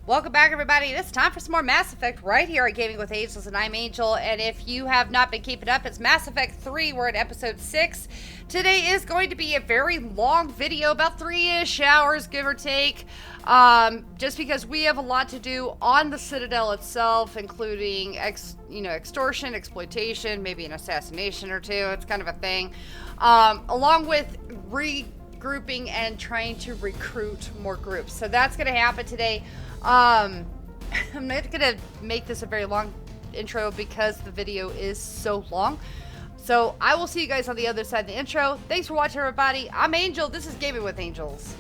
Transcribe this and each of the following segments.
Welcome back, everybody. It's time for some more Mass Effect right here at Gaming with Angels, and I'm Angel. And if you have not been keeping up, it's Mass Effect 3. We're at episode 6. Today is going to be a very long video, about 3-ish hours, give or take. Just because we have a lot to do on the Citadel itself, including extortion, exploitation, maybe an assassination or two. It's kind of a thing. Along with regrouping and trying to recruit more groups. So that's going to happen today. I'm not going to make this a very long intro because the video is so long. So I will see you guys on the other side of the intro. Thanks for watching, everybody. I'm Angel. This is Gaming with Angels.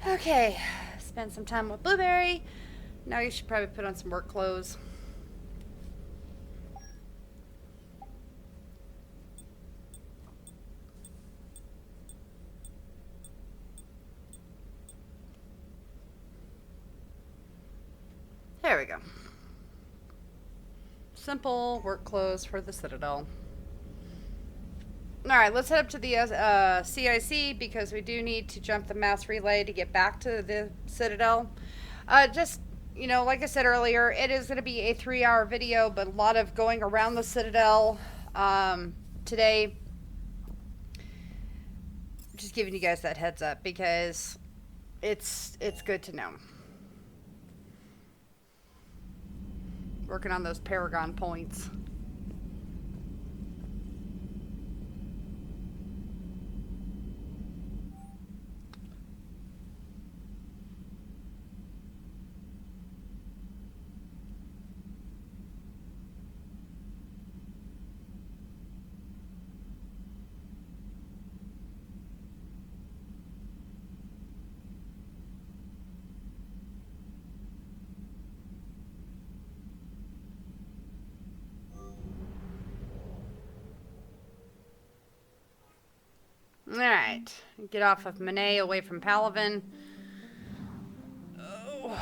Okay, spend some time with Blueberry. Now you should probably put on some work clothes. There we go. Simple work clothes for the Citadel. Alright, let's head up to the CIC because we do need to jump the mass relay to get back to the Citadel. Just, you know, like I said earlier, it is going to be a 3-hour video, but a lot of going around the Citadel today. Just giving you guys that heads up because it's good to know. Working on those Paragon points. Alright, get off of Monet away from Palaven. Oh.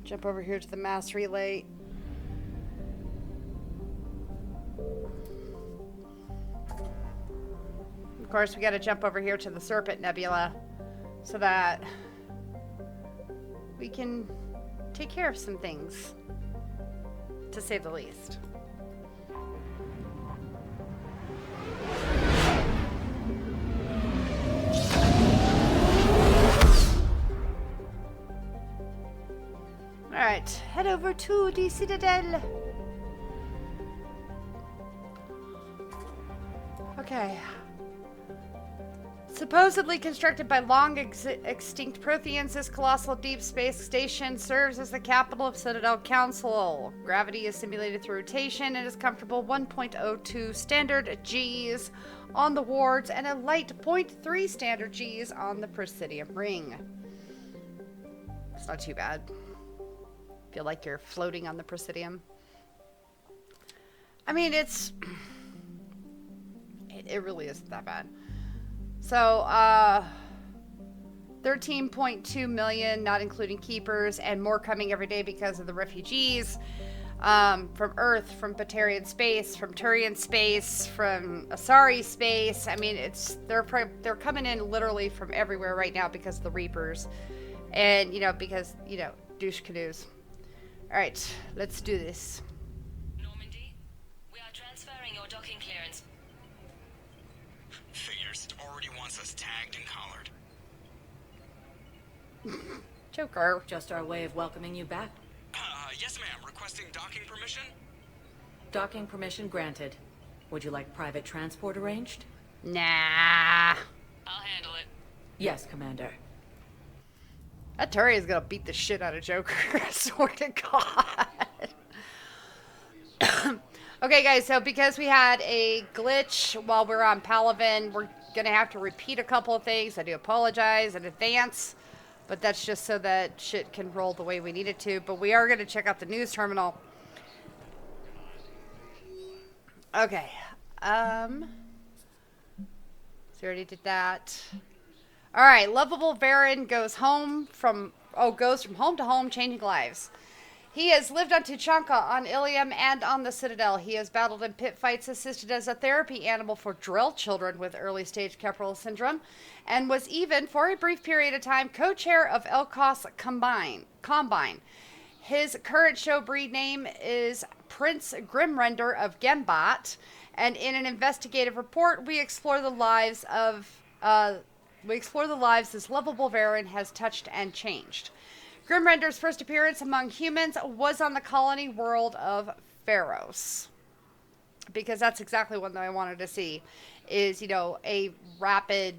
Jump over here to the mass relay. Of course, we gotta jump over here to the Serpent Nebula so that we can take care of some things, to say the least. Alright, head over to the Citadel. Okay. Supposedly constructed by long extinct Protheans, this colossal deep space station serves as the capital of Citadel Council. Gravity is simulated through rotation and is comfortable 1.02 standard Gs on the wards and a light 0.3 standard Gs on the Presidium ring. It's not too bad. Feel like you're floating on the Presidium. I mean, it really isn't that bad. So, 13.2 million, not including keepers, and more coming every day because of the refugees from Earth, from Batarian space, from Turian space, from Asari space. I mean, they're coming in literally from everywhere right now because of the Reapers, and because douche canoes. All right, let's do this. Normandy, we are transferring your docking clearance. Figures. Already wants us tagged and collared. Joker. Just our way of welcoming you back. Yes, ma'am. Requesting docking permission? Docking permission granted. Would you like private transport arranged? Nah. I'll handle it. Yes, Commander. That Turian's gonna beat the shit out of Joker. I swear to God. Okay, guys, so because we had a glitch while we were on Palaven, we're gonna have to repeat a couple of things. I do apologize in advance, but that's just so that shit can roll the way we need it to. But we are gonna check out the news terminal. Okay. So we already did that. All right, lovable Varen goes from home to home, changing lives. He has lived on Tuchanka, on Ilium, and on the Citadel. He has battled in pit fights, assisted as a therapy animal for Drell children with early-stage Keppel syndrome, and was even, for a brief period of time, co-chair of Elkos Combine. His current show breed name is Prince Grimrender of Gembot, and in an investigative report, we explore the lives this lovable Varen has touched and changed. Grimrender's first appearance among humans was on the colony world of Pharos. Because that's exactly what I wanted to see. Is, a rabid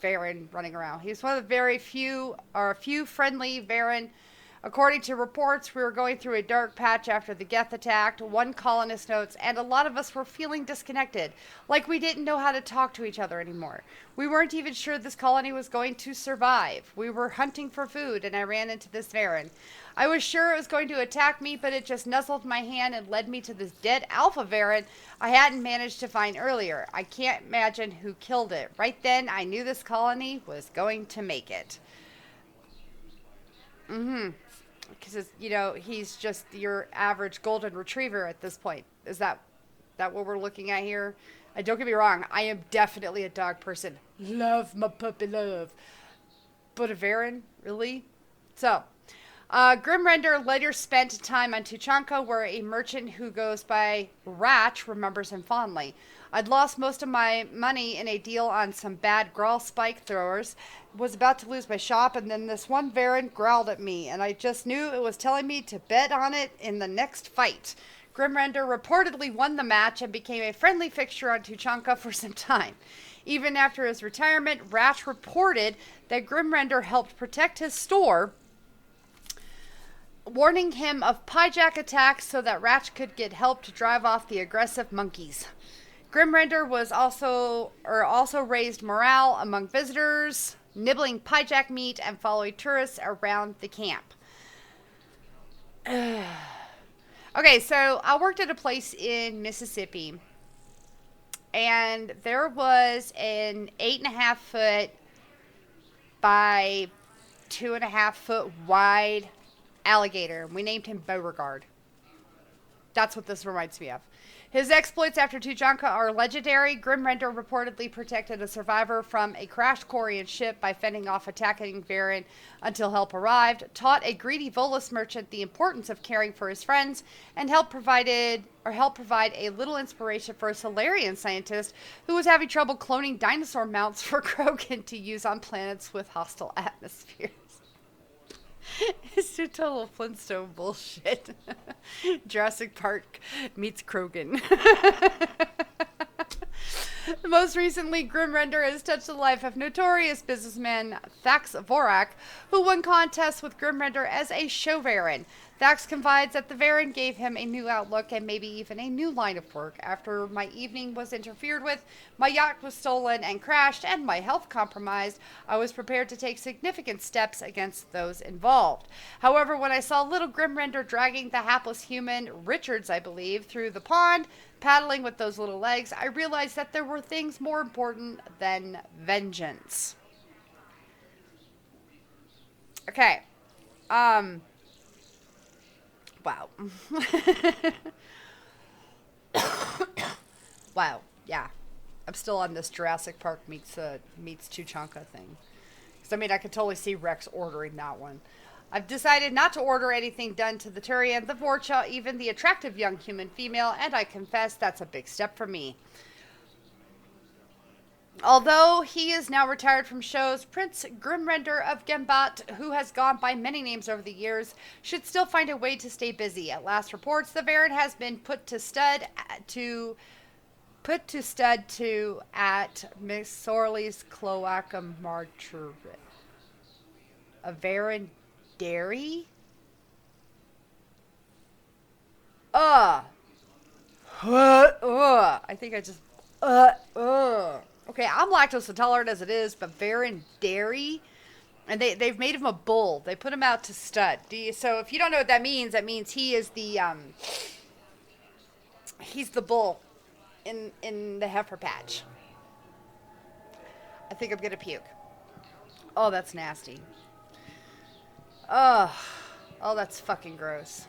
Varen running around. He's one of the very few friendly Varen According to reports, we were going through a dark patch after the Geth attack, one colonist notes, and a lot of us were feeling disconnected, like we didn't know how to talk to each other anymore. We weren't even sure this colony was going to survive. We were hunting for food, and I ran into this Varen. I was sure it was going to attack me, but it just nuzzled my hand and led me to this dead Alpha Varen I hadn't managed to find earlier. I can't imagine who killed it. Right then, I knew this colony was going to make it. Because, you know, he's just your average golden retriever at this point. Is that what we're looking at here? Don't get me wrong. I am definitely a dog person. Love my puppy love. But a Varen? Really? So, Grimrender later spent time on Tuchanka, where a merchant who goes by Ratch remembers him fondly. I'd lost most of my money in a deal on some bad Grawl spike throwers, was about to lose my shop, and then this one Varen growled at me, and I just knew it was telling me to bet on it in the next fight. Grimrender reportedly won the match and became a friendly fixture on Tuchanka for some time. Even after his retirement, Ratch reported that Grimrender helped protect his store, warning him of Pyjak attacks so that Ratch could get help to drive off the aggressive monkeys. Grimrender was also raised morale among visitors, nibbling Pyjak meat and following tourists around the camp. Okay, so I worked at a place in Mississippi, and there was an 8.5 foot by 2.5 foot wide alligator. We named him Beauregard. That's what this reminds me of. His exploits after Tuchanka are legendary. Grimrender reportedly protected a survivor from a crashed Quarian ship by fending off attacking Varen until help arrived, taught a greedy Volus merchant the importance of caring for his friends, and helped provide a little inspiration for a Solarian scientist who was having trouble cloning dinosaur mounts for Krogan to use on planets with hostile atmospheres. It's just total Flintstone bullshit. Jurassic Park meets Krogan. Most recently, Grimrender has touched the life of notorious businessman Thax Vorak, who won contests with Grimrender as a show Varen. Thax confides that the Varen gave him a new outlook and maybe even a new line of work. After my evening was interfered with, my yacht was stolen and crashed, and my health compromised, I was prepared to take significant steps against those involved. However, when I saw little Grimrender dragging the hapless human, Richards I believe, through the pond, paddling with those little legs, I realized that there were things more important than vengeance. Okay. Wow. Wow. Yeah. I'm still on this Jurassic Park meets Tuchanka thing. Because, I mean, I could totally see Rex ordering that one. I've decided not to order anything done to the Turian, the Vorcha, even the attractive young human female, and I confess that's a big step for me. Although he is now retired from shows, Prince Grimrender of Gembat, who has gone by many names over the years, should still find a way to stay busy. At last reports, the Varen has been put to stud at Miss Sorley's Cloaca Martyr. A Varen dairy? I think I just Okay, I'm lactose intolerant as it is, but Varen dairy, and they've made him a bull. They put him out to stud. So if you don't know what that means he is the he's the bull in the heifer patch. I think I'm gonna puke. Oh, that's nasty. Oh, that's fucking gross.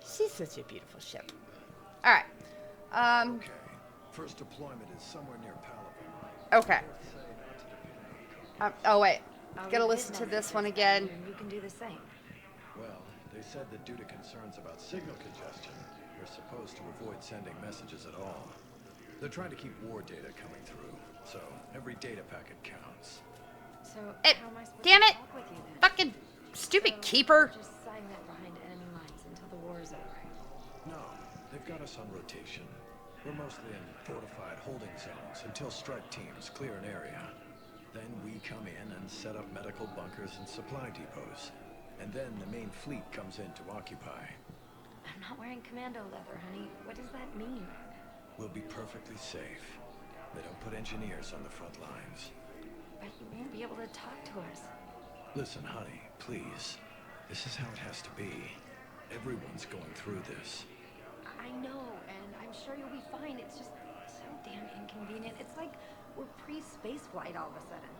She's such a beautiful ship. All right. Okay. First deployment is somewhere near Palaven. Okay. Oh, wait. Gotta listen to this one again. You can do the same. Well, they said that due to concerns about signal congestion, you're supposed to avoid sending messages at all. They're trying to keep war data coming through, so every data packet counts. So, Hey, how am I supposed damn to it! talk with you then? Fucking stupid keeper. Just silent behind enemy lines until the war is over. No, they've got us on rotation. We're mostly in fortified holding zones until strike teams clear an area. Then we come in and set up medical bunkers and supply depots. and then the main fleet comes in to occupy. I'm not wearing commando leather, honey. What does that mean? We'll be perfectly safe. They don't put engineers on the front lines. But you won't be able to talk to us. Listen, honey, please. This is how it has to be. Everyone's going through this. I know, and I'm sure you'll be fine. It's just so damn inconvenient. It's like we're pre-space flight all of a sudden.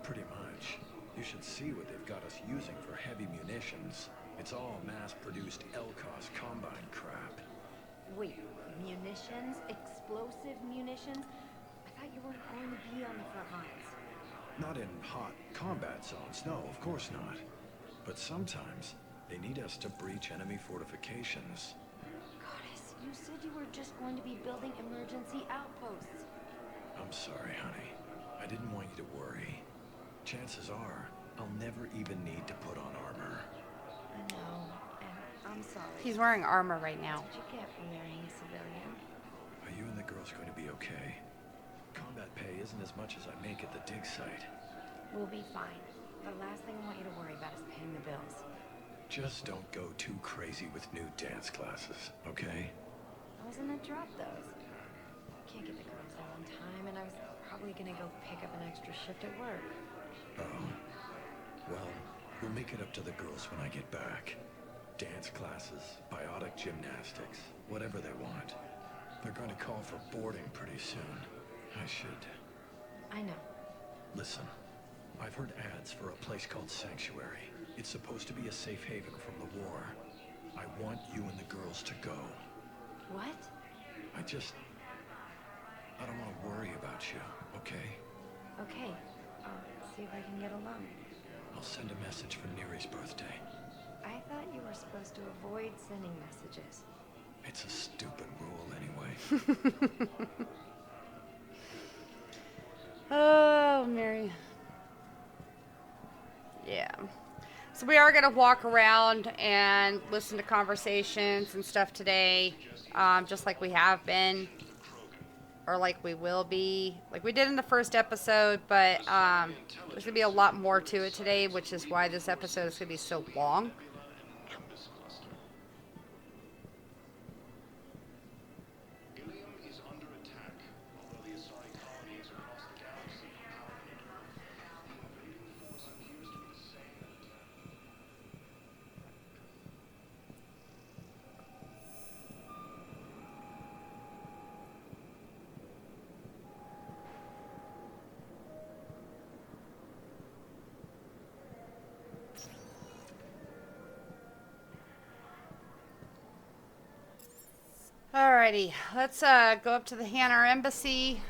Pretty much. You should see what they've got us using for heavy munitions. It's all mass-produced LCOS Combine crap. Wait, munitions? Explosive munitions? I thought you weren't going to be on the front lines. Not in hot combat zones, no, of course not. But sometimes, they need us to breach enemy fortifications. Goddess, you said you were just going to be building emergency outposts. I'm sorry, honey. I didn't want you to worry. Chances are, I'll never even need to put on armor. I know, and I'm sorry. He's wearing armor right now. What did you get for marrying a civilian? Are you and the girls going to be okay? Combat pay isn't as much as I make at the dig site. We'll be fine. The last thing I want you to worry about is paying the bills. Just don't go too crazy with new dance classes, okay? I was gonna drop those. Can't get the girls there on time, and I was probably gonna go pick up an extra shift at work. Oh. Well, we'll make it up to the girls when I get back. Dance classes, biotic gymnastics, whatever they want. They're going to call for boarding pretty soon. I should... I know. Listen, I've heard ads for a place called Sanctuary. It's supposed to be a safe haven from the war. I want you and the girls to go. What? I don't want to worry about you, okay? Okay. I'll see if I can get along. I'll send a message for Neri's birthday. I thought you were supposed to avoid sending messages. It's a stupid rule anyway. Oh, Mary. Yeah. So we are going to walk around and listen to conversations and stuff today, just like we have been, or like we will be, like we did in the first episode, but there's going to be a lot more to it today, which is why this episode is going to be so long. Alrighty, let's go up to the Hanar Embassy.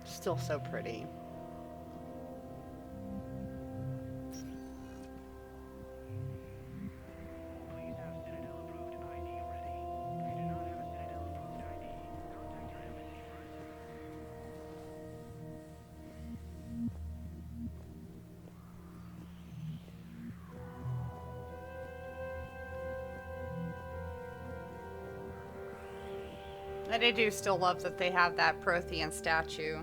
Still so pretty. And I do still love that they have that Prothean statue.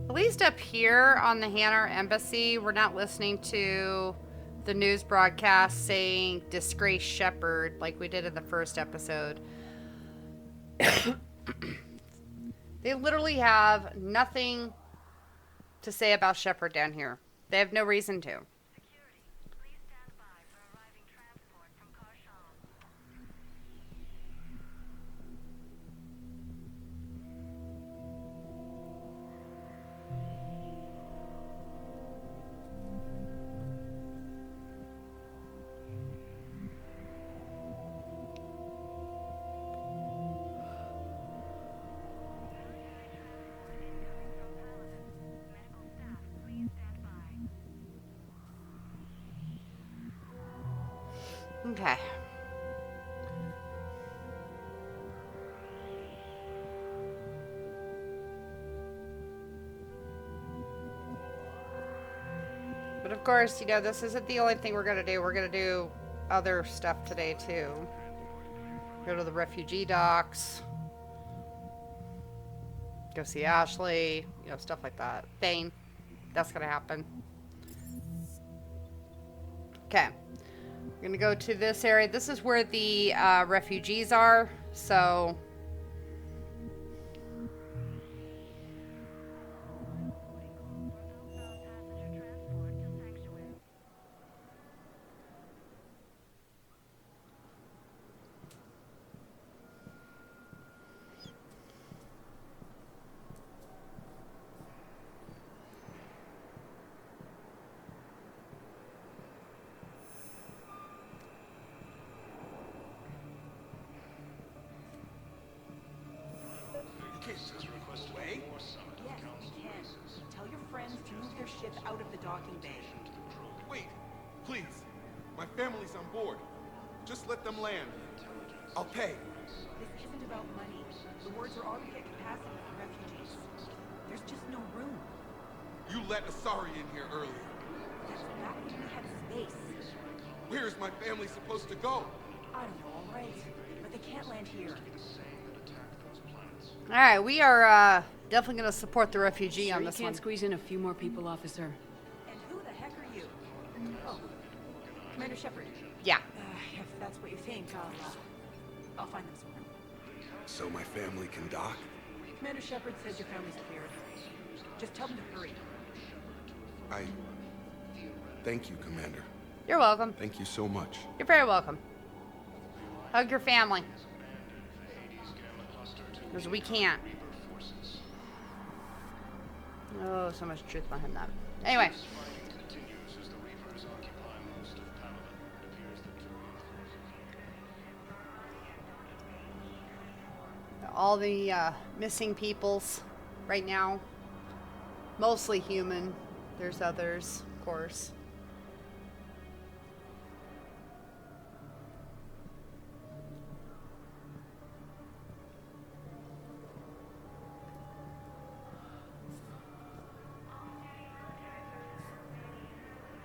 At least up here on the Hanar Embassy, we're not listening to the news broadcast saying disgraced Shepard like we did in the first episode. They literally have nothing to say about Shepard down here. They have no reason to. Security, please stand by for arriving transport from Karshal. Okay. But of course, you know, this isn't the only thing we're gonna do. We're gonna do other stuff today too. Go to the refugee docks. Go see Ashley. You know, stuff like that. Thane. That's gonna happen. Okay. We're gonna go to this area. This is where the refugees are. So... Passenger transport to Sanctuary. Yes, you can. Tell your friends to move their ship out of the docking bay. Wait, please. My family's on board. Just let them land. I'll pay. This isn't about money. The wards are already at capacity for refugees. There's just no room. You let Asari in here earlier. That's back when we had space. Where is my family supposed to go? I don't know, all right. But they can't land here. Alright, we are definitely going to support the refugee on You this can't one. squeeze in a few more people, officer. And who the heck are you? Oh, Commander Shepard. Yeah. If that's what you think, I'll find them somewhere. So my family can dock? Commander Shepard says your family's cleared. Just tell them to hurry. Thank you, Commander. You're welcome. Thank you so much. You're very welcome. Hug your family. Because we can't. Oh, so much truth behind that. Anyway. All the missing peoples right now. Mostly human. There's others, of course.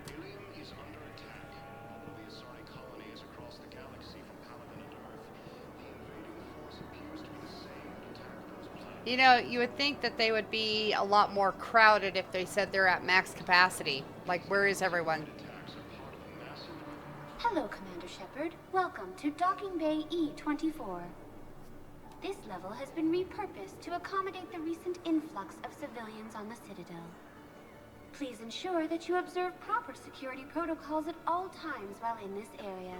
Helium is under attack. All the Asari colonies across the galaxy from Paladin and Earth. The invading force appears to be the same to attack those planets. You know, you would think that they would be a lot more crowded if they said they're at max capacity. Like, where is everyone? Hello, Commander Shepard. Welcome to Docking Bay E-24. This level has been repurposed to accommodate the recent influx of civilians on the Citadel. Please ensure that you observe proper security protocols at all times while in this area.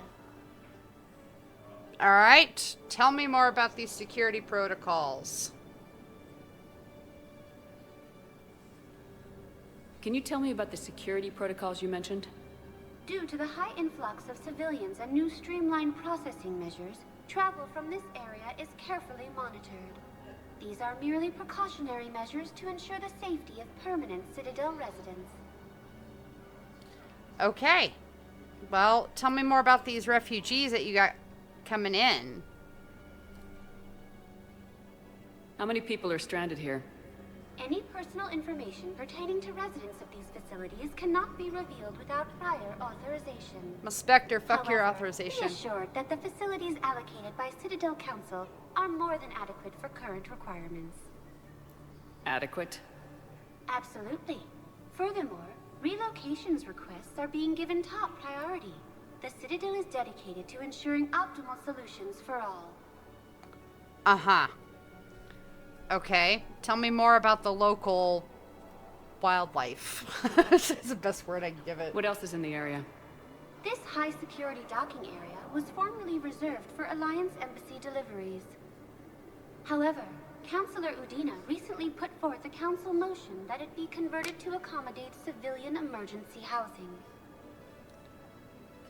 Alright, tell me more about these security protocols. Can you tell me about the security protocols you mentioned? Due to the high influx of civilians and new streamlined processing measures, travel from this area is carefully monitored. These are merely precautionary measures to ensure the safety of permanent Citadel residents. Okay. Well, tell me more about these refugees that you got coming in. How many people are stranded here? Any personal information pertaining to residents of these facilities cannot be revealed without prior authorization. Spectre, fuck your However, authorization. Be assured that the facilities allocated by Citadel Council are more than adequate for current requirements. Adequate? Absolutely. Furthermore, relocations requests are being given top priority. The Citadel is dedicated to ensuring optimal solutions for all. Uh-huh. Okay. Tell me more about the local wildlife. That's the best word I can give it. What else is in the area? This high-security docking area was formerly reserved for Alliance Embassy deliveries. However, Councilor Udina recently put forth a council motion that it be converted to accommodate civilian emergency housing.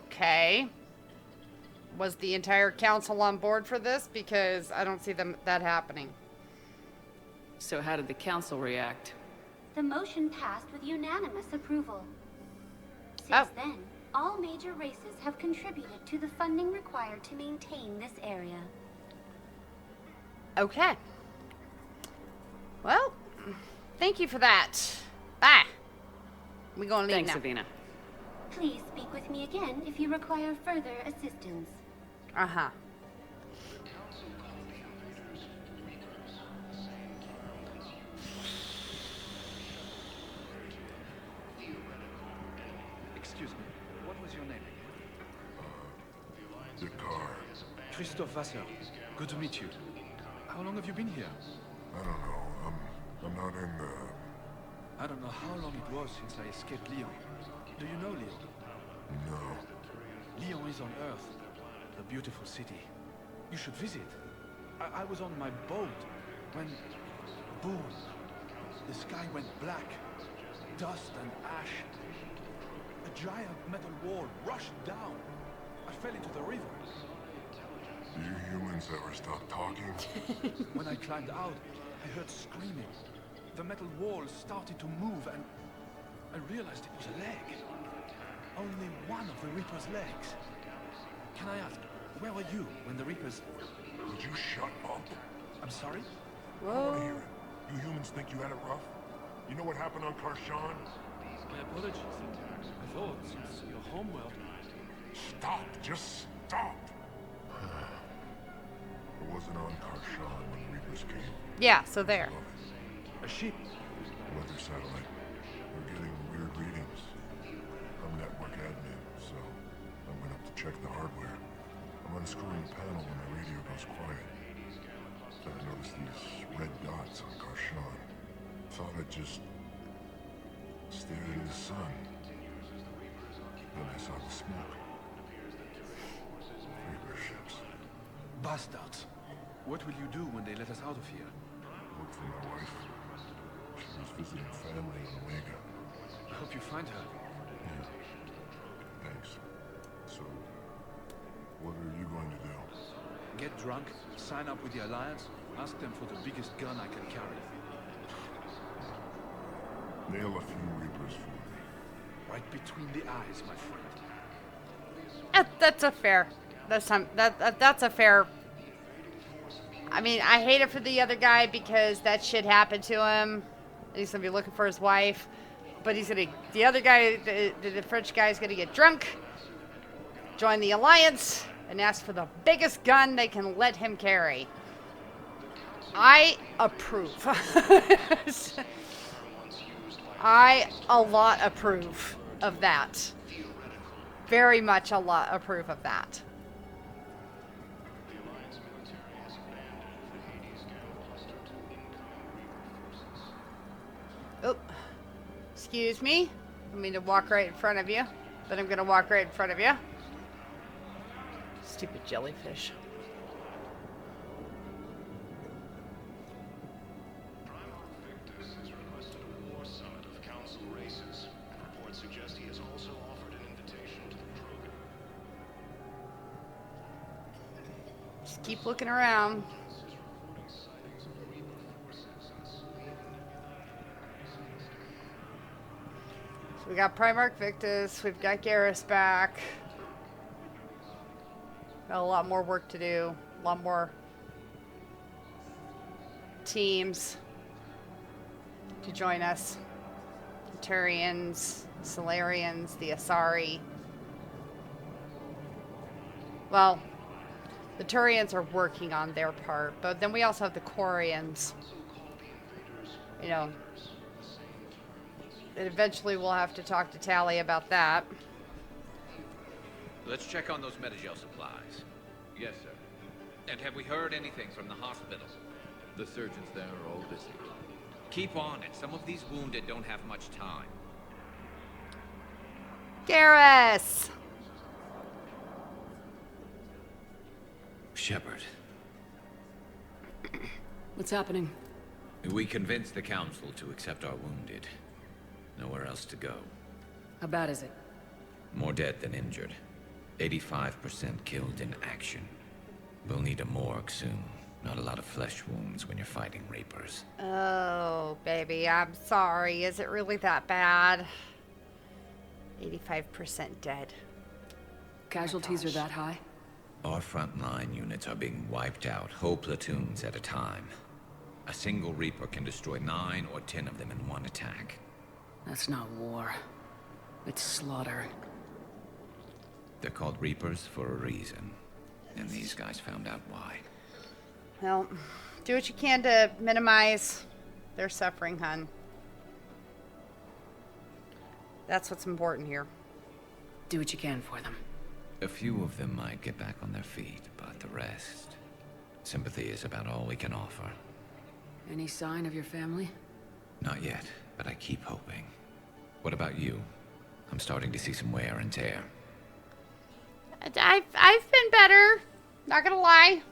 Okay. Was the entire council on board for this? Because I don't see that happening. So how did the council react? The motion passed with unanimous approval. Since Oh. then, all major races have contributed to the funding required to maintain this area. Okay. Well, thank you for that. Bye. We're gonna leave Thanks, now. Savina. Please speak with me again if you require further assistance. Uh-huh. Excuse me, what was your name again? Dakar. Christophe Vasseur. Good to meet you. How long have you been here? I don't know. I'm not in the... I don't know how long it was since I escaped Lyon. Do you know Lyon? No. Lyon is on Earth. A beautiful city. You should visit. I was on my boat when... boom. The sky went black. Dust and ash. A giant metal wall rushed down. I fell into the river. Do you humans ever stop talking? When I climbed out, I heard screaming. The metal wall started to move and I realized it was a leg. Only one of the Reaper's legs. Can I ask, where were you when the Reapers... Would you shut up? I'm sorry? I want to hear it. You humans think you had it rough? You know what happened on Karshan? My apologies. I thought, since your homeworld... Stop! Just stop! I wasn't on Karshan when the Reapers came. Yeah, so there. A ship? Weather satellite. We're getting weird readings. I'm network admin, so I went up to check the hardware. I'm unscrewing the panel when the radio goes quiet. Then I noticed these red dots on Karshan. Thought I'd just stare at the sun. Then I saw the smoke. Reaper ships. Bastards. What will you do when they let us out of here? Look for my wife. She was visiting family in Omega. I hope you find her. Yeah. Thanks. So, what are you going to do? Get drunk, sign up with the Alliance, ask them for the biggest gun I can carry. Nail a few Reapers for me. Right between the eyes, my friend. That's a fair. That's a fair. I mean, I hate it for the other guy because that shit happened to him. He's gonna be looking for his wife, but he's gonna. The other guy, the French guy, is gonna get drunk, join the Alliance, and ask for the biggest gun they can let him carry. I approve. I a lot approve of that. Very much a lot approve of that. Oh, excuse me. I mean to walk right in front of you, but I'm gonna walk right in front of you. Stupid jellyfish. Victus has requested a war summit of council races. Reports suggest he has also offered an invitation to the Krogan. Just keep looking around. So we got Primarch Victus, we've got Garrus back. Got a lot more work to do, a lot more teams to join us. Turians, Solarians, the Asari. Well, the Turians are working on their part, but then we also have the Quarians. You know, and eventually we'll have to talk to Tali about that. Let's check on those Metagel supplies. Yes, sir. And have we heard anything from the hospital? The surgeons there are all busy. Keep on it. Some of these wounded don't have much time. Garrus! Shepard. What's happening? We convinced the Council to accept our wounded. Nowhere else to go. How bad is it? More dead than injured. 85% killed in action. We'll need a morgue soon. Not a lot of flesh wounds when you're fighting Reapers. Oh, baby, I'm sorry. Is it really that bad? 85% dead. Casualties are that high? Our frontline units are being wiped out, whole platoons at a time. A single Reaper can destroy 9 or 10 of them in one attack. That's not war. It's slaughter. They're called Reapers for a reason. And these guys found out why. Well, do what you can to minimize their suffering, hun. That's what's important here. Do what you can for them. A few of them might get back on their feet, but the rest... Sympathy is about all we can offer. Any sign of your family? Not yet, but I keep hoping. What about you? I'm starting to see some wear and tear. I've been better. Not gonna lie.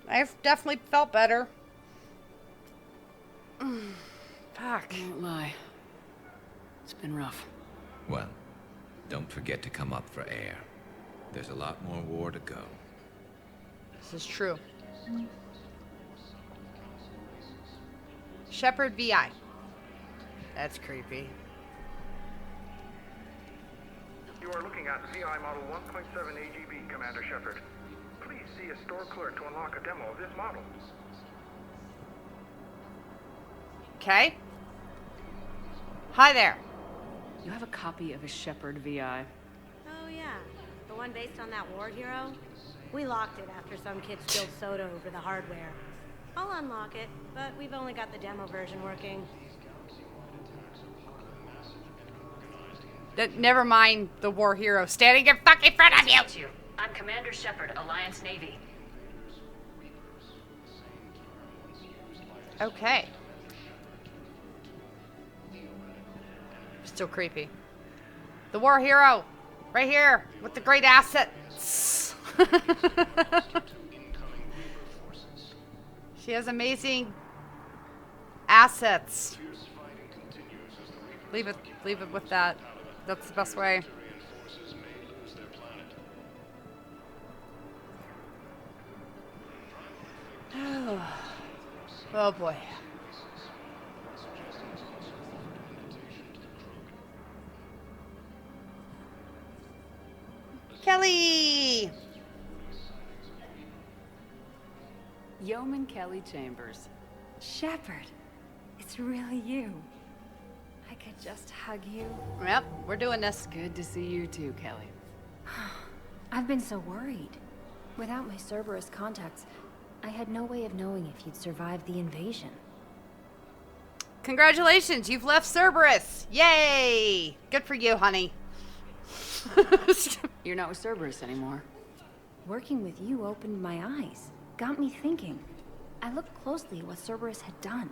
I've definitely felt better. Fuck. I won't lie. It's been rough. Well, don't forget to come up for air. There's a lot more war to go. This is true. Shepard VI. That's creepy. You are looking at VI Model 1.7 AGB, Commander Shepard. Please see a store clerk to unlock a demo of this model. Okay. Hi there. You have a copy of a Shepard VI. Oh yeah, the one based on that war hero? We locked it after some kid spilled soda over the hardware. I'll unlock it, but we've only got the demo version working. Never mind the war hero standing in fucking front of you. I'm Commander Shepard, Alliance Navy. Okay. Still creepy. The war hero, right here, with the great assets. She has amazing assets. Leave it with that. That's the best way. Oh boy. Kelly! Yeoman Kelly Chambers. Shepard, it's really you. I could just hug you. Yep, we're doing this. Good to see you too, Kelly. I've been so worried. Without my Cerberus contacts, I had no way of knowing if you'd survived the invasion. Congratulations, you've left Cerberus. Yay! Good for you, honey. You're not with Cerberus anymore. Working with you opened my eyes, got me thinking. I looked closely at what Cerberus had done.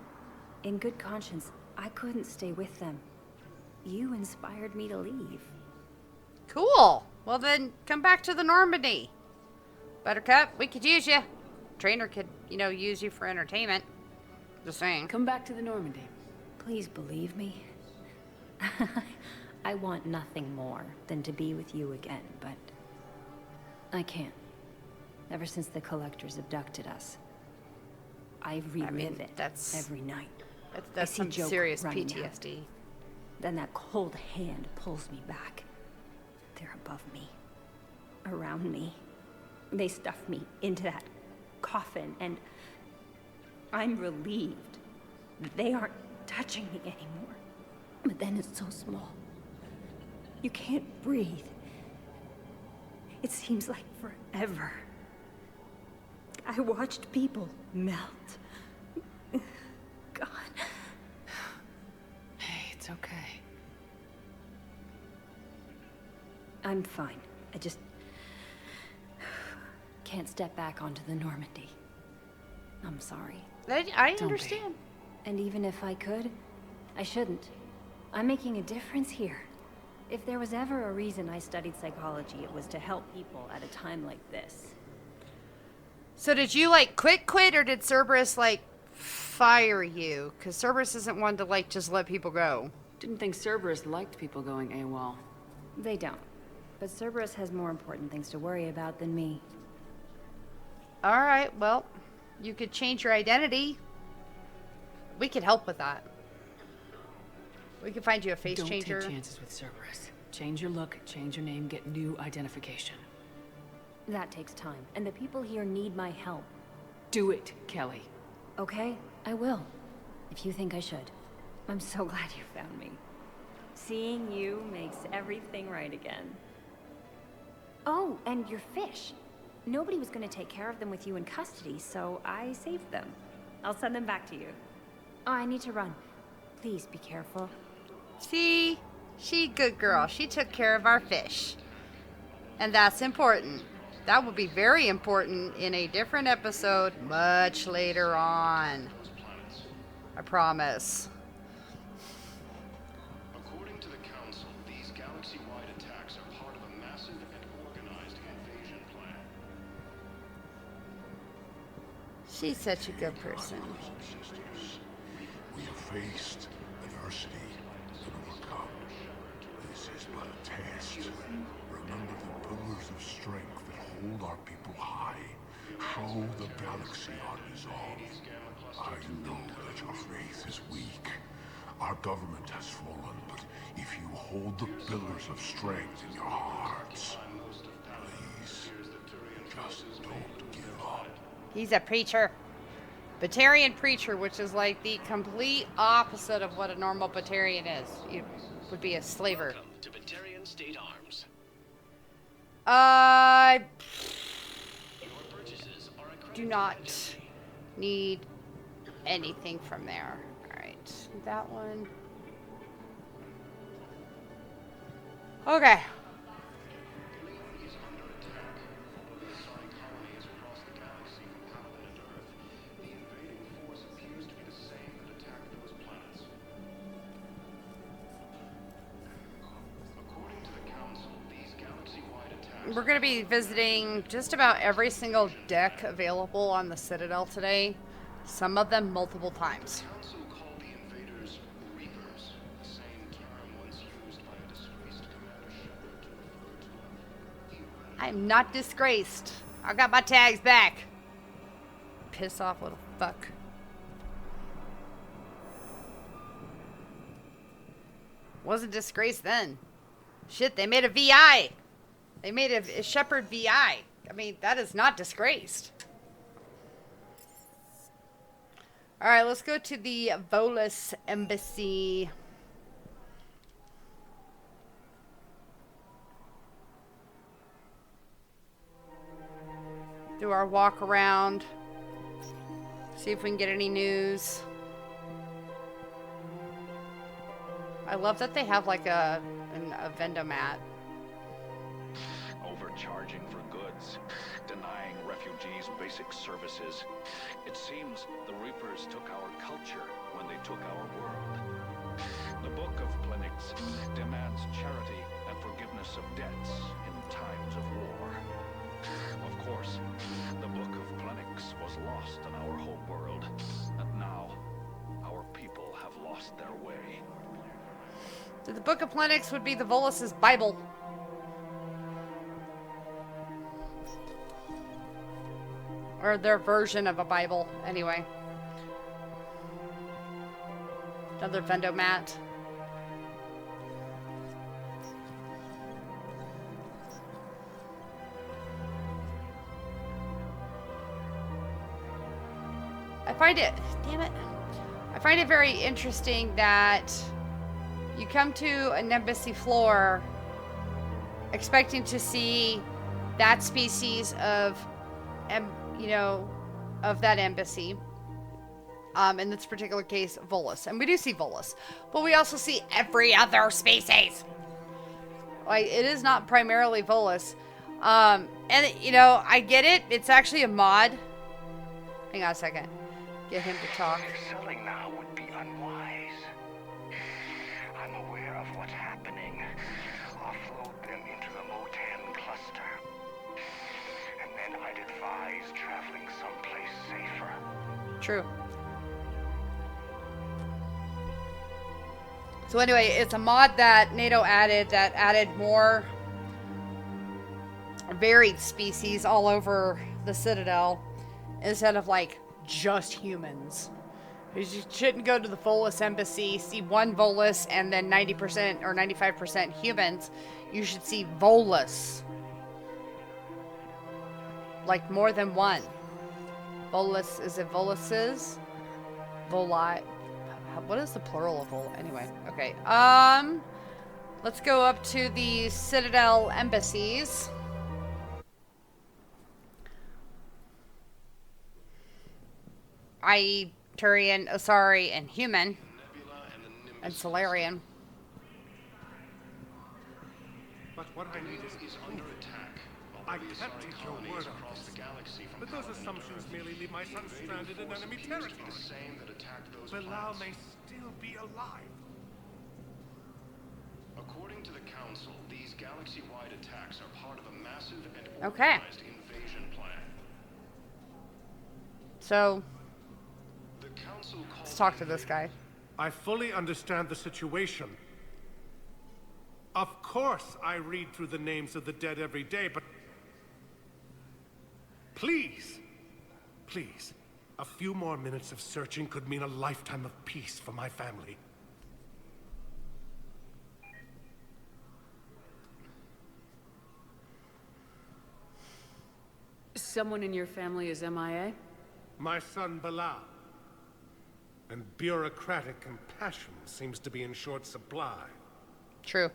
In good conscience, I couldn't stay with them. You inspired me to leave. Cool. Well then, come back to the Normandy. Buttercup, we could use you. Trainer could, use you for entertainment. Just saying. Come back to the Normandy. Please believe me. I want nothing more than to be with you again, but I can't. Ever since the Collectors abducted us, I relive it every night. That's some Joke serious running PTSD. out. Then that cold hand pulls me back. They're above me, around me. They stuff me into that coffin, and I'm relieved that they aren't touching me anymore. But then it's so small. You can't breathe. It seems like forever. I watched people melt. God. Hey, it's okay. I'm fine. I just can't step back onto the Normandy. I'm sorry. I understand. And even if I could, I shouldn't. I'm making a difference here. If there was ever a reason I studied psychology, it was to help people at a time like this. So did you quit, or did Cerberus fire you? Because Cerberus isn't one to just let people go. Didn't think Cerberus liked people going AWOL. They don't. But Cerberus has more important things to worry about than me. All right, well, you could change your identity. We could help with that. We could find you a face changer. Don't take chances with Cerberus. Change your look, change your name, get new identification. That takes time, and the people here need my help. Do it, Kelly. Okay, I will. If you think I should. I'm so glad you found me. Seeing you makes everything right again. Oh, and your fish. Nobody was gonna take care of them with you in custody, so I saved them. I'll send them back to you. Oh, I need to run. Please be careful. See? She good girl. She took care of our fish. And that's important. That will be very important in a different episode much later on. I promise. According to the Council, these galaxy-wide attacks are part of a massive and organized invasion plan. She's such a good person. We have faced adversity and overcome. This is but a test. Remember the pillars of strength that hold our people high. Show the galaxy our resolve. I know that your faith is weak. Our government has fallen, but if you hold the pillars of strength in your hearts, please, just don't give up. He's a preacher. Batarian preacher, which is like the complete opposite of what a normal Batarian is. You would be a slaver. Welcome to Batarian State Arms. I Your purchases are accredited do not need anything from there. Alright, that one. Okay. We're going to be visiting just about every single deck available on the Citadel today. Some of them multiple times. Council called the invaders Reapers, the same term once used by a disgraced Commander Shepard to refer to a I'm not disgraced. I got my tags back. Piss off, little fuck. Wasn't disgraced then. Shit, they made a VI. They made a Shepard VI. I mean, that is not disgraced. Alright, let's go to the Volus Embassy. Do our walk around. See if we can get any news. I love that they have like a vendomat. Overcharging for goods, denying refugees basic services. It seems the Reapers took our culture when they took our world. The Book of Plenix demands charity and forgiveness of debts in times of war. Of course, the Book of Plenix was lost in our home world, and now our people have lost their way. So the Book of Plenix would be the Volus' Bible. Or their version of a Bible, anyway. Another vendomat. I find it, damn it, I find it very interesting that you come to an embassy floor expecting to see that species of, of that embassy. In this particular case, Volus. And we do see Volus. But we also see every other species. Like, it is not primarily Volus. And, I get it. It's actually a mod. Hang on a second. Get him to talk. Selling now would be unwise. I'm aware of what's happening. Offload them into the Motan cluster. And then I'd advise traveling someplace safer. True. So anyway, it's a mod that NATO added that added more varied species all over the Citadel instead of like just humans. You shouldn't go to the Volus embassy, see one Volus, and then 90% or 95% humans. You should see Volus. Like more than one. Volus, is it Voluses? Voli. What is the plural of Vol? Anyway, okay. Let's go up to the Citadel embassies. I.e. Turian, Asari, and Human. And Solarian. But what I need is under attack. I can't take your word across the galaxy from but those assumptions merely leave my son stranded in enemy territory. The same that attacked those Bilal may still be alive. According to the Council, these galaxy-wide attacks are part of a massive and organized invasion plan. So, let's talk to this guy. I fully understand the situation. Of course I read through the names of the dead every day, but please, please, a few more minutes of searching could mean a lifetime of peace for my family. Someone in your family is MIA? My son Bilal. And bureaucratic compassion seems to be in short supply. True.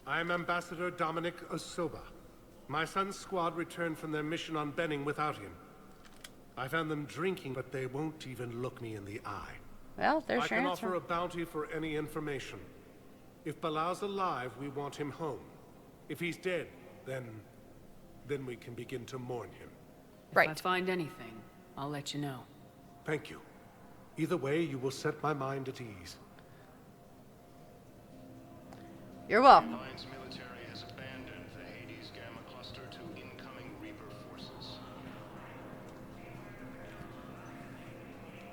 I'm Ambassador Dominic Osoba. My son's squad returned from their mission on Benning without him. I found them drinking, but they won't even look me in the eye. Well, there's your I can answer. offer a bounty for any information. If Bilal's alive, we want him home. If he's dead, then we can begin to mourn him. Right. If I find anything, I'll let you know. Thank you. Either way, you will set my mind at ease. You're welcome. Alliance military has abandoned the Hades Gamma cluster to incoming Reaper forces.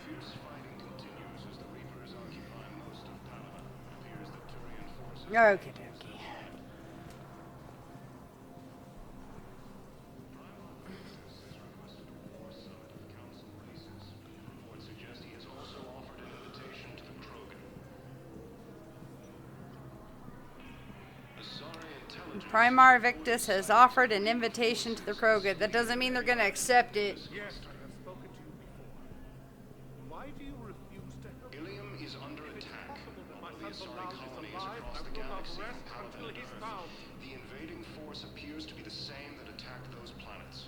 Fierce fighting continues as the Reapers occupy most of Paladin. It appears that Turian forces... Okay, dokie. Primar Victus has offered an invitation to the Krogan. That doesn't mean they're going to accept it. Yes, I have spoken to you before. Why do you refuse to help? Ilium is under attack. The Asari colony is across the galaxy from Paladin to Earth. The invading force appears to be the same that attacked those planets.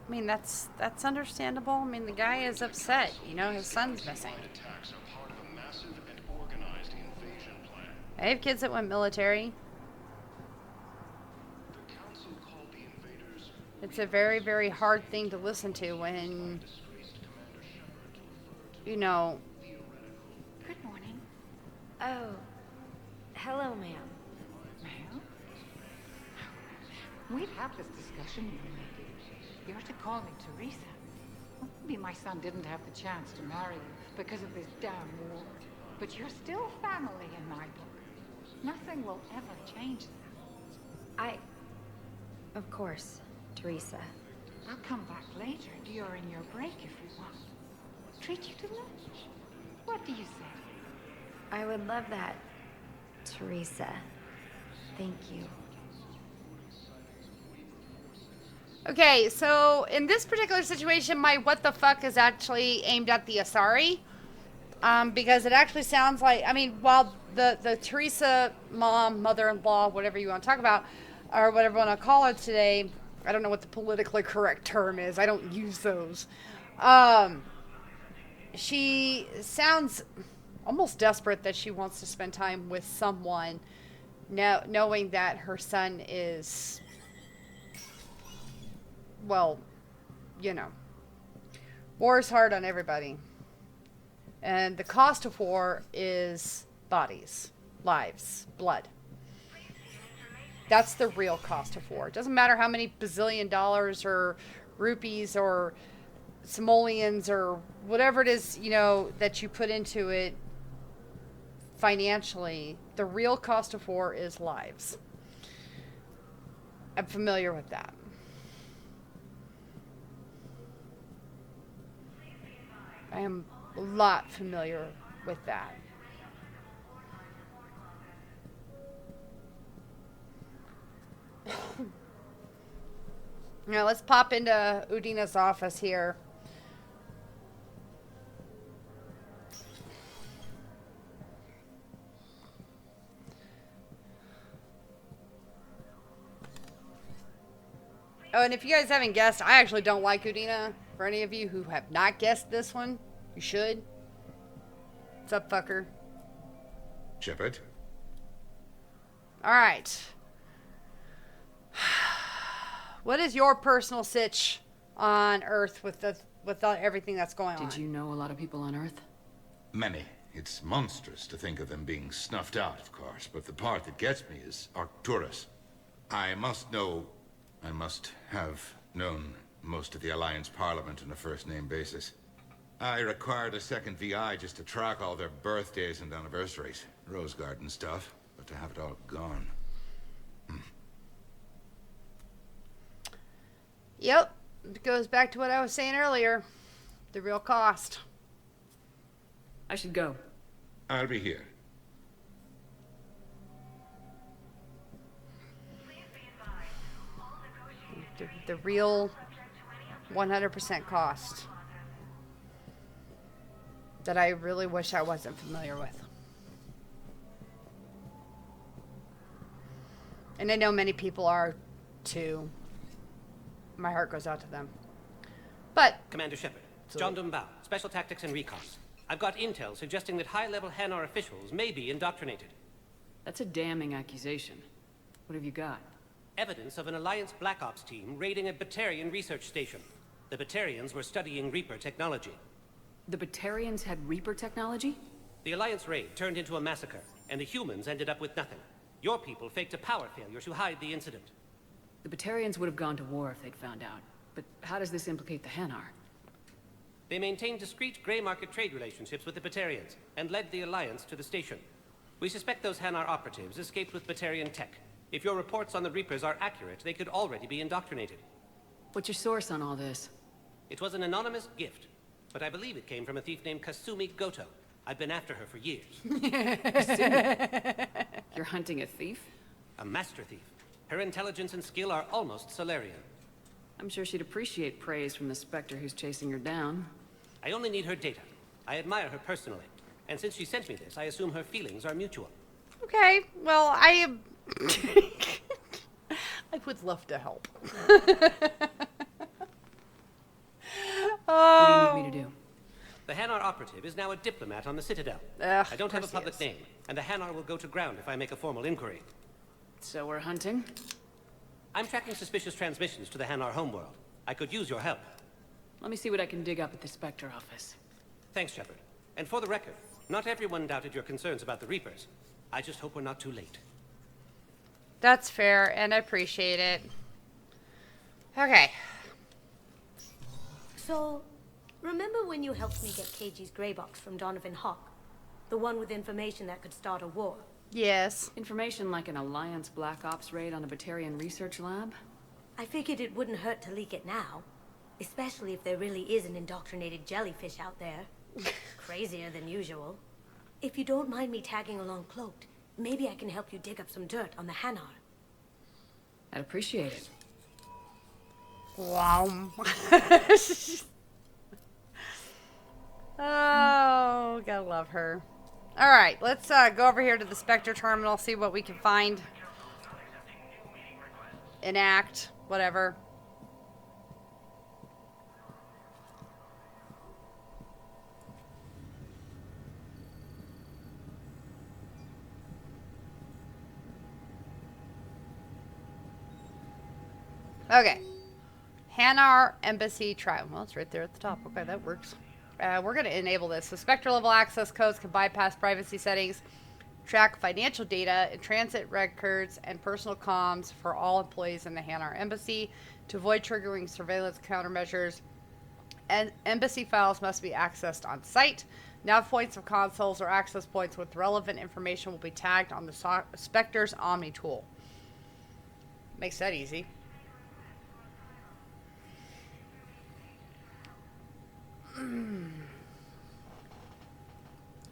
I mean, that's understandable. I mean, the guy is upset. You know, his son's missing. Attacks are part of a massive and organized invasion plan. I have kids that went military. It's a very, very hard thing to listen to when, you know... Good morning. Oh, hello, ma'am. Ma'am? We've had this discussion, you lady. You're to call me Teresa. Maybe my son didn't have the chance to marry you because of this damn war. But you're still family in my book. Nothing will ever change that. Of course. Teresa. I'll come back later during your break if you want. Treat you to lunch. What do you say? I would love that, Teresa. Thank you. Okay, so in this particular situation, my what the fuck is actually aimed at the Asari. Because it actually sounds like, I mean, while the Teresa mom, mother-in-law, whatever you want to talk about, or whatever you want to call her today, I don't know what the politically correct term is. I don't use those. She sounds almost desperate that she wants to spend time with someone, knowing that her son is, well, you know, war is hard on everybody. And the cost of war is bodies, lives, blood. That's the real cost of war. It doesn't matter how many bazillion dollars or rupees or simoleons or whatever it is, you know, that you put into it financially. The real cost of war is lives. I'm familiar with that. I am a lot familiar with that. Now let's pop into Udina's office here. Oh, and if you guys haven't guessed, I actually don't like Udina. For any of you who have not guessed this one, you should. What's up, fucker? Shepard? Alright. What is your personal sitch on Earth with everything that's going on? Did you know a lot of people on Earth? Many. It's monstrous to think of them being snuffed out, of course, but the part that gets me is Arcturus. I must have known most of the Alliance Parliament on a first-name basis. I required a second VI just to track all their birthdays and anniversaries. Rose Garden stuff, but to have it all gone. Yep. It goes back to what I was saying earlier. The real cost. I should go. I'll be here. The real 100% cost. That I really wish I wasn't familiar with. And I know many people are too. My heart goes out to them. But Commander Shepard, John Dumbao, Special Tactics and Recon. I've got intel suggesting that high-level Hanar officials may be indoctrinated. That's a damning accusation. What have you got? Evidence of an Alliance Black Ops team raiding a Batarian research station. The Batarians were studying Reaper technology. The Batarians had Reaper technology? The Alliance raid turned into a massacre, and the humans ended up with nothing. Your people faked a power failure to hide the incident. The Batarians would have gone to war if they'd found out. But how does this implicate the Hanar? They maintained discreet gray market trade relationships with the Batarians, and led the Alliance to the station. We suspect those Hanar operatives escaped with Batarian tech. If your reports on the Reapers are accurate, they could already be indoctrinated. What's your source on all this? It was an anonymous gift, but I believe it came from a thief named Kasumi Goto. I've been after her for years. You're hunting a thief? A master thief. Her intelligence and skill are almost Solarian. I'm sure she'd appreciate praise from the Spectre who's chasing her down. I only need her data. I admire her personally. And since she sent me this, I assume her feelings are mutual. Okay, well, I would love to help. What do you need me to do? The Hanar operative is now a diplomat on the Citadel. I don't have a public name, and the Hanar will go to ground if I make a formal inquiry. So we're hunting? I'm tracking suspicious transmissions to the Hanar homeworld. I could use your help. Let me see what I can dig up at the Spectre office. Thanks, Shepard. And for the record, not everyone doubted your concerns about the Reapers. I just hope we're not too late. That's fair, and I appreciate it. Okay. So, remember when you helped me get KG's gray box from Donovan Hawk? The one with information that could start a war? Yes. Information like an Alliance Black Ops raid on a Batarian research lab? I figured it wouldn't hurt to leak it now. Especially if there really is an indoctrinated jellyfish out there. Crazier than usual. If you don't mind me tagging along cloaked, maybe I can help you dig up some dirt on the Hanar. I'd appreciate it. Wow. Oh, gotta love her. Alright, let's go over here to the Spectre terminal, see what we can find. Enact, whatever. Okay. Hanar Embassy Trial. Well, it's right there at the top. Okay, that works. We're going to enable this. So Spectre level access codes can bypass privacy settings, track financial data, and transit records, and personal comms for all employees in the Hanar Embassy. To avoid triggering surveillance countermeasures, and embassy files must be accessed on site. Nav points of consoles or access points with relevant information will be tagged on the Spectre's Omni tool. Makes that easy.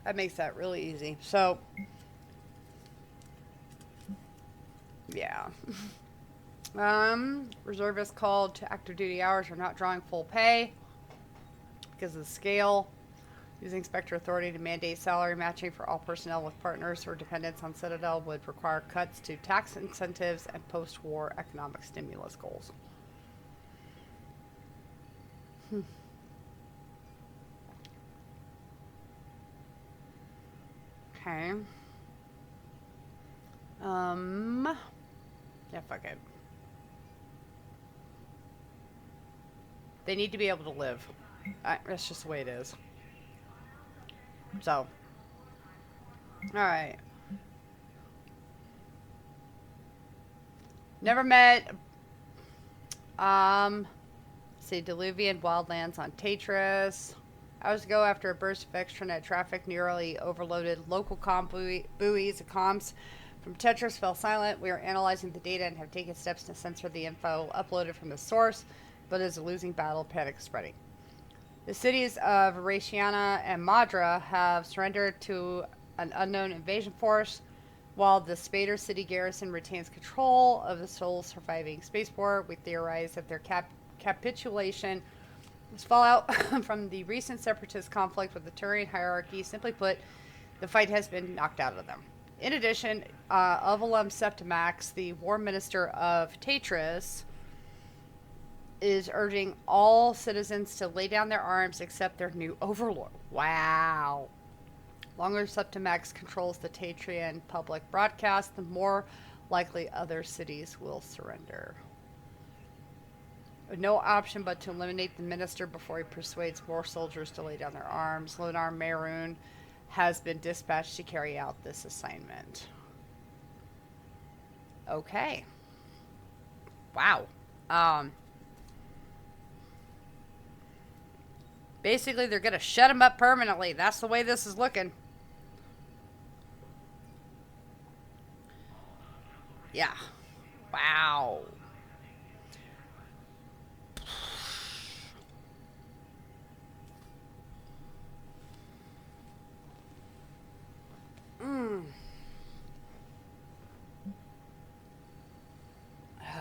That makes that really easy. So, yeah. Reservists called to active duty hours are not drawing full pay because of the scale. Using Spectre authority to mandate salary matching for all personnel with partners or dependents on Citadel would require cuts to tax incentives and post-war economic stimulus goals. Okay. Yeah, fuck it. They need to be able to live. That's just the way it is. So. Alright. Never met, see, Diluvian wildlands on Tetris. Hours ago, after a burst of extranet traffic nearly overloaded local buoys and comms from Tetris fell silent, we are analyzing the data and have taken steps to censor the info uploaded from the source, but it is a losing battle, panic spreading. The cities of Raciana and Madra have surrendered to an unknown invasion force, while the Spader City garrison retains control of the sole surviving spaceport. We theorize that their capitulation was fallout from the recent separatist conflict with the Turian hierarchy. Simply put, the fight has been knocked out of them. In addition, Ovalum Septimax, the war minister of Tetris, is urging all citizens to lay down their arms except their new overlord. Wow. Longer Septimax controls the Tatrian public broadcast, the more likely other cities will surrender. No option but to eliminate the minister before he persuades more soldiers to lay down their arms. Lunar Maroon has been dispatched to carry out this assignment. Okay. Wow. Basically, they're going to shut him up permanently. That's the way this is looking. Yeah. Wow.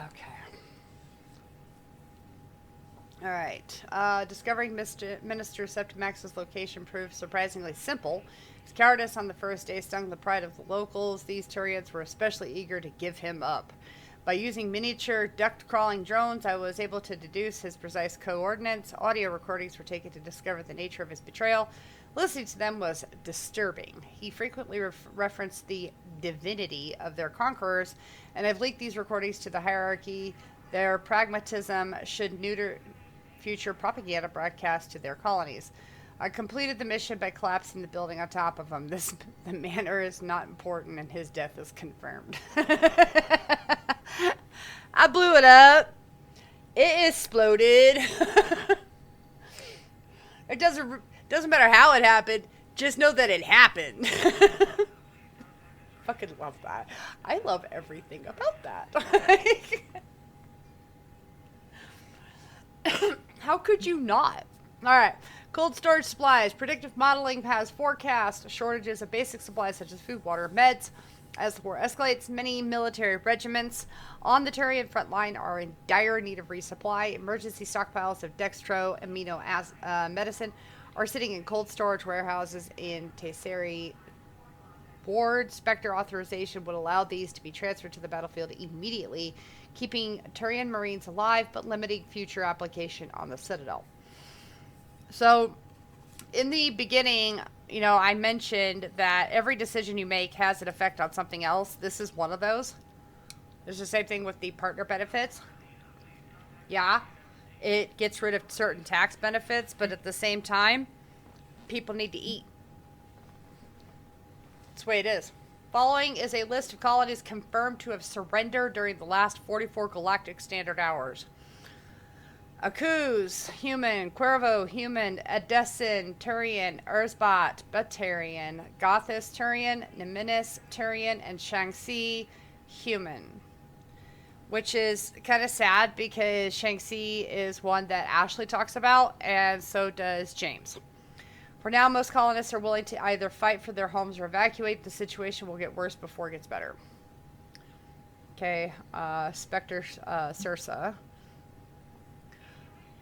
Okay. All right. Discovering Minister Septimax's location proved surprisingly simple. His cowardice on the first day stung the pride of the locals. These Turians were especially eager to give him up. By using miniature duct-crawling drones, I was able to deduce his precise coordinates. Audio recordings were taken to discover the nature of his betrayal. Listening to them was disturbing. He frequently referenced the divinity of their conquerors, and I've leaked these recordings to the hierarchy. Their pragmatism should neuter future propaganda broadcasts to their colonies. I completed the mission by collapsing the building on top of him. The manner is not important, and his death is confirmed. I blew it up. It exploded. It doesn't matter how it happened. Just know that it happened. Fucking love that. I love everything about that. How could you not? All right. Cold storage supplies. Predictive modeling has forecast shortages of basic supplies such as food, water, meds. As the war escalates, many military regiments on the Turian front line are in dire need of resupply. Emergency stockpiles of dextro amino medicine are sitting in cold storage warehouses in Tesseri Ward. Spectre authorization would allow these to be transferred to the battlefield immediately, keeping Turian Marines alive but limiting future application on the Citadel. So, in the beginning, you know, I mentioned that every decision you make has an effect on something else. This is one of those. There's the same thing with the partner benefits. Yeah, it gets rid of certain tax benefits, but at the same time, people need to eat. That's the way it is. Following is a list of colonies confirmed to have surrendered during the last 44 galactic standard hours. Akuz, human. Cuervo, human. Edessin, Turian. Urzbat, Batarian. Gothis, Turian. Neminis, Turian. And Shang-Chi, human. Which is kind of sad because Shang-Chi is one that Ashley talks about, and so does James. For now, most colonists are willing to either fight for their homes or evacuate. The situation will get worse before it gets better. Okay, Spectre Sursa.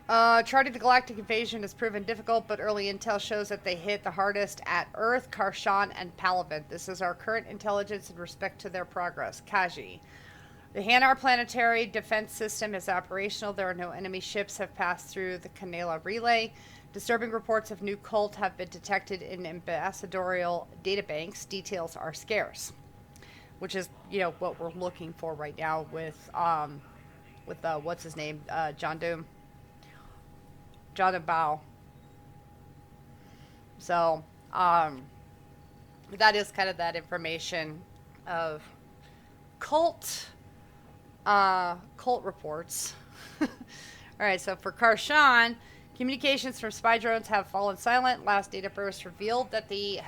Charting the galactic invasion has proven difficult, but early intel shows that they hit the hardest at Earth, Karshan, and Palavin. This is our current intelligence in respect to their progress. Kaji. The Hanar planetary defense system is operational. There are no enemy ships have passed through the Canela relay. Disturbing reports of new cult have been detected in ambassadorial databanks. Details are scarce, which is, you know, what we're looking for right now with what's his name, John Doom, John and Bao. So, that is kind of that information of cult reports. All right, so for Karshan, communications from spy drones have fallen silent. Last data burst revealed that the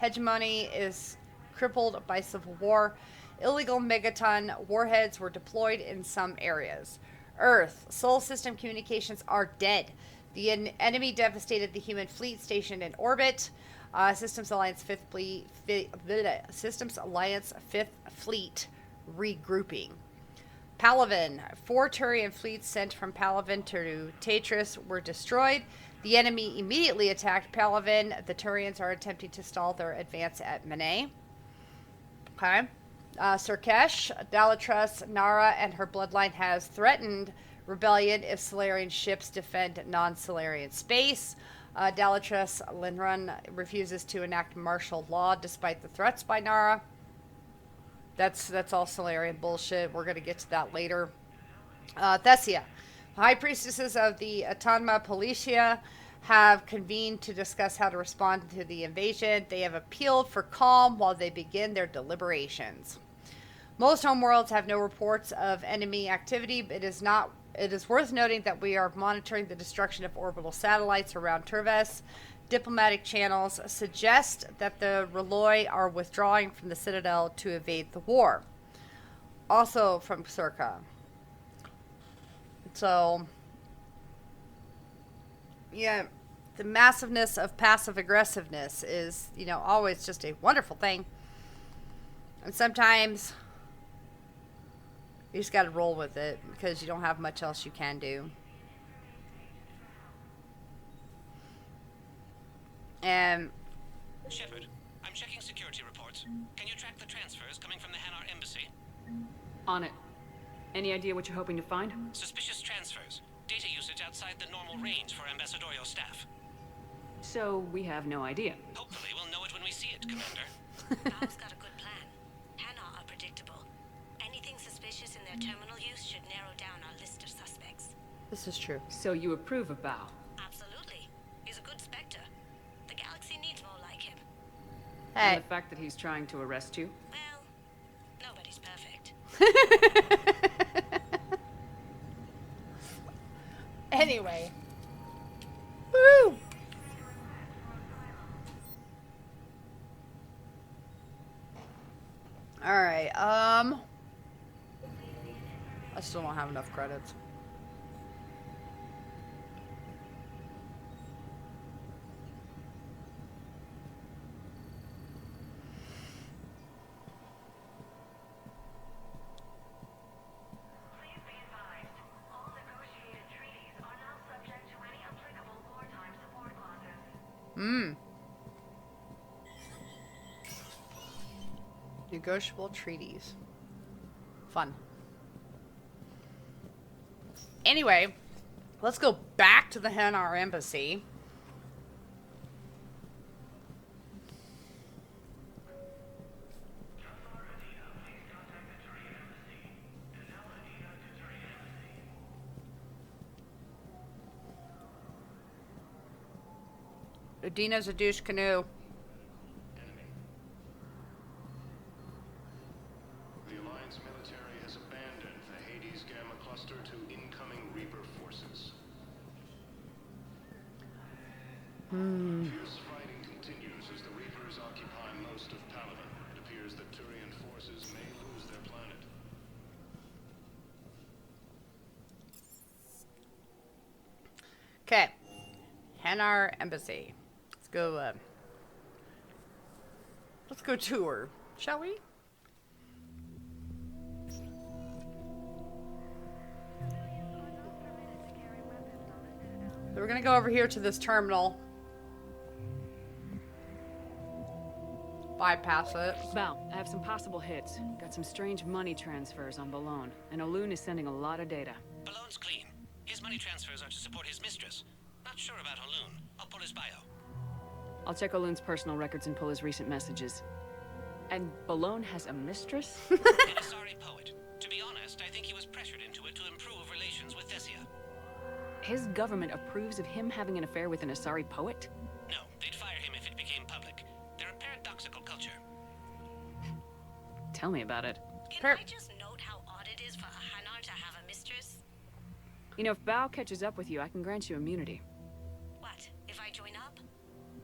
hegemony is crippled by civil war. Illegal megaton warheads were deployed in some areas. Earth, Sol system communications are dead. The enemy devastated the human fleet stationed in orbit. Systems Alliance Fifth Fleet regrouping. Palavin, 4 Turian fleets sent from Palavin to Tatris were destroyed. The enemy immediately attacked Palavin. The Turians are attempting to stall their advance at Mene. Okay. Surkesh, Dalatras, Nara, and her bloodline has threatened rebellion if Solarian ships defend non-Solarian space. Dalatras Linrun refuses to enact martial law despite the threats by Nara. That's all Solarian bullshit. We're going to get to that later. Thessia. High priestesses of the Atanma Policia have convened to discuss how to respond to the invasion. They have appealed for calm while they begin their deliberations. Most homeworlds have no reports of enemy activity. It is worth noting that we are monitoring the destruction of orbital satellites around Turves. Diplomatic channels suggest that the Reloi are withdrawing from the Citadel to evade the war. Also from Circa. So, yeah, the massiveness of passive aggressiveness is, you know, always just a wonderful thing. And sometimes you just got to roll with it because you don't have much else you can do. Shepard, I'm checking security reports. Can you track the transfers coming from the Hanar embassy? On it. Any idea what you're hoping to find? Suspicious transfers. Data usage outside the normal range for ambassadorial staff. So we have no idea. Hopefully we'll know it when we see it, Commander. Bao's got a good plan. Hanar are predictable. Anything suspicious in their terminal use should narrow down our list of suspects. This is true. So you approve of Bao? Absolutely. He's a good Spectre. The galaxy needs more like him. Hey. And the fact that he's trying to arrest you? Well, nobody's perfect. Anyway. Woo! Alright, I still don't have enough credits. Negotiable treaties. Fun. Anyway, let's go back to the Hanar embassy. Udina's a douche canoe. The Alliance military has abandoned the Hades Gamma cluster to incoming Reaper forces. Fierce fighting continues as the Reapers occupy most of Paladin. It appears that Turian forces may lose their planet. Okay. Hanar embassy. Let's go tour, shall we? So we're gonna go over here to this terminal. Bypass it. Val, I have some possible hits. Got some strange money transfers on Balone, and Olun is sending a lot of data. Balone's clean. His money transfers are to support his mistress. Not sure about Olun. I'll pull his bio. I'll check Olun's personal records and pull his recent messages. And Balone has a mistress? An Asari poet. To be honest, I think he was pressured into it to improve relations with Thessia. His government approves of him having an affair with an Asari poet? No, they'd fire him if it became public. They're a paradoxical culture. Tell me about it. Can I just note how odd it is for a Hanar to have a mistress? You know, if Bao catches up with you, I can grant you immunity. What, if I join up?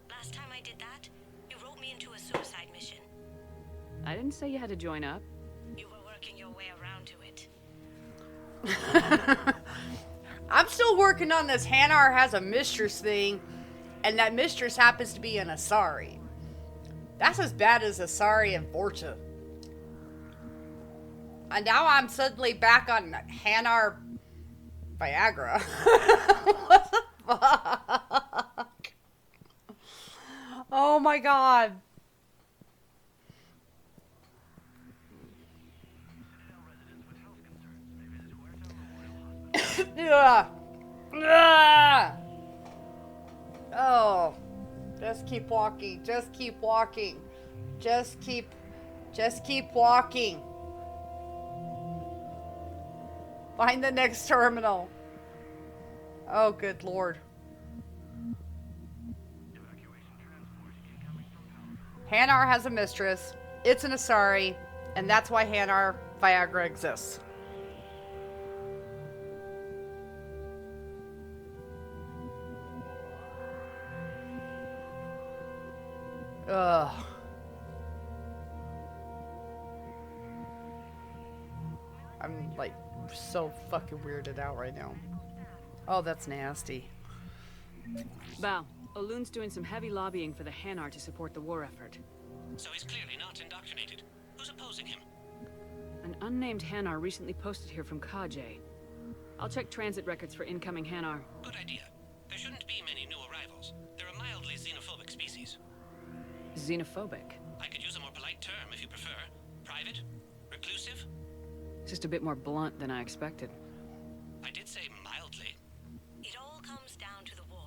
Last time I did that, you wrote me into a suicide mission. I didn't say you had to join up. You were working your way around to it. I'm still working on this Hanar has a mistress thing, and that mistress happens to be an Asari. That's as bad as Asari and Vorcha. And now I'm suddenly back on Hanar Viagra. What the fuck? Oh my god. Ugh. Ugh. Oh. Just keep walking. Just keep walking. Just keep walking. Find the next terminal. Oh, good lord. Hanar has a mistress. It's an Asari, and that's why Hanar Viagra exists. Ugh. I'm like so fucking weirded out right now. Oh, that's nasty. Bao, Olun's doing some heavy lobbying for the Hanar to support the war effort. So he's clearly not indoctrinated. Who's opposing him? An unnamed Hanar recently posted here from Kajay. I'll check transit records for incoming Hanar. Good idea. There shouldn't be many new arrivals. They're a mildly xenophobic species. Xenophobic? I could use a more polite term if you prefer. Private? Reclusive? Just a bit more blunt than I expected. I did say mildly. It all comes down to the war,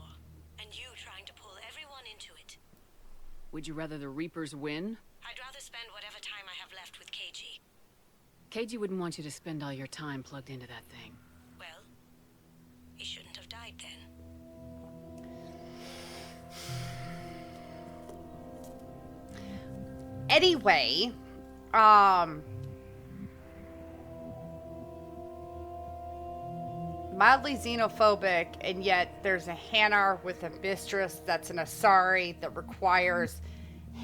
and you trying to pull everyone into it. Would you rather the Reapers win? I'd rather spend whatever time I have left with KG. KG wouldn't want you to spend all your time plugged into that thing. Well, he shouldn't have died then. Anyway, mildly xenophobic, and yet there's a Hanar with a mistress that's an Asari that requires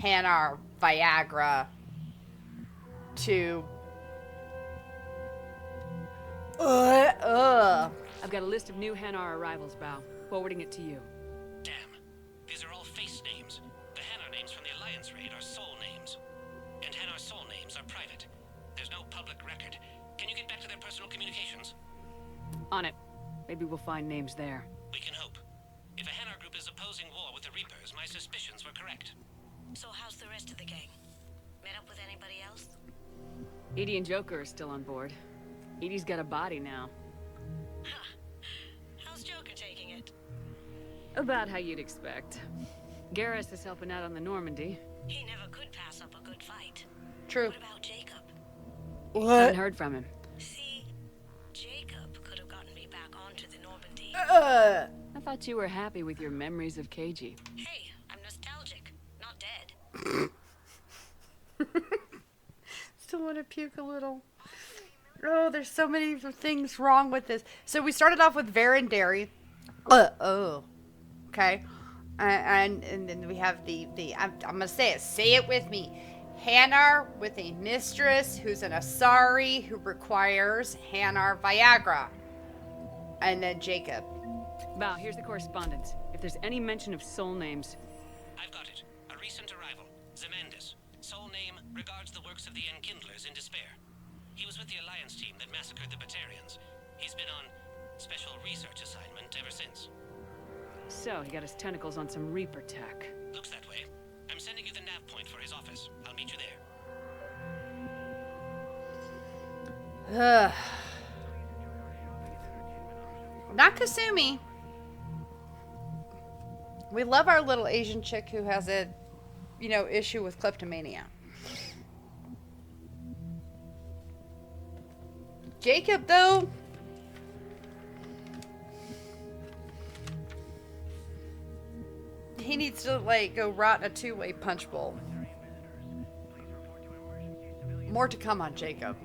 Hanar Viagra to... I've got a list of new Hanar arrivals, Bao. Forwarding it to you. Damn. These are all face names. The Hanar names from the Alliance raid are soul names. And Hanar soul names are private. There's no public record. Can you get back to their personal communications? On it. Maybe we'll find names there. We can hope. If a Hanar group is opposing war with the Reapers, my suspicions were correct. So how's the rest of the gang? Met up with anybody else? Edie and Joker are still on board. Edie's got a body now. How's Joker taking it? About how you'd expect. Garrus is helping out on the Normandy. He never could pass up a good fight. True. What about Jacob? Haven't heard from him. See, Jacob could have gotten me back onto the Normandy. I thought you were happy with your memories of KG. Hey, I'm nostalgic, not dead. Still want to puke a little. Oh, there's so many things wrong with this. So we started off with Verendary. Okay. And then we have the I'm gonna say it. Say it with me. Hanar with a mistress who's an Asari who requires Hanar Viagra. And then Jacob. Bao, here's the correspondence. If there's any mention of soul names, So, he got his tentacles on some Reaper tech. Looks that way. I'm sending you the nav point for his office. I'll meet you there. Ugh. Not Kasumi. We love our little Asian chick who has a, you know, issue with kleptomania. Jacob, though. He needs to, like, go rot in a two-way punch bowl. More to come on Jacob.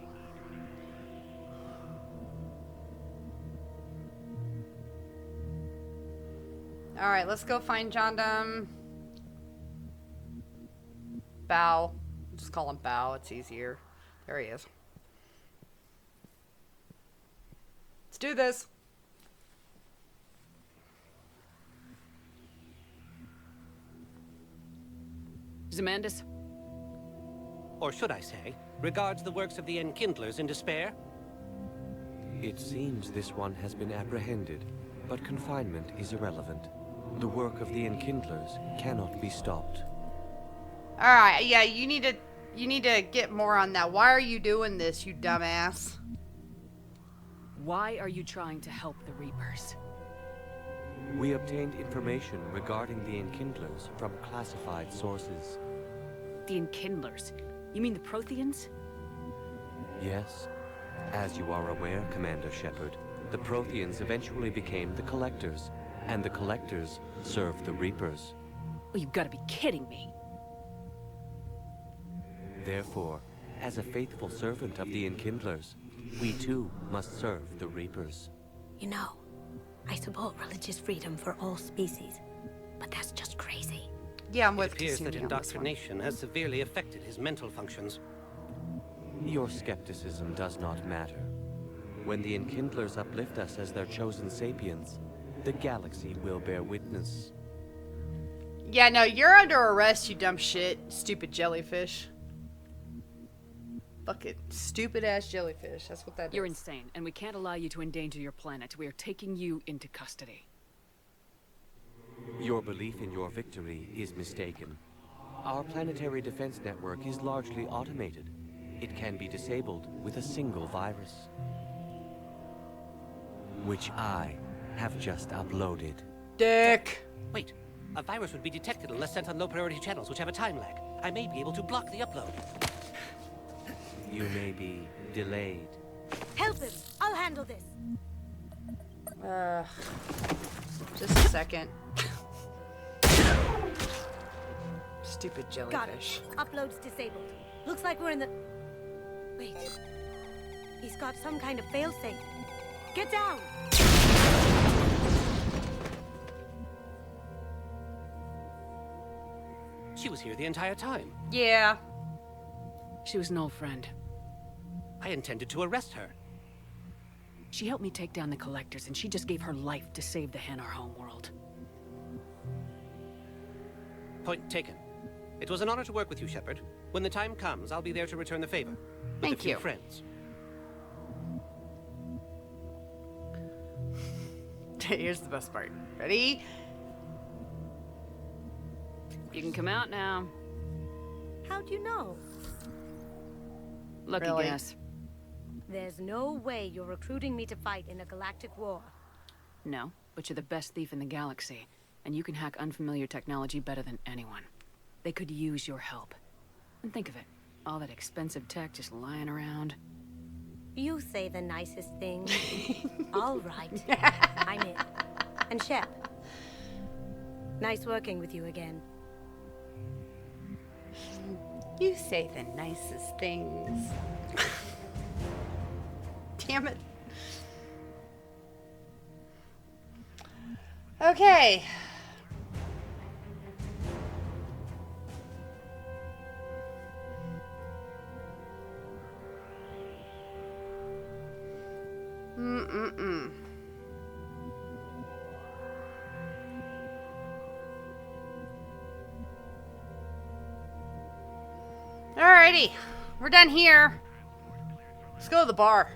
Alright, let's go find Jondam. Bao. Just call him Bao, it's easier. There he is. Let's do this. Zamandis? Or should I say, regards the works of the Enkindlers in despair? It seems this one has been apprehended, but confinement is irrelevant. The work of the Enkindlers cannot be stopped. Alright, yeah, you need to get more on that. Why are you doing this, you dumbass? Why are you trying to help the Reapers? We obtained information regarding the Enkindlers from classified sources. The Enkindlers? You mean the Protheans? Yes. As you are aware, Commander Shepard, the Protheans eventually became the Collectors, and the Collectors served the Reapers. Well, you've got to be kidding me. Therefore, as a faithful servant of the Enkindlers, we too must serve the Reapers. You know, I support religious freedom for all species, but that's just crazy. Yeah, I'm with It appears that Kasumi on this one. indoctrination has severely affected his mental functions. Your skepticism does not matter. When the Enkindlers uplift us as their chosen sapiens, the galaxy will bear witness. Yeah, no, you're under arrest, you dumb shit. Stupid jellyfish. Fucking stupid ass jellyfish. That's what that You're is. insane, and we can't allow you to endanger your planet. We are taking you into custody. Your belief in your victory is mistaken. Our planetary defense network is largely automated. It can be disabled with a single virus, which I have just uploaded. Dick! Wait, a virus would be detected unless sent on low-priority channels, which have a time lag. I may be able to block the upload. You may be delayed. Help him! I'll handle this. Just a second. Stupid Got it. jellyfish. Upload's disabled. Looks like we're in the... Wait. He's got some kind of failsafe. Get down! She was here the entire time. Yeah. She was an old friend. I intended to arrest her. She helped me take down the Collectors, and she just gave her life to save the Hanar homeworld. Point taken. It was an honor to work with you, Shepard. When the time comes, I'll be there to return the favor. With Thank a few you. friends. Here's the best part. Ready? You can come out now. How'd you know? Lucky Really? guess. There's no way you're recruiting me to fight in a galactic war. No, but you're the best thief in the galaxy, and you can hack unfamiliar technology better than anyone. They could use your help. And think of it, all that expensive tech just lying around. You say the nicest things. All right. I'm in. And Shep, nice working with you again. You say the nicest things. Damn it. Okay. Alrighty, we're done here. Let's go to the bar.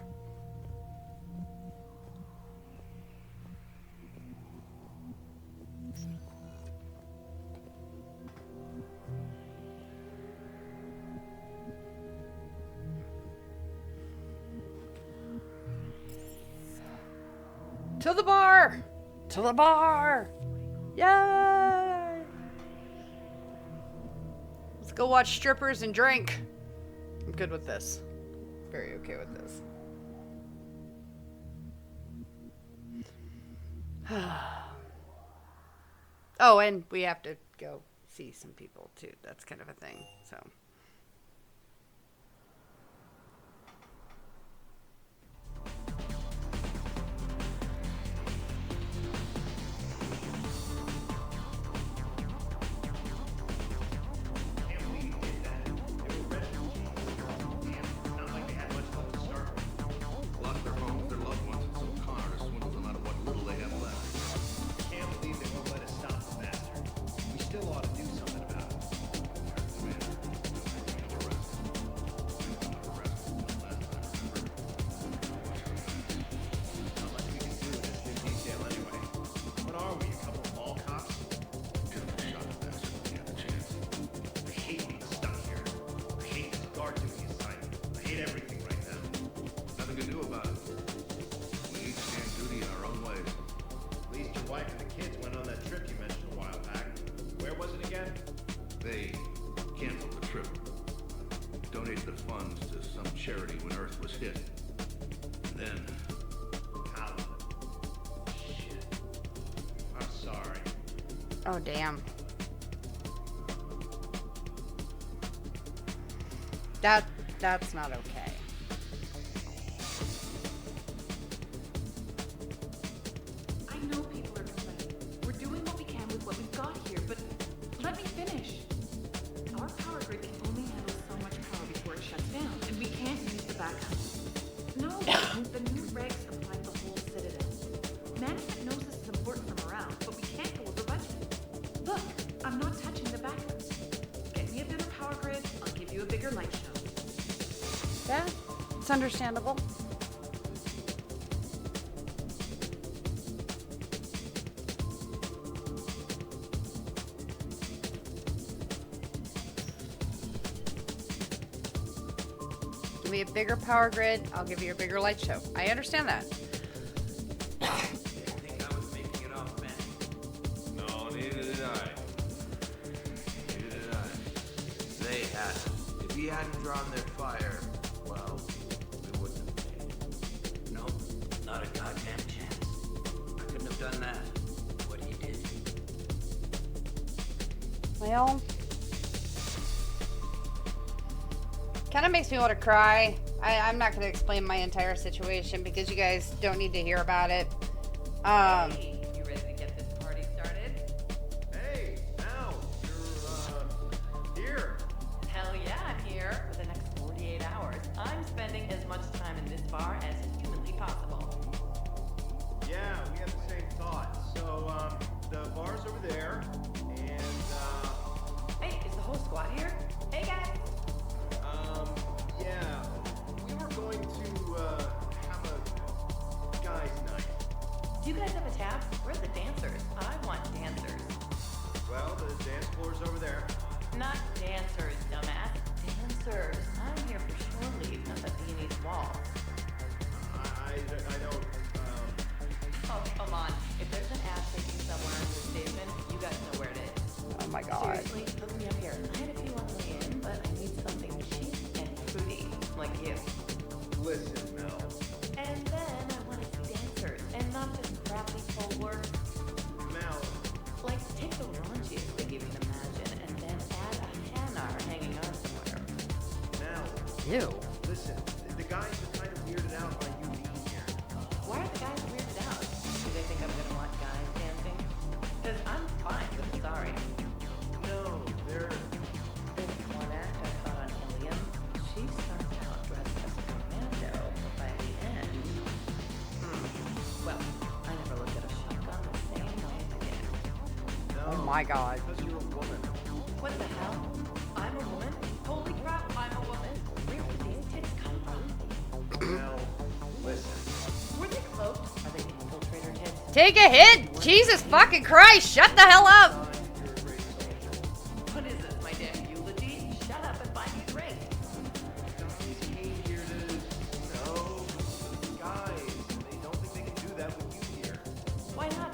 To the bar! To the bar! Yay! Let's go watch strippers and drink. I'm good with this. Very okay with this. Oh, and we have to go see some people too. That's kind of a thing, so. Lost their homes, their loved ones, and sold con artists swindled them out of what little they have left. Can't believe they won't let us stop the bastard. We still ought to do something about it. Not much we can do in this new detail anyway. What are we, a couple of mall cops? Shot the bastard when he had the chance. I hate being stuck here. I hate this guard duty assignment. I hate everything right now. Nothing to do about it. We each stand duty in our own ways. At least your wife and the kids went on that trip you mentioned a while back. Where was it again? They canceled the trip. Donated the funds to some charity when Earth was hit. And then, How? Shit. I'm sorry. Oh, damn. That's not okay. I know people are complaining. We're doing what we can with what we've got here, but let me finish. Our power grid can only handle so much power before it shuts down, and we can't use the backup. No, the new regs apply to the whole Citadel. Management knows this is important for morale, but we can't go over budget. Look, I'm not touching the backups. Get me a better power grid, I'll give you a bigger light show. Yeah, it's understandable. Give me a bigger power grid, I'll give you a bigger light show. I understand that. Didn't think I was making it off, man. no, neither did I. Neither did I. They had it. If he hadn't drawn their fire, well, we wouldn't have made it. No, not a goddamn chance. I couldn't have done that. What he did. Well, kind of makes me want to cry. I'm not going to explain my entire situation because you guys don't need to hear about it. Hey, you ready to get this party started? Hey, Al, you're, here. Hell yeah, I'm here. For the next 48 hours, I'm spending as much time in this bar as humanly possible. Yeah, we had the same thought. So, the bar's over there, and, Hey, is the whole squad here? Hey, guys. yeah, we were going to, have a guys' night. Do you guys have a tab? Where's the dancers? I want dancers. Well, the dance floor's over there. Not dancers, dumbass. Dancers. I'm here for shore leave, not the Viennese waltz. I don't, Oh, come on. If there's an ass shaking somewhere in this station, you guys know where it is. Oh my god. Seriously, hook me up here. I had a few on the way in, but I need something cheap and fruity, like you. Listen, Mel. And then I want to see dancers, and not just crappy pole work. Mel. Like, take the raunchiest thing you can imagine, and then add a hanar hanging on somewhere. Mel. Ew. Listen, the guys are kind of weirded out by you being here. Why are the guys weirded out? Do they think I'm gonna want guys dancing? Because I'm fine, but sorry. No, they're... This one act I caught on Ilium, she starts out dressed as a commando, but by the end... Well, I never looked at a shotgun the same way again. Oh my god. Because you're a woman. What the hell? I'm a woman? Holy crap, I'm a woman. Where did these tits come from? Mel, listen. Were they cloaked? Are they infiltrator tits? Take a hit! Jesus fucking Christ! Shut the hell up! What is this, my damn eulogy? Shut up and buy me a drink. No, guys, they don't think they can do that with you here. Why not?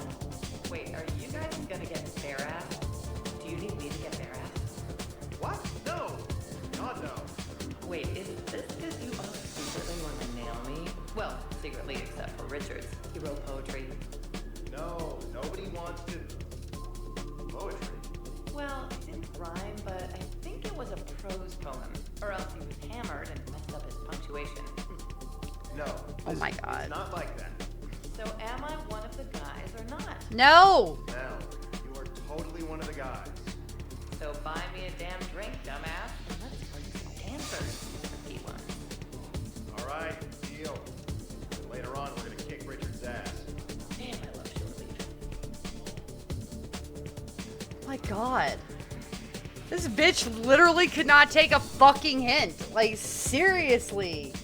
Wait, are you guys gonna get bare ass? Do you need me to get bare ass? What? No. God, no. Wait, is this because you all secretly want to nail me? Well, secretly except for Richards. He wrote poetry. No, nobody wants to. Poetry. Well, it didn't rhyme, but I think it was a prose poem. Or else he was hammered and messed up his punctuation. No. Oh my God. It's not like that. So am I one of the guys or not? No! Mel, you are totally one of the guys. So buy me a damn drink, dumbass. And let's play some answers. Repeat one. All right, deal. Later on, we're gonna kick Richard's ass. Damn, I love short leave. Oh my God. This bitch literally could not take a fucking hint. Like, seriously.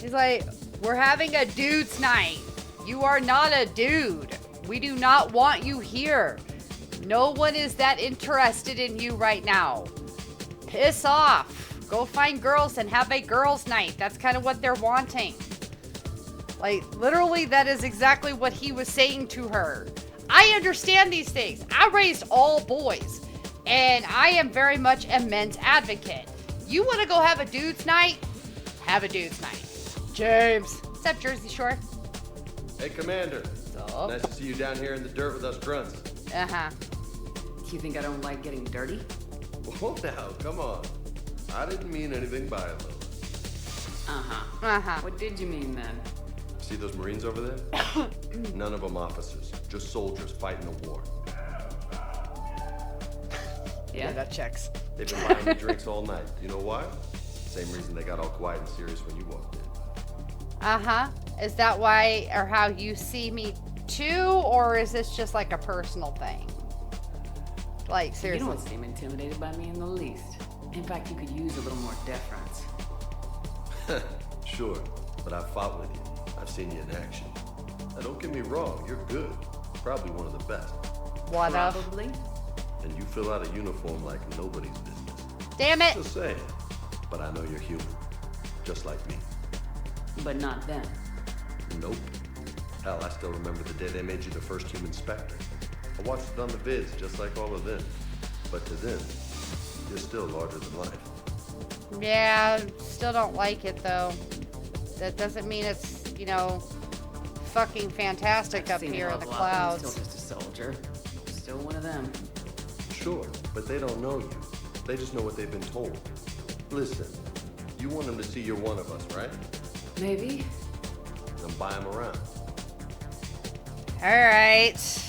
He's like, we're having a dude's night. You are not a dude. We do not want you here. No one is that interested in you right now. Piss off. Go find girls and have a girls' night. That's kind of what they're wanting. Like, literally, that is exactly what he was saying to her. I understand these things. I raised all boys. And I am very much a men's advocate. You want to go have a dude's night? Have a dude's night. James. What's up, Jersey Shore? Hey, Commander. So? Nice to see you down here in the dirt with us grunts. Uh-huh. You think I don't like getting dirty? Whoa, now, come on. I didn't mean anything by it, Lola. Uh-huh. Uh-huh. What did you mean then? See those Marines over there? None of them officers, just soldiers fighting a war. Yeah, that checks. They've been buying me drinks all night. You know why? Same reason they got all quiet and serious when you walked in. Uh-huh. Is that why or how you see me too, or is this just like a personal thing? Like, seriously. You don't seem intimidated by me in the least. In fact, you could use a little more deference. Sure, but I've fought with you. I've seen you in action. Now, don't get me wrong, you're good. Probably one of the best. What up? Probably. And you fill out a uniform like nobody's business. Damn it! Just saying. But I know you're human. Just like me. But not them. Nope. Hell, I still remember the day they made you the first human Spectre. I watched it on the vids, just like all of them. But to them, you're still larger than life. Yeah, still don't like it though. That doesn't mean it's, you know, fucking fantastic up here in the clouds. I'm still just a soldier. Still one of them. Sure, but they don't know you. They just know what they've been told. Listen, you want them to see you're one of us, right? Maybe. Then buy them around. Alright.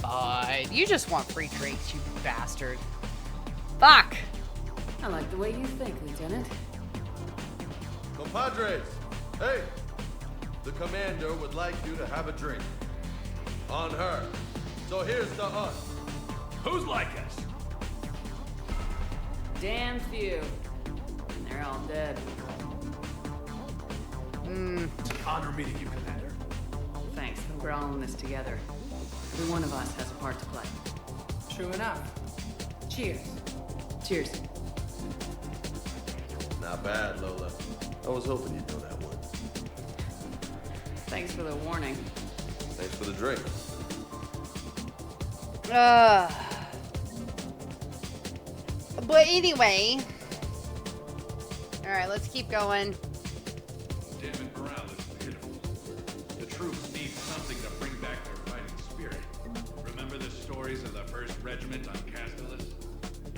But you just want free drinks, you bastard. Fuck! I like the way you think, Lieutenant. Compadres, hey! The commander would like you to have a drink. On her. So here's to us. Who's like us? Damn few. And they're all dead. It's an honor meeting you, Commander. Thanks. We're all in this together. Every one of us has a part to play. True enough. Cheers. Cheers. Not bad, Lola. I was hoping you'd know that one. Thanks for the warning. Thanks for the drink. But anyway. Alright, let's keep going. Damn morale is pitiful. The troops need something to bring back their fighting spirit. Remember the stories of the 1st Regiment on Castellus?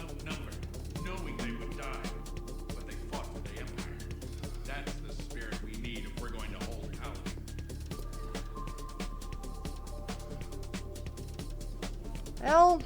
Outnumbered, knowing they would die, but they fought for the Empire. That's the spirit we need if we're going to hold Paladin. Well...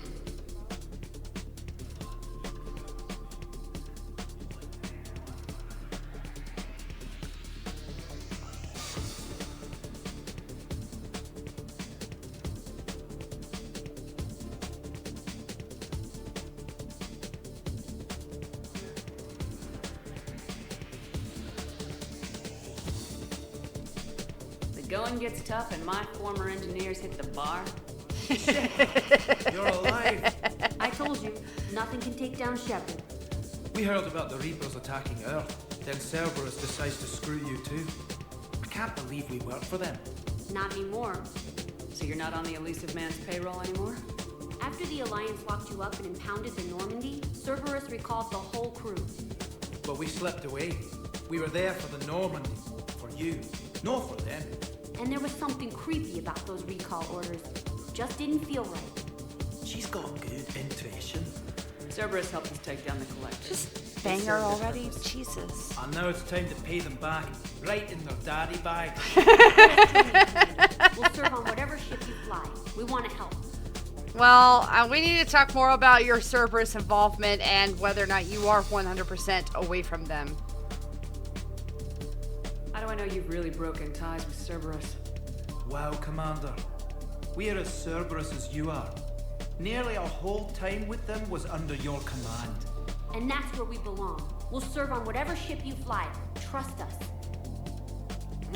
the going gets tough and my former engineers hit the bar. You're alive. I told you, nothing can take down Shepard. We heard about the Reapers attacking Earth. Then Cerberus decides to screw you too. I can't believe we work for them. Not anymore. So you're not on the Elusive Man's payroll anymore? After the Alliance locked you up and impounded the Normandy, Cerberus recalled the whole crew. But we slipped away. We were there for the Normandy. For you. Not for them. And there was something creepy about those recall orders. Just didn't feel right. She's got good intuition. Cerberus helped us take down the Collectors. Just bang her already? Jesus. And now it's time to pay them back. Right in their daddy bag. We'll serve on whatever ship you fly. We want to help. Well, we need to talk more about your Cerberus involvement and whether or not you are 100% away from them. How do I know you've really broken ties with Cerberus? Wow, Commander. We are as Cerberus as you are. Nearly our whole time with them was under your command. And that's where we belong. We'll serve on whatever ship you fly. Trust us.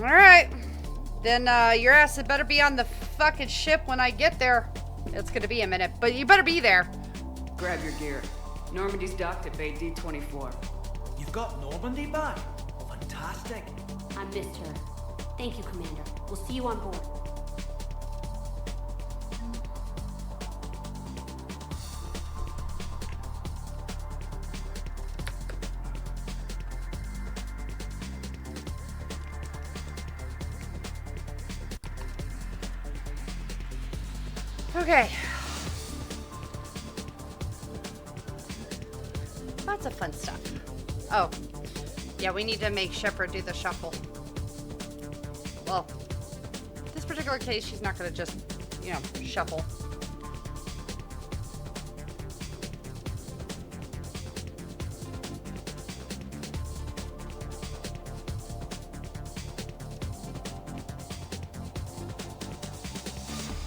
Alright. Then your ass had better be on the fucking ship when I get there. It's gonna be a minute, but you better be there. Grab your gear. Normandy's docked at Bay D-24. You've got Normandy back? Fantastic. I missed her. Thank you, Commander. We'll see you on board. Okay. Lots of fun stuff. Oh. Yeah, we need to make Shepard do the shuffle. Well, in this particular case, she's not going to just, you know, shuffle.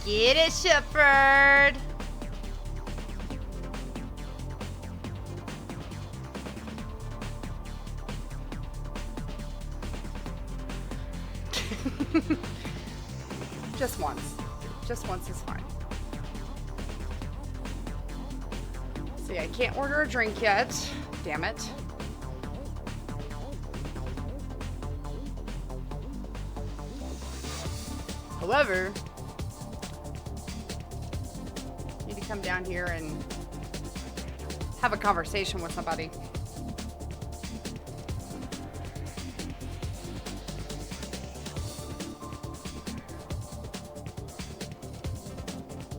Get it, Shepard! Just once. Just once is fine. See, I can't order a drink yet. Damn it. However, I need to come down here and have a conversation with somebody.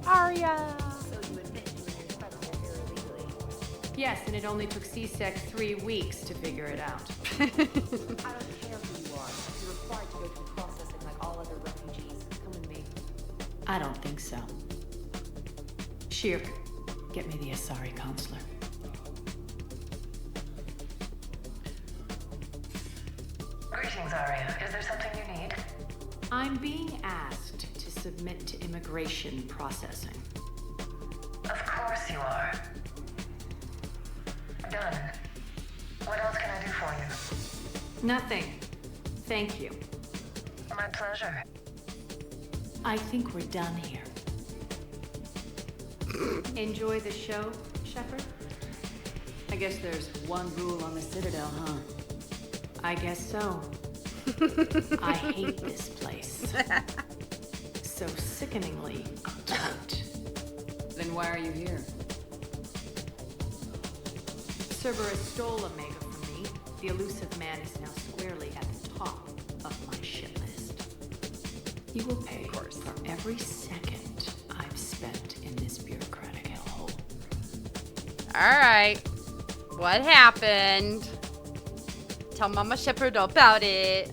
Arya! So you admit you and your friends are here illegally? Yes, and it only took CSEC 3 weeks to figure it out. I don't care who you are. You're required to go through processing like all other refugees. Come with me. I don't think so. Shirk, get me the Asari consular. Greetings, Arya. Is there something you need? I'm being asked to submit to immigration processing. Of course you are. Done. What else can I do for you? Nothing. Thank you. My pleasure. I think we're done here. Enjoy the show, Shepard? I guess there's one rule on the Citadel, huh? I guess so. I hate this place. So sickeningly tight. Then why are you here? Cerberus stole Omega from me. The Elusive Man is now squarely at the top of my shit list. You will pay for every second I've spent in this bureaucratic hellhole. Alright. What happened? Tell Mama Shepard about it.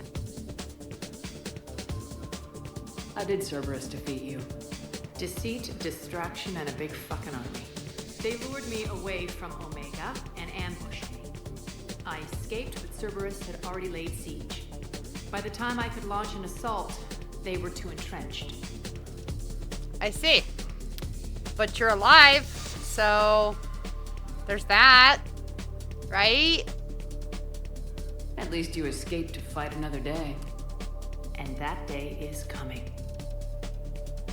How did Cerberus defeat you? Deceit, distraction, and a big fucking army. They lured me away from Omega and ambushed me. I escaped, but Cerberus had already laid siege. By the time I could launch an assault, they were too entrenched. I see. But you're alive, so there's that, right? At least you escaped to fight another day. And that day is coming.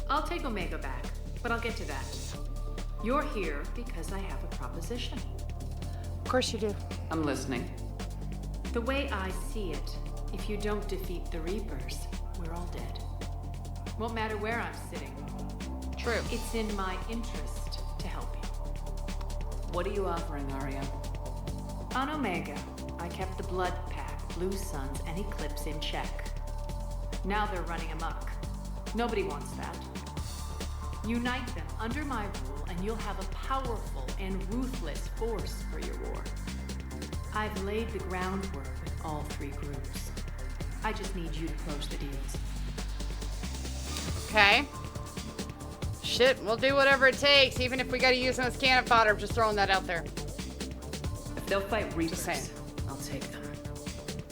I'll take Omega back, but I'll get to that. You're here because I have a proposition. Of course you do. I'm listening. The way I see it, if you don't defeat the Reapers, we're all dead. Won't matter where I'm sitting. True. It's in my interest to help you. What are you offering, Arya? On Omega, I kept the Blood Pack, Blue Suns, and Eclipse in check. Now they're running amok. Nobody wants that. Unite them under my rule, and you'll have a powerful and ruthless force for your war. I've laid the groundwork with all three groups. I just need you to close the deals. Okay. Shit, we'll do whatever it takes, even if we gotta use them as cannon fodder. I'm just throwing that out there. If they'll fight Reapers, I'll take them.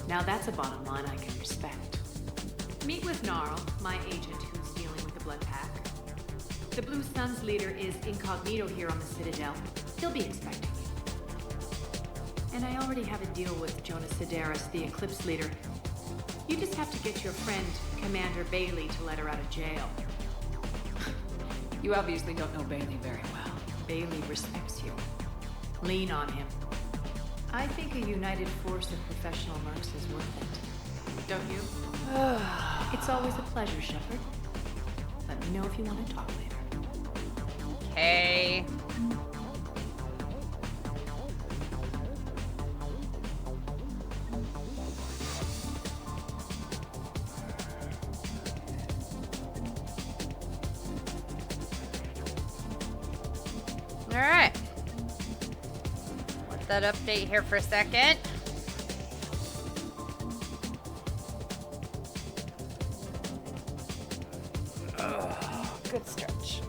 Now that's a bottom line I can respect. Meet with Gnarl, my agent who's dealing with the Blood Pack. The Blue Suns leader is incognito here on the Citadel. He'll be expecting you. And I already have a deal with Jonas Sedaris, the Eclipse leader. You just have to get your friend, Commander Bailey, to let her out of jail. You obviously don't know Bailey very well. Bailey respects you. Lean on him. I think a united force of professional mercs is worth it. Don't you? It's always a pleasure, Shepard. Let me know if you want to talk later. Okay. All right. Let that update here for a second. Good stretch.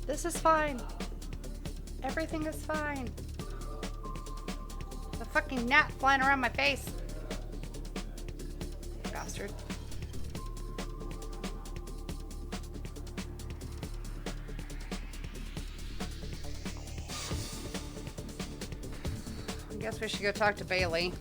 This is fine. Everything is fine. The fucking gnat flying around my face. Bastard. I guess we should go talk to Bailey.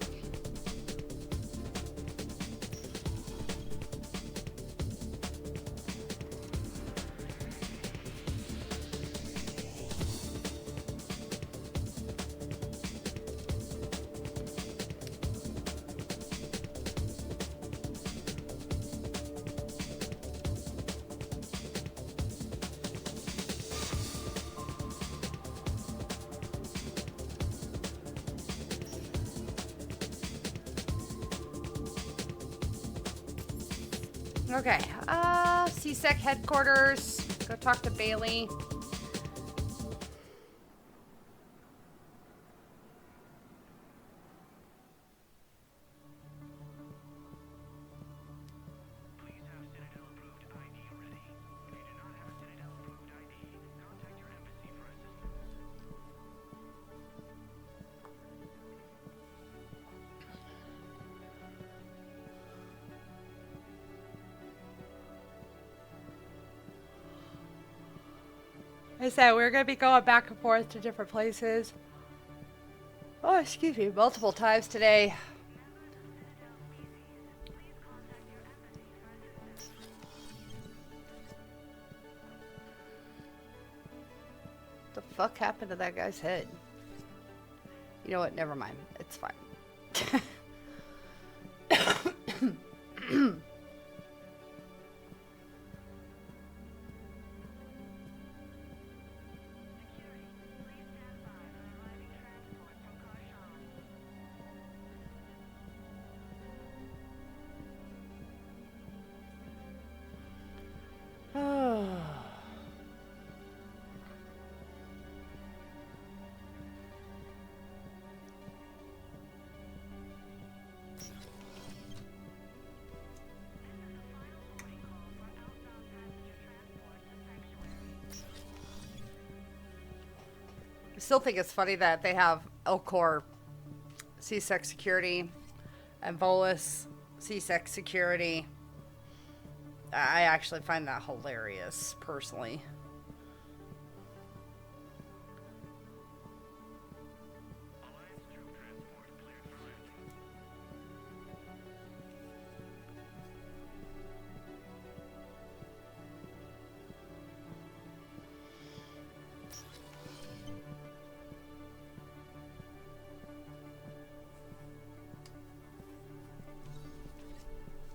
Okay, CSEC headquarters. Go talk to Bailey. I said we're going to be going back and forth to different places. Oh, excuse me, multiple times today. What the fuck happened to that guy's head? You know what? Never mind. It's fine. I still think it's funny that they have Elcor, CSEC Security, and Volus C-Sec security. I actually find that hilarious, personally.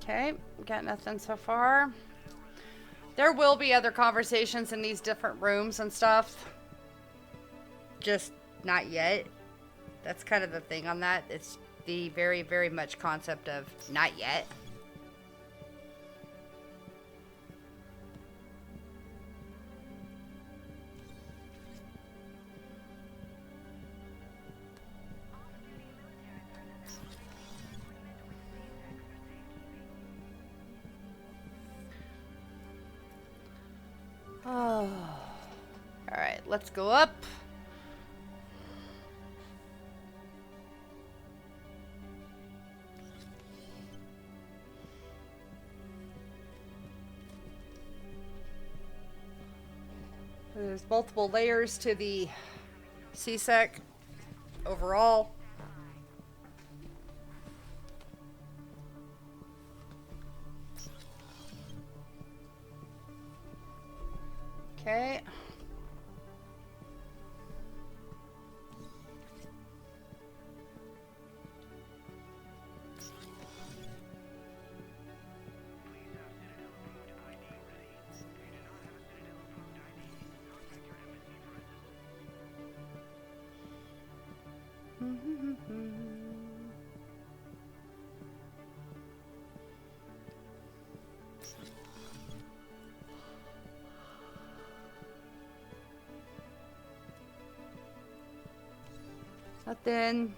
Okay, got nothing so far. There will be other conversations in these different rooms and stuff. Just not yet. That's kind of the thing on that. It's the very, very much concept of not yet. Oh. Alright, let's go up. There's multiple layers to the C-Sec overall. Okay. Nothing.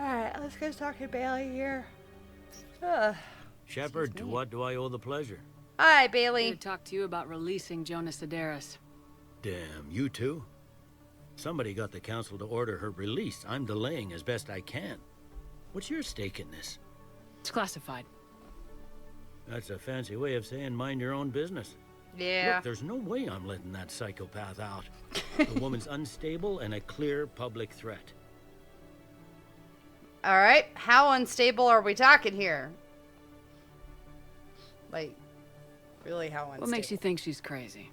Alright, let's go talk to Bailey here. Shepard, to what do I owe the pleasure? Hi, Bailey. Here to talk to you about releasing Jonas Sedaris. Damn, you too? Somebody got the council to order her release. I'm delaying as best I can. What's your stake in this? It's classified. That's a fancy way of saying mind your own business. Yeah. Look, there's no way I'm letting that psychopath out. The woman's unstable and a clear public threat. Alright, how unstable are we talking here? Like, really, how unstable? What makes you think she's crazy?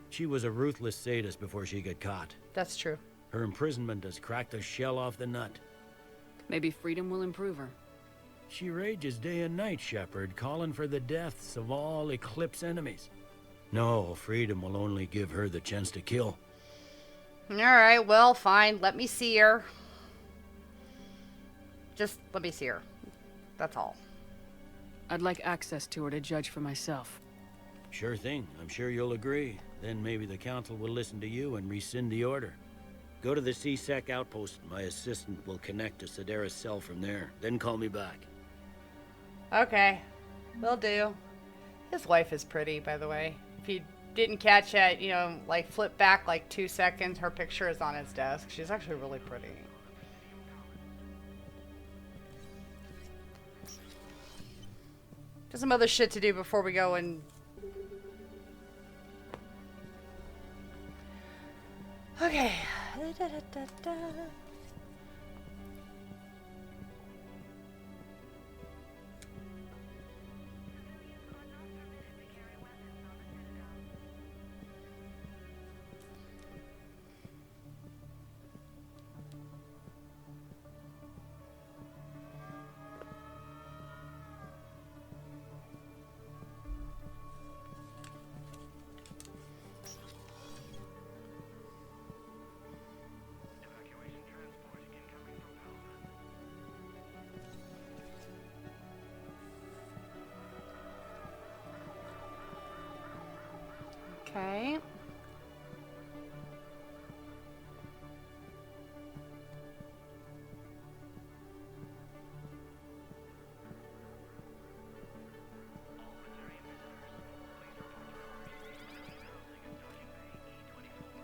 She was a ruthless sadist before she got caught. That's true. Her imprisonment has cracked the shell off the nut. Maybe freedom will improve her. She rages day and night, Shepard, calling for the deaths of all Eclipse enemies. No, freedom will only give her the chance to kill. Alright, well, fine. Let me see her. Just let me see her. That's all. I'd like access to her to judge for myself. Sure thing. I'm sure you'll agree. Then maybe the council will listen to you and rescind the order. Go to the C-Sec outpost. My assistant will connect to Sedaris' cell from there. Then call me back. Okay. Will do. His wife is pretty, by the way. If you didn't catch it, you know, like flip back like 2 seconds, her picture is on his desk. She's actually really pretty. Just some other shit to do before we go and... Okay. Okay.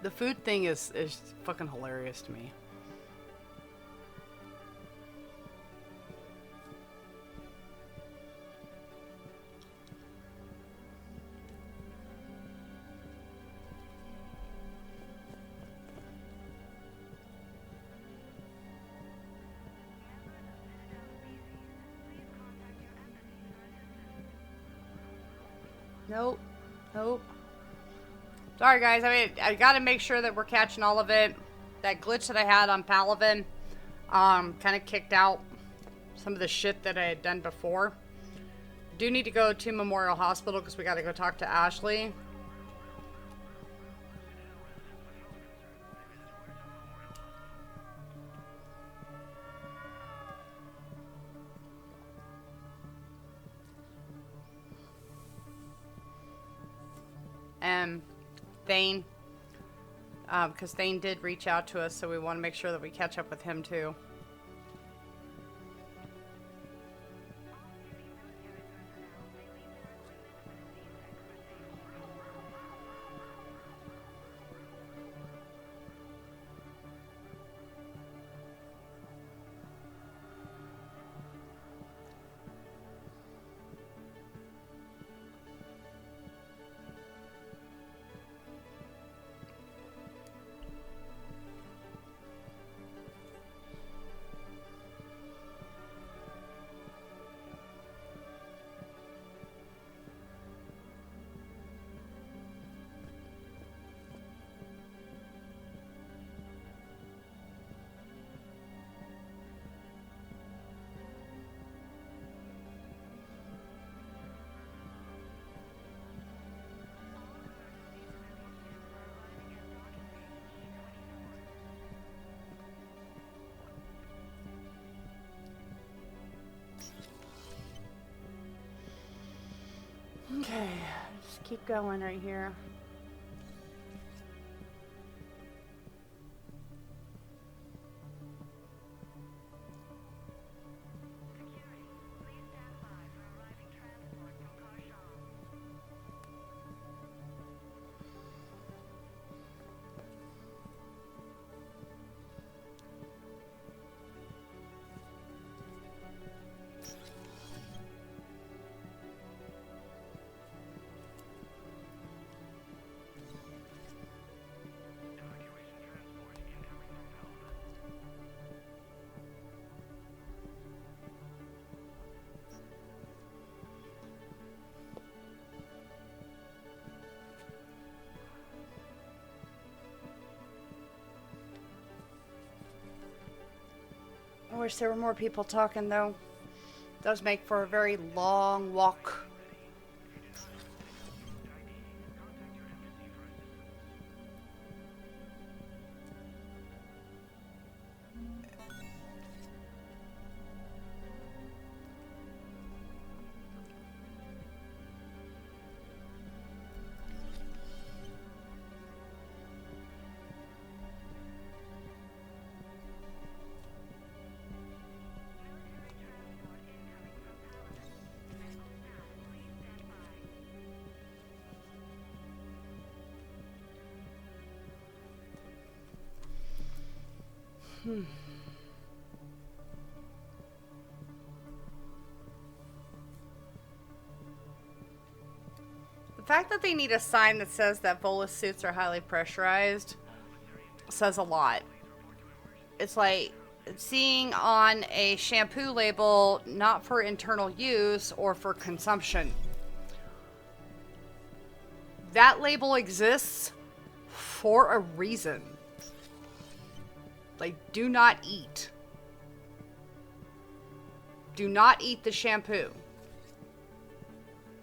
The food thing is fucking hilarious to me. Nope. Nope. Sorry, guys. I mean, I gotta make sure that we're catching all of it. That glitch that I had on Palaven, kind of kicked out some of the shit that I had done before. Do need to go to Memorial Hospital because we gotta go talk to Ashley. Thane, because Thane did reach out to us, so we want to make sure that we catch up with him too. Okay, just keep going right here. I wish there were more people talking, though. It does make for a very long walk. The fact that they need a sign that says that Volus suits are highly pressurized says a lot. It's like seeing on a shampoo label, not for internal use or for consumption. That label exists for a reason. Like, do not eat. Do not eat the shampoo.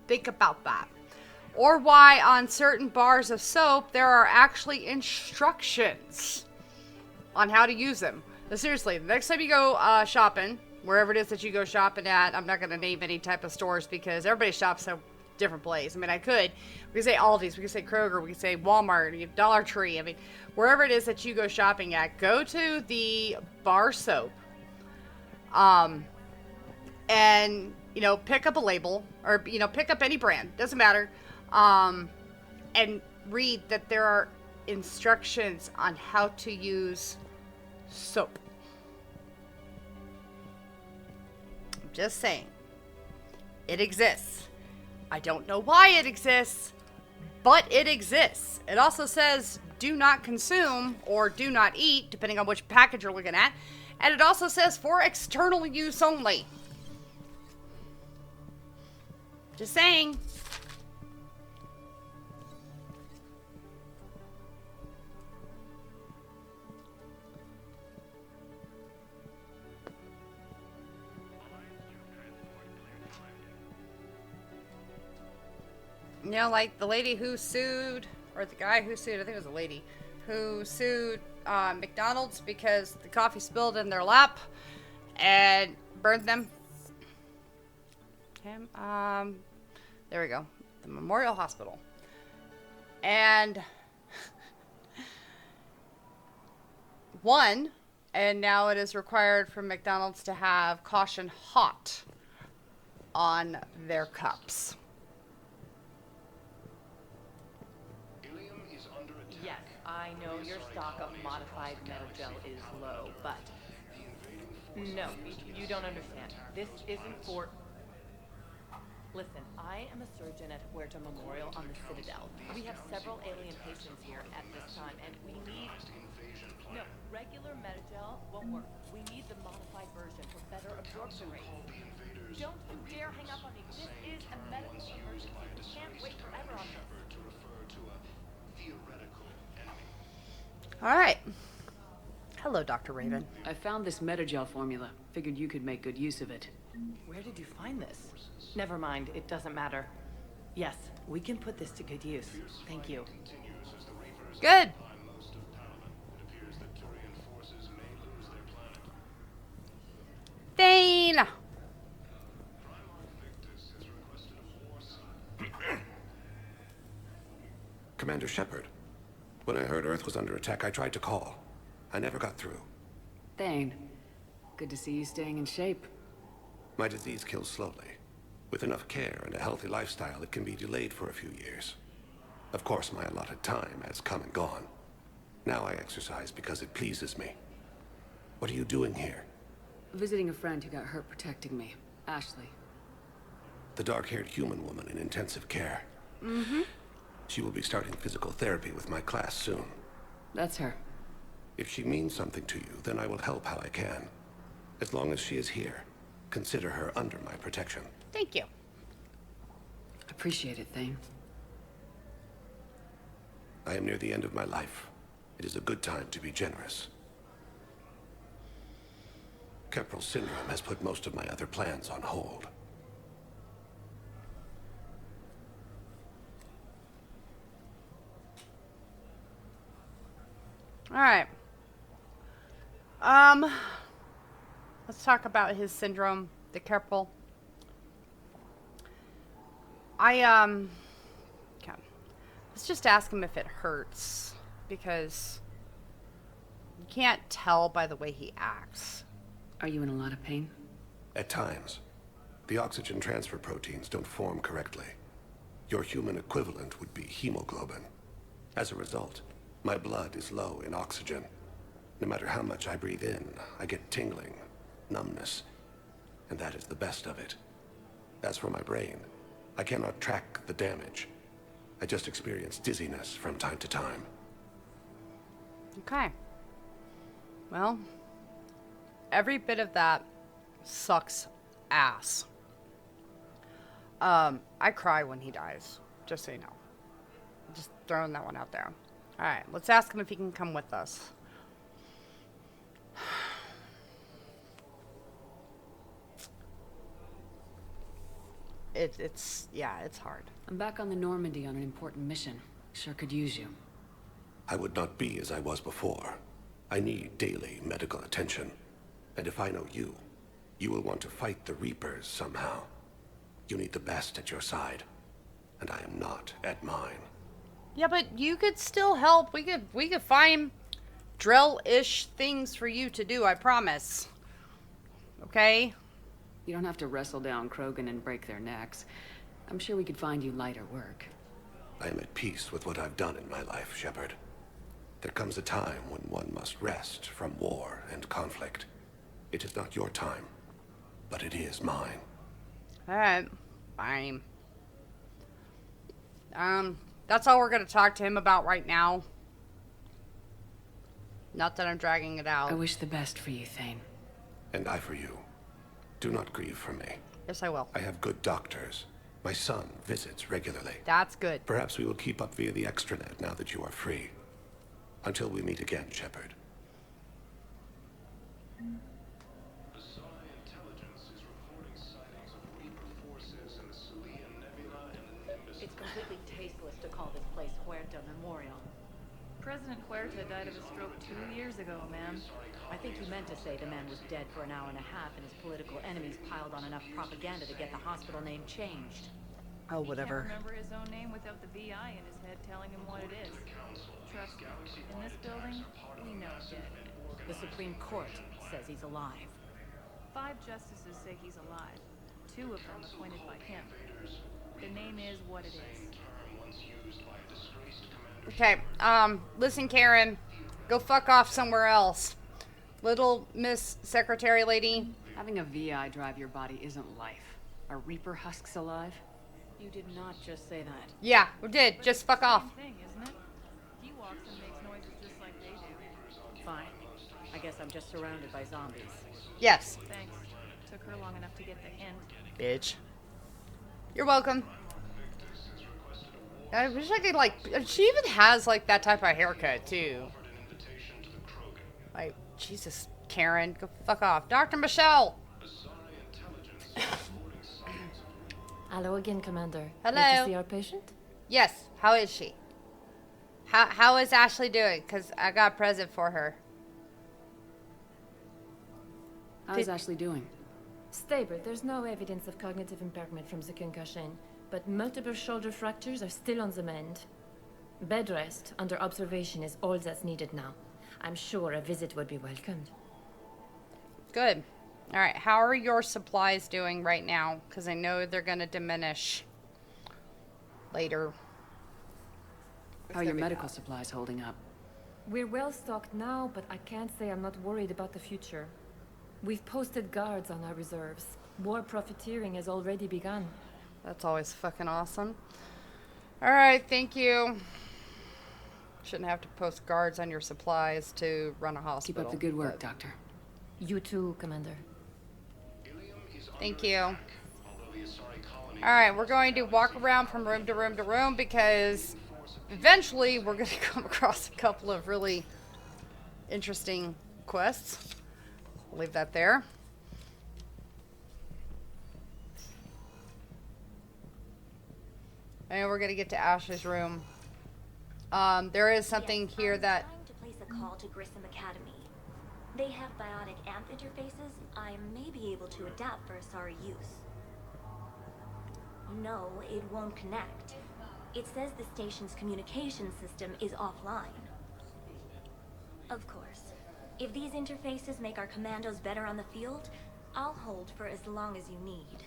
Think about that. Or why on certain bars of soap there are actually instructions on how to use them. But seriously, the next time you go shopping, wherever it is that you go shopping at, I'm not going to name any type of stores because everybody shops at different place. I mean, I could. We could say Aldi's, we could say Kroger, we could say Walmart, Dollar Tree. I mean, wherever it is that you go shopping at, go to the bar soap. And, you know, pick up a label or, you know, pick up any brand. Doesn't matter. And read that there are instructions on how to use soap. I'm just saying. It exists. I don't know why it exists, but it exists. It also says do not consume or do not eat, depending on which package you're looking at. And it also says for external use only. Just saying. You know, like the lady who sued, or the guy who sued, I think it was a lady, who sued McDonald's because the coffee spilled in their lap and burned them. Okay, there we go. The Memorial Hospital. And and now it is required for McDonald's to have caution hot on their cups. Yes, I know your stock of modified Metagel is low, but no, you don't understand. This isn't for... Listen, I am a surgeon at Huerta Memorial on the Citadel. We have several alien patients here at this time, and we need... No, regular Metagel won't work. We need the modified version for better absorption rate. Don't you dare hang up on me. This is a medical emergency. We can't wait forever on this. All right. Hello, Dr. Raven. I found this Metagel formula. Figured you could make good use of it. Where did you find this? Never mind, it doesn't matter. Yes, we can put this to good use. Thank you. Good. Thane! Commander Shepard. When I heard Earth was under attack, I tried to call. I never got through. Thane, good to see you staying in shape. My disease kills slowly. With enough care and a healthy lifestyle, it can be delayed for a few years. Of course, my allotted time has come and gone. Now I exercise because it pleases me. What are you doing here? Visiting a friend who got hurt protecting me. Ashley. The dark-haired human woman in intensive care. Mm-hmm. She will be starting physical therapy with my class soon. That's her. If she means something to you, then I will help how I can. As long as she is here, consider her under my protection. Thank you. Appreciate it, Thane. I am near the end of my life. It is a good time to be generous. Kepral syndrome has put most of my other plans on hold. All right. Let's talk about his syndrome, the Kepral. Okay. Let's just ask him if it hurts, because you can't tell by the way he acts. Are you in a lot of pain? At times. The oxygen transfer proteins don't form correctly. Your human equivalent would be hemoglobin. As a result, my blood is low in oxygen. No matter how much I breathe in, I get tingling, numbness, and that is the best of it. As for my brain, I cannot track the damage. I just experience dizziness from time to time. Okay. Well, every bit of that sucks ass. I cry when he dies, just so you know. Just throwing that one out there. Alright, let's ask him if he can come with us. It's hard. I'm back on the Normandy on an important mission. Sure could use you. I would not be as I was before. I need daily medical attention. And if I know you, you will want to fight the Reapers somehow. You need the best at your side. and I am not at mine. Yeah, but you could still help. We could find Drell-ish things for you to do, I promise. Okay? You don't have to wrestle down Krogan and break their necks. I'm sure we could find you lighter work. I am at peace with what I've done in my life, Shepard. There comes a time when one must rest from war and conflict. It is not your time, but it is mine. Alright, fine. That's all we're gonna talk to him about right now. Not that I'm dragging it out. I wish the best for you, Thane. And I for you. Do not grieve for me. Yes, I will. I have good doctors. My son visits regularly. That's good. Perhaps we will keep up via the extranet now that you are free. Until we meet again, Shepard. It's completely tasteless to call this place Huerta Memorial. President Huerta died of a stroke 2 years ago, ma'am. I think you meant to say the man was dead for an hour and a half and his political enemies piled on enough propaganda to get the hospital name changed. Oh, whatever. He can't remember his own name without the VI in his head telling him what it is. Trust me, in this building, we know dead. The Supreme Court says he's alive. 5 justices say he's alive. 2 of them appointed by him. The name is what it is. Okay, listen, Karen. Go fuck off somewhere else. Little Miss Secretary Lady. Having a VI drive your body isn't life. Are Reaper husks alive? You did not just say that. Yeah, we did. Just fuck off. Thing, isn't it? He walks and makes noises just like they do. Fine. I guess I'm just surrounded by zombies. Yes. Thanks. Took her long enough to get the hint. Bitch. You're welcome. I wish I could, like, she even has, like, that type of haircut, too. Like, Jesus, Karen, go fuck off. Dr. Michelle! Hello again, Commander. Hello. Need to see our patient? Yes, how is she? How is Ashley doing? Because I got a present for her. How's Ashley doing? Stable. There's no evidence of cognitive impairment from the concussion, but multiple shoulder fractures are still on the mend. Bed rest under observation is all that's needed now. I'm sure a visit would be welcomed. Good. All right, how are your supplies doing right now? Because I know they're going to diminish later. How are your medical supplies holding up? We're well stocked now, but I can't say I'm not worried about the future. We've posted guards on our reserves. War profiteering has already begun. That's always fucking awesome. All right, thank you. Shouldn't have to post guards on your supplies to run a hospital. Keep up the good work, Doctor. You too, Commander. Thank you. All right, we're going to walk around from room to room to room because eventually we're going to come across a couple of really interesting quests. I'll leave that there. And we're going to get to Ashley's room. There is something here that... I'm trying to place a call to Grissom Academy. They have bionic amp interfaces I may be able to adapt for Asari use. No, it won't connect. It says the station's communication system is offline. Of course, if these interfaces make our commandos better on the field, I'll hold for as long as you need.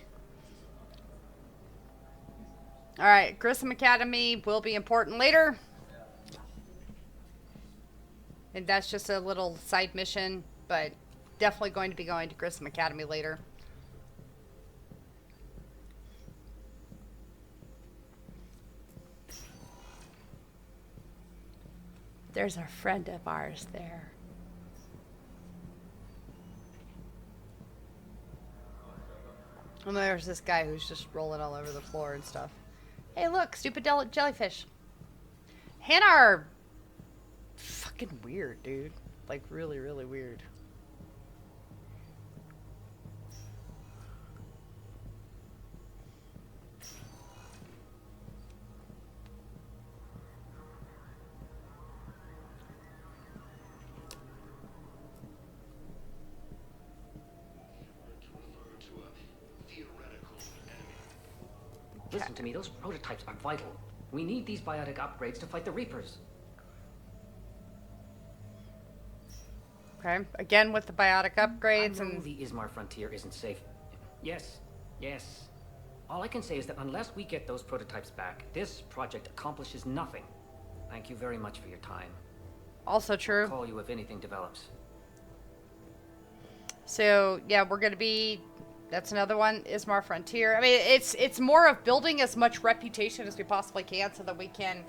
Alright, Grissom Academy will be important later. And that's just a little side mission, but definitely going to be going to Grissom Academy later. There's a friend of ours there. And there's this guy who's just rolling all over the floor and stuff. Hey, look, stupid jellyfish. Hannah are fucking weird, dude. Like, really, really weird. Listen to me, those prototypes are vital. We need these biotic upgrades to fight the Reapers. Okay, again with the biotic upgrades I know and... the Ismar frontier isn't safe. Yes, yes. All I can say is that unless we get those prototypes back, this project accomplishes nothing. Thank you very much for your time. Also true. I'll call you if anything develops. So, yeah, we're going to be... That's another one, Ismar Frontier. I mean, it's more of building as much reputation as we possibly can so that we can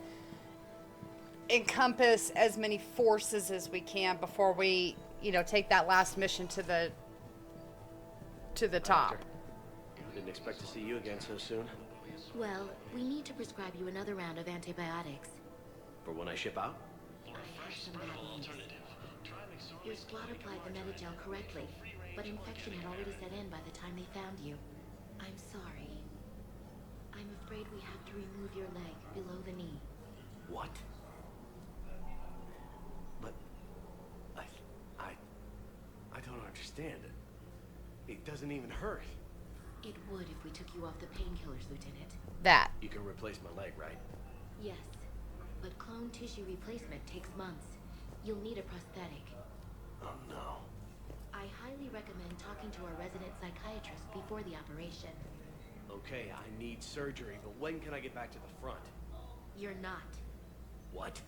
encompass as many forces as we can before we, you know, take that last mission to the top. Didn't expect to see you again so soon. Well, we need to prescribe you another round of antibiotics. For when I ship out? Your squad applied the Metagel correctly, but infection had already set in by the time they found you. I'm sorry. I'm afraid we have to remove your leg below the knee. What? But I don't understand. It doesn't even hurt. It would if we took you off the painkillers, Lieutenant. That. You can replace my leg, right? Yes, but clone tissue replacement takes months. You'll need a prosthetic. Oh no. I highly recommend talking to our resident psychiatrist before the operation. Okay, I need surgery, but when can I get back to the front? You're not. What?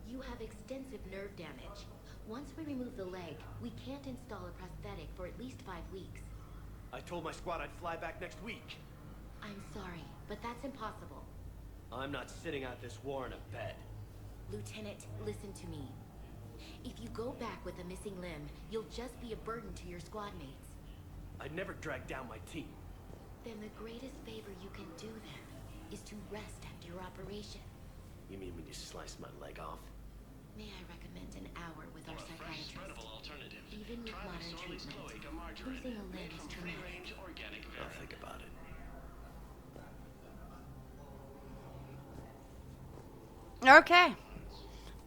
You have extensive nerve damage. Once we remove the leg, we can't install a prosthetic for at least 5 weeks. I told my squad I'd fly back next week. I'm sorry, but that's impossible. I'm not sitting out this war in a bed. Lieutenant, listen to me. If you go back with a missing limb, you'll just be a burden to your squad mates. I'd never drag down my team. Then the greatest favor you can do them is to rest after your operation. You mean when you slice my leg off? May I recommend an hour with our psychiatrist? Even with modern treatment, losing a limb is traumatic. I'll think about it. Okay.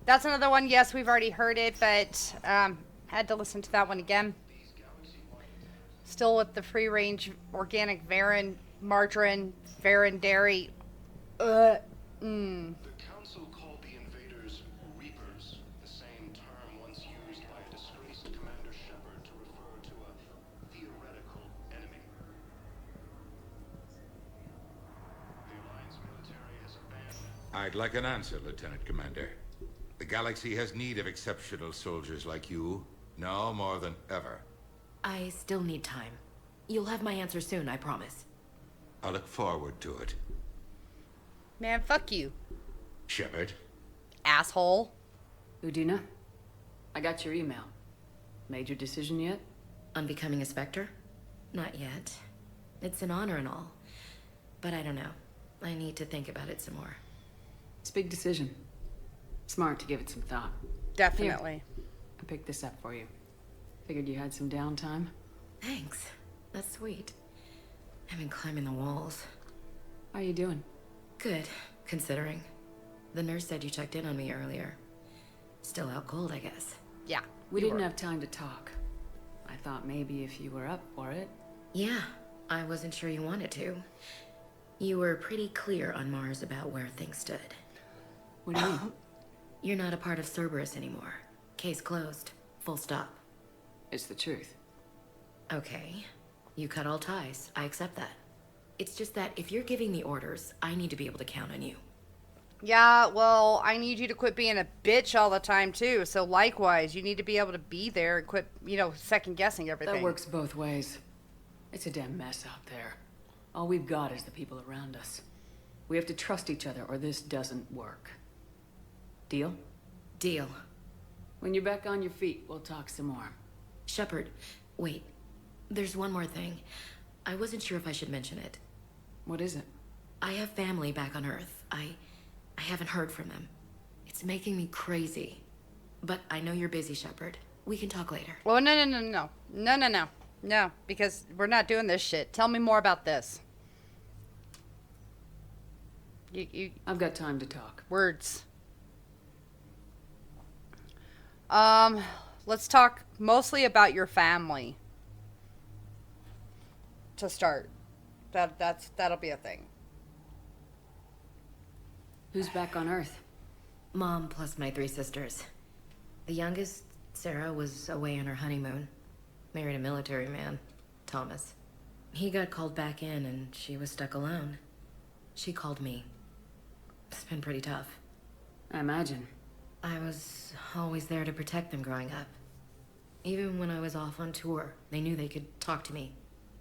That's another one. Yes, we've already heard it, but had to listen to that one again. Still with the free-range organic Varan, margarine, Varan dairy. The council called the invaders Reapers, the same term once used by a disgraced Commander Shepard to refer to a theoretical enemy. The Alliance military has abandoned. I'd like an answer, Lieutenant Commander. The galaxy has need of exceptional soldiers like you, now more than ever. I still need time. You'll have my answer soon, I promise. I look forward to it. Man, fuck you. Shepard. Asshole. Udina, I got your email. Made your decision yet? On becoming a Spectre? Not yet. It's an honor and all. But I don't know. I need to think about it some more. It's a big decision. Smart to give it some thought. Definitely. Here, I picked this up for you. Figured you had some downtime. Thanks. That's sweet. I've been climbing the walls. How are you doing? Good, considering. The nurse said you checked in on me earlier. Still out cold, I guess. Yeah. We didn't have time to talk. I thought maybe if you were up for it. Yeah, I wasn't sure you wanted to. You were pretty clear on Mars about where things stood. What do you mean? You're not a part of Cerberus anymore. Case closed. Full stop. It's the truth. Okay. You cut all ties. I accept that. It's just that if you're giving the orders, I need to be able to count on you. Yeah, well, I need you to quit being a bitch all the time, too. So likewise, you need to be able to be there and quit, you know, second-guessing everything. That works both ways. It's a damn mess out there. All we've got is the people around us. We have to trust each other or this doesn't work. Deal? Deal. When you're back on your feet, we'll talk some more. Shepard, wait. There's one more thing. I wasn't sure if I should mention it. What is it? I have family back on Earth. I haven't heard from them. It's making me crazy. But I know you're busy, Shepard. We can talk later. Well, no, because we're not doing this shit. Tell me more about this. I've got time to talk. Words. Let's talk mostly about your family. To start. That'll be a thing. Who's back on Earth? Mom plus my 3 sisters. The youngest, Sarah, was away on her honeymoon. Married a military man, Thomas. He got called back in and she was stuck alone. She called me. It's been pretty tough. I imagine. I was always there to protect them growing up. Even when I was off on tour, they knew they could talk to me.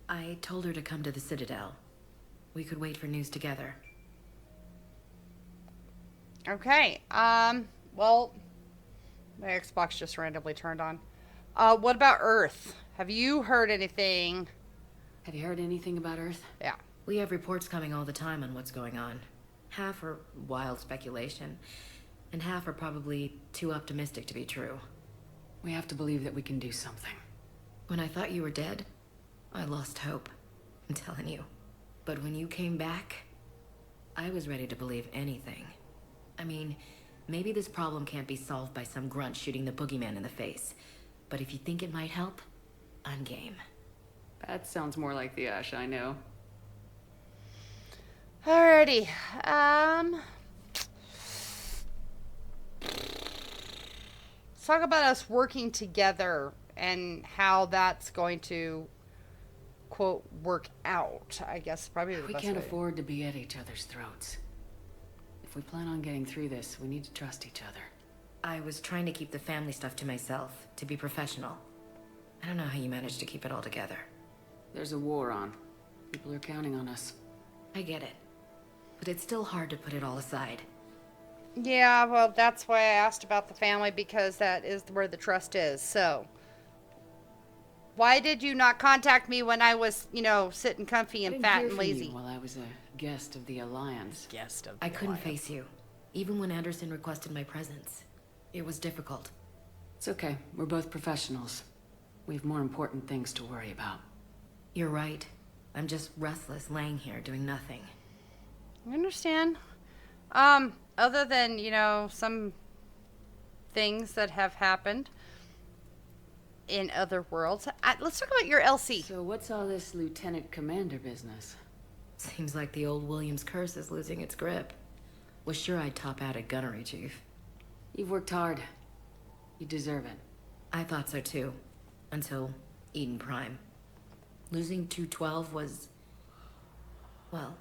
I told her to come to the Citadel. We could wait for news together. Okay. Well, my Xbox just randomly turned on. What about Earth? Have you heard anything? Have you heard anything about Earth? Yeah. We have reports coming all the time on what's going on. Half are wild speculation, and half are probably too optimistic to be true. We have to believe that we can do something. When I thought you were dead, I lost hope. I'm telling you. But when you came back, I was ready to believe anything. I mean, maybe this problem can't be solved by some grunt shooting the boogeyman in the face. But if you think it might help, I'm game. That sounds more like the Ash I know. Alrighty. Let's talk about us working together and how that's going to, quote, work out. I guess probably the We best can't way. afford to be at each other's throats. If we plan on getting through this, we need to trust each other. I was trying to keep the family stuff to myself, to be professional. I don't know how you managed to keep it all together. There's a war on. People are counting on us. I get it. But it's still hard to put it all aside. Yeah, well, that's why I asked about the family, because that is where the trust is. So, why did you not contact me when I was, you know, sitting comfy and fat and lazy? While I was a guest of the Alliance. Guest of I couldn't face you, even when Anderson requested my presence. It was difficult. It's okay. We're both professionals. We have more important things to worry about. You're right. I'm just restless, laying here doing nothing. I understand. Other than, you know, some things that have happened in other worlds. Let's talk about your LC. So what's all this Lieutenant Commander business? Seems like the old Williams curse is losing its grip. Was sure I'd top out at gunnery, Chief. You've worked hard. You deserve it. I thought so too. Until Eden Prime. Losing 212 was... well,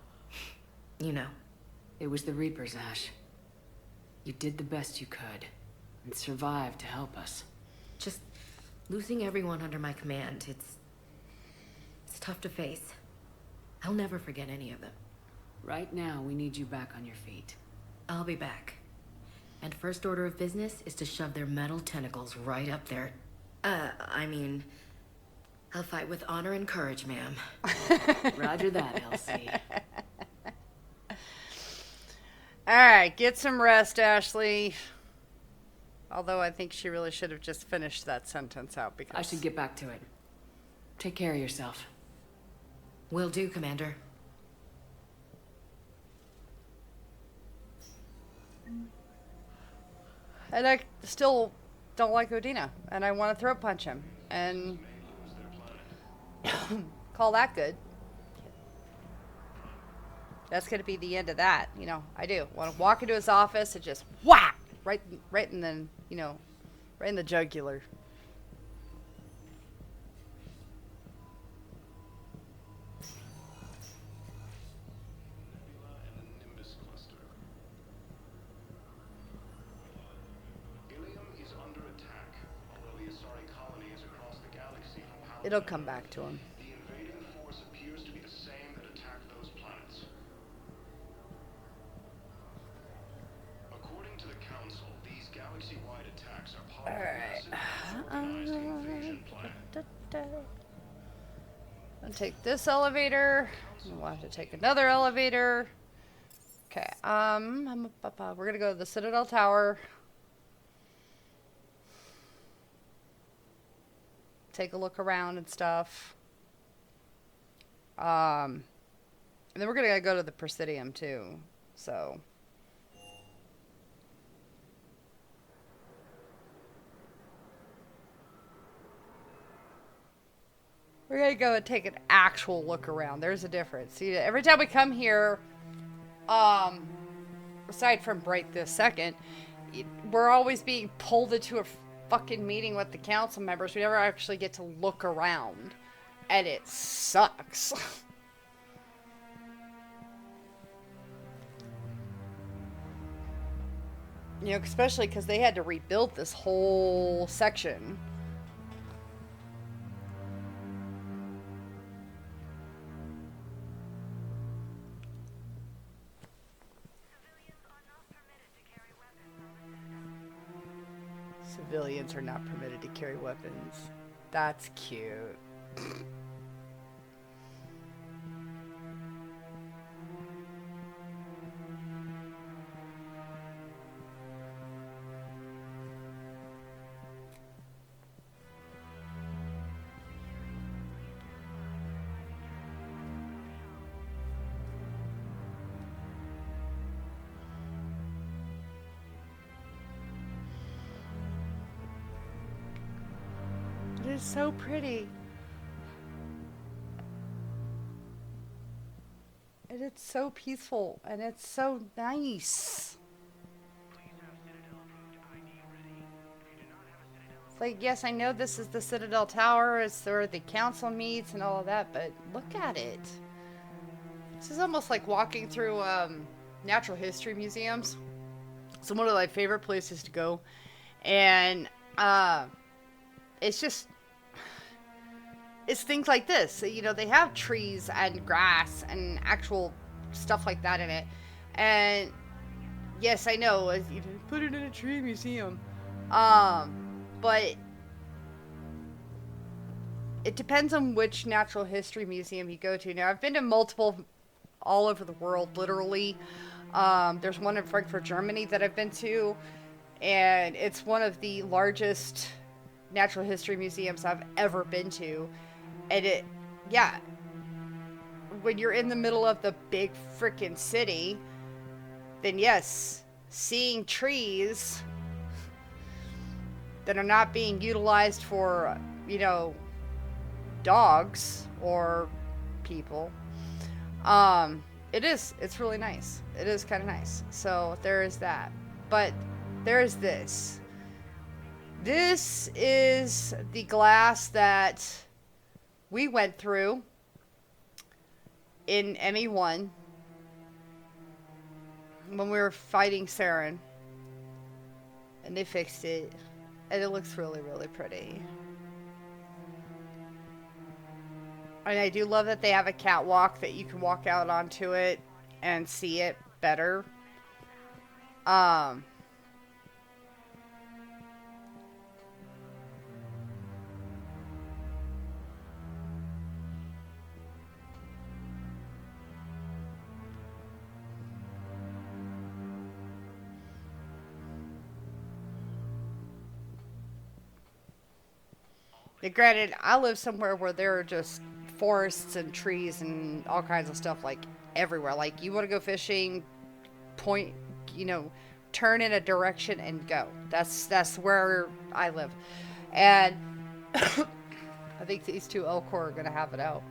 you know. It was the Reapers, Ash. You did the best you could, and survived to help us. Just losing everyone under my command, it's tough to face. I'll never forget any of them. Right now, we need you back on your feet. I'll be back. And first order of business is to shove their metal tentacles right up there. I'll fight with honor and courage, ma'am. Roger that, Elsie. Alright, get some rest, Ashley. Although I think she really should have just finished that sentence out, because... I should get back to it. Take care of yourself. Will do, Commander. And I still don't like Odina, and I want to throat punch him, and call that good. That's going to be the end of that, you know. I do want to walk into his office and just whack right in the, you know, right in the jugular. It'll come back to him. The invading force appears to be the same that attacked those planets. According to the Council, these galaxy-wide attacks are part of a massive organized invasion plan. I'll take this elevator. We'll have to take another elevator. Okay, we're gonna go to the Citadel Tower. Take a look around and stuff. And then we're gonna go to the Presidium too. So we're gonna go and take an actual look around. There's a difference. See, every time we come here, aside from right this second, we're always being pulled into a fucking meeting with the council members. We never actually get to look around. And it sucks. You know, especially because they had to rebuild this whole section. Civilians are not permitted to carry weapons. That's cute. It is so pretty. And it's so peaceful, and it's so nice. It's like, yes, I know this is the Citadel Tower, it's where the council meets and all of that, but look at it. This is almost like walking through natural history museums. It's one of my favorite places to go. And it's just... it's things like this. You know, they have trees and grass and actual stuff like that in it. And yes, I know, you put it in a tree museum. But it depends on which natural history museum you go to. Now, I've been to multiple all over the world, literally. There's one in Frankfurt, Germany that I've been to. And it's one of the largest natural history museums I've ever been to. And it, yeah, when you're in the middle of the big frickin' city, then yes, seeing trees that are not being utilized for, you know, dogs or people, it's really nice. It is kind of nice. So there is that. But there's this. This is the glass that we went through in ME1 when we were fighting Saren, and they fixed it, and it looks really, really pretty. And I do love that they have a catwalk that you can walk out onto it and see it better. Now, granted, I live somewhere where there are just forests and trees and all kinds of stuff, like, everywhere. Like, you want to go fishing, point, you know, turn in a direction and go. That's where I live. And I think these two Elcor are going to have it out.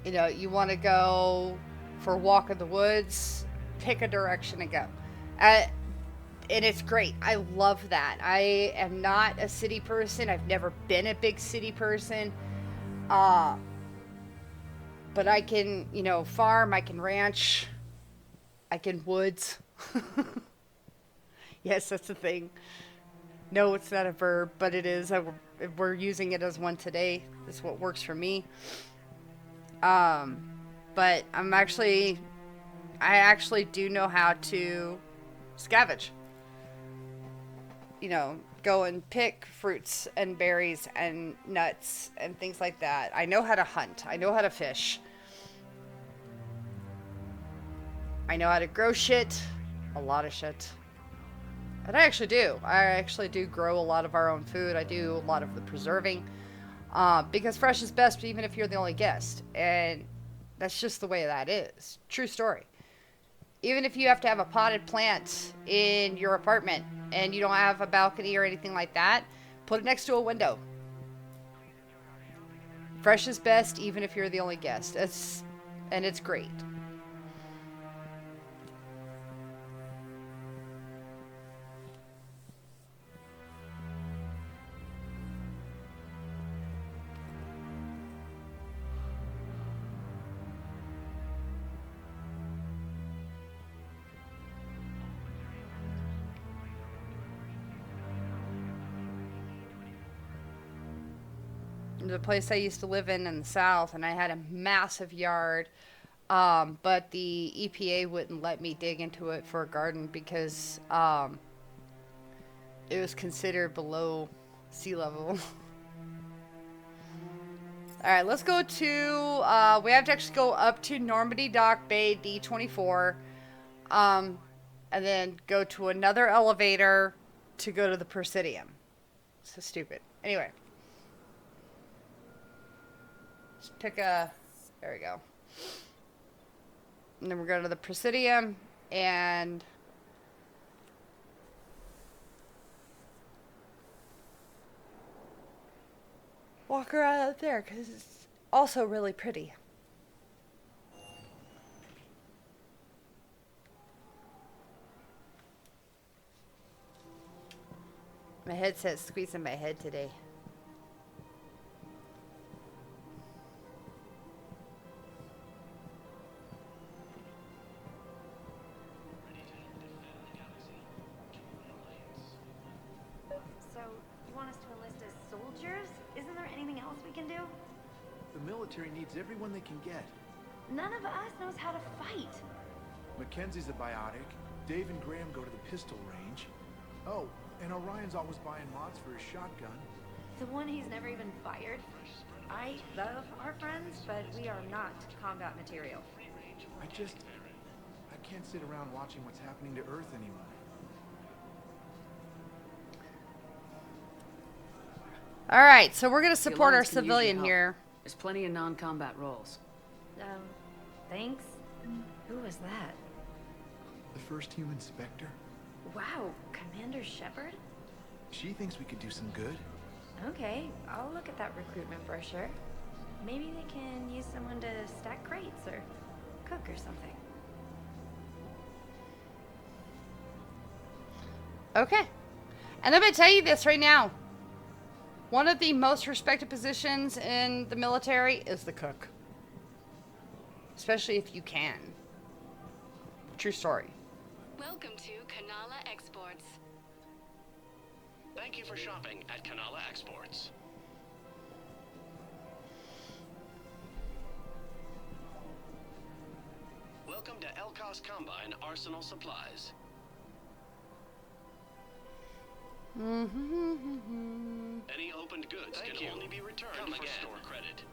You know, you want to go for a walk in the woods, pick a direction and go. And it's great. I love that. I am not a city person. I've never been a big city person. But I can, you know, farm, I can ranch, I can woods. Yes, that's the thing. No, it's not a verb, but it is. We're using it as one today. That's what works for me. But I actually do know how to scavenge. You know, go and pick fruits and berries and nuts and things like that. I know how to hunt. I know how to fish. I know how to grow shit. A lot of shit. And I actually do. I actually do grow a lot of our own food. I do a lot of the preserving. Because fresh is best, even if you're the only guest. And that's just the way that is. True story. Even if you have to have a potted plant in your apartment and you don't have a balcony or anything like that, put it next to a window. Fresh is best, even if you're the only guest. And it's great. The place I used to live in the south, and I had a massive yard, but the EPA wouldn't let me dig into it for a garden because it was considered below sea level. Alright, let's go to, we have to actually go up to Normandy Dock Bay D24, and then go to another elevator to go to the Presidium. So stupid. Anyway. Just pick a, there we go. And then we're going to the Presidium and walk around out there because it's also really pretty. My headset's squeezing my head today. The military needs everyone they can get. None of us knows how to fight. Mackenzie's a biotic. Dave and Graham go to the pistol range. Oh, and Orion's always buying mods for his shotgun. The one he's never even fired. I love our friends, but we are not combat material. I can't sit around watching what's happening to Earth anymore. Alright, so we're going to support our Alliance can use civilian your help. here. There's plenty of non-combat roles. Thanks. Who was that? The first human Spectre? Wow, Commander Shepard? She thinks we could do some good. Okay, I'll look at that recruitment brochure. Maybe they can use someone to stack crates or cook or something. Okay. And I'm going to tell you this right now. One of the most respected positions in the military is the cook. Especially if you can. True story. Welcome to Kanala Exports. Thank you for shopping at Kanala Exports. Welcome to Elkos Combine Arsenal Supplies. Any opened goods can only be returned for store credit.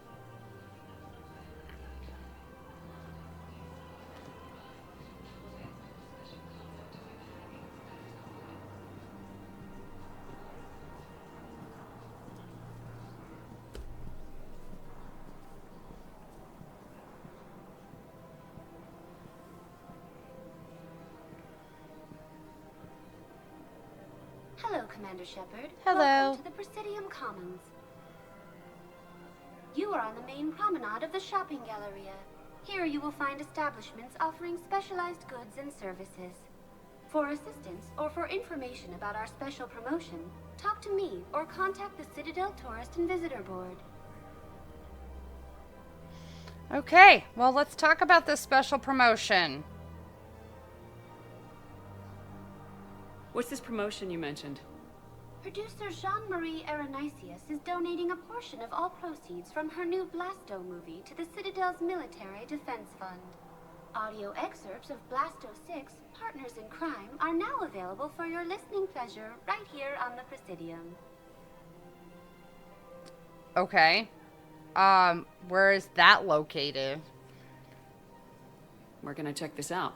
Hello, Commander Shepard. Hello. Welcome to the Presidium Commons. You are on the main promenade of the shopping galleria. Here you will find establishments offering specialized goods and services. For assistance or for information about our special promotion, talk to me or contact the Citadel Tourist and Visitor Board. Okay, well, let's talk about this special promotion. What's this promotion you mentioned? Producer Jean-Marie Aronisius is donating a portion of all proceeds from her new Blasto movie to the Citadel's Military Defense Fund. Audio excerpts of Blasto 6, Partners in Crime, are now available for your listening pleasure right here on the Presidium. Okay. Where is that located? Where can I check this out?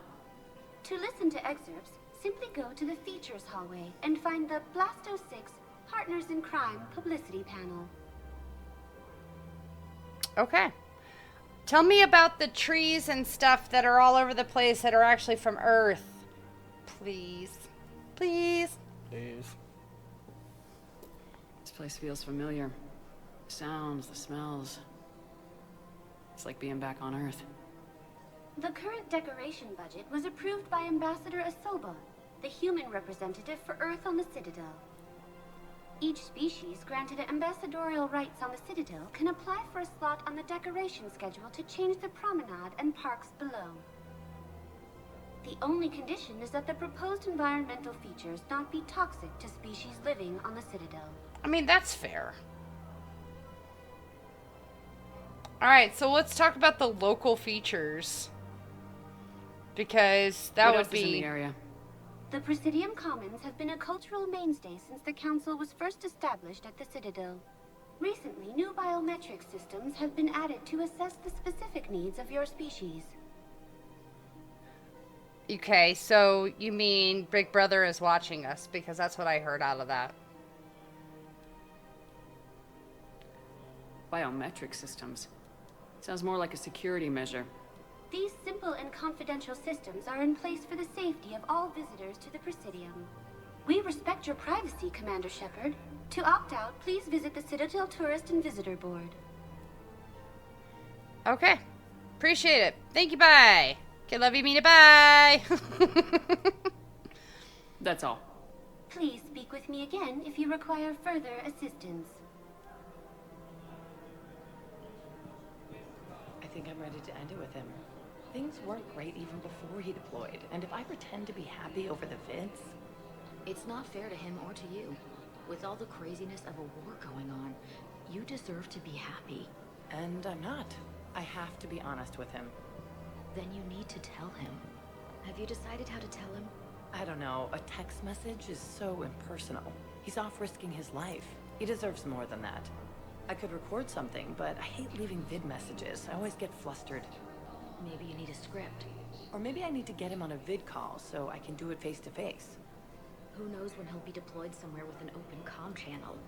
To listen to excerpts, simply go to the Features hallway and find the Blasto 6 Partners in Crime publicity panel. Okay. Tell me about the trees and stuff that are all over the place that are actually from Earth. Please. Please. Please. This place feels familiar. The sounds, the smells. It's like being back on Earth. The current decoration budget was approved by Ambassador Asoba, the human representative for Earth on the Citadel. Each species granted ambassadorial rights on the Citadel can apply for a slot on the decoration schedule to change the promenade and parks below. The only condition is that the proposed environmental features not be toxic to species living on the Citadel. I mean, that's fair. Alright, so let's talk about the local features. Because that would be... in the area? The Presidium Commons have been a cultural mainstay since the Council was first established at the Citadel. Recently, new biometric systems have been added to assess the specific needs of your species. Okay, so you mean Big Brother is watching us, because that's what I heard out of that. Biometric systems. Sounds more like a security measure. These simple and confidential systems are in place for the safety of all visitors to the Presidium. We respect your privacy, Commander Shepard. To opt out, please visit the Citadel Tourist and Visitor Board. Okay. Appreciate it. Thank you, bye. Okay, love you, Mina, bye. That's all. Please speak with me again if you require further assistance. I think I'm ready to end it with him. Things weren't great even before he deployed, and if I pretend to be happy over the vids... It's not fair to him or to you. With all the craziness of a war going on, you deserve to be happy. And I'm not. I have to be honest with him. Then you need to tell him. Have you decided how to tell him? I don't know. A text message is so impersonal. He's off risking his life. He deserves more than that. I could record something, but I hate leaving vid messages. I always get flustered. Maybe you need a script. Or maybe I need to get him on a vid call so I can do it face to face. Who knows when he'll be deployed somewhere with an open comm channel.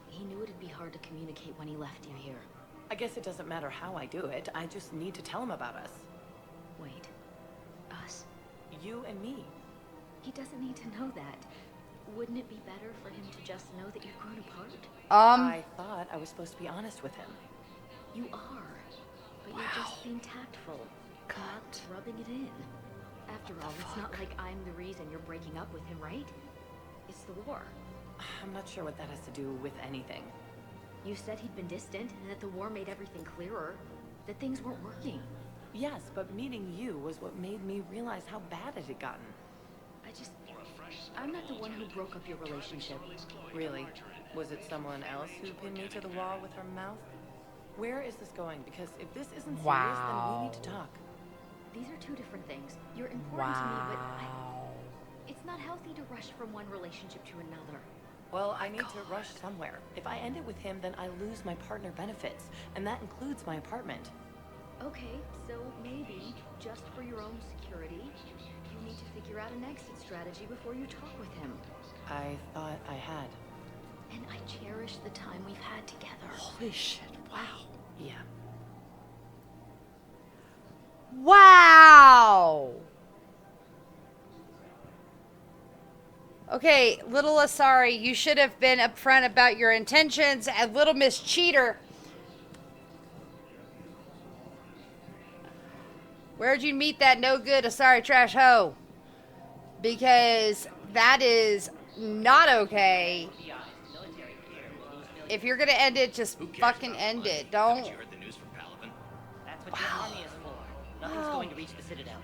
He knew it'd be hard to communicate when he left you here. I guess it doesn't matter how I do it. I just need to tell him about us. Wait. Us? You and me. He doesn't need to know that. Wouldn't it be better for him to just know that you've grown apart? I thought I was supposed to be honest with him. You are. But you're just being tactful. Not rubbing it in. After all, it's not like I'm the reason you're breaking up with him, right? It's the war. I'm not sure what that has to do with anything. You said he'd been distant and that the war made everything clearer. That things weren't working. Yes, but meeting you was what made me realize how bad it had gotten. I'm not the one who broke up your relationship. Really? Was it someone else who pinned me to the wall with her mouth? Where is this going? Because if this isn't serious, then we need to talk. These are two different things. You're important to me, but it's not healthy to rush from one relationship to another. Well, I need to rush somewhere. If I end it with him, then I lose my partner benefits, and that includes my apartment. Okay, so maybe, just for your own security, you need to figure out an exit strategy before you talk with him. I thought I had. And I cherish the time we've had together. Holy shit, wow. Yeah. Wow! Okay, little Asari, you should have been upfront about your intentions, and little Miss Cheater. Where'd you meet that no good Asari trash hoe? Because that is not okay. If you're gonna end it, just fucking end it. Don't. You heard the news from Palaven? That's what your army is for. Nothing's going to reach the Citadel.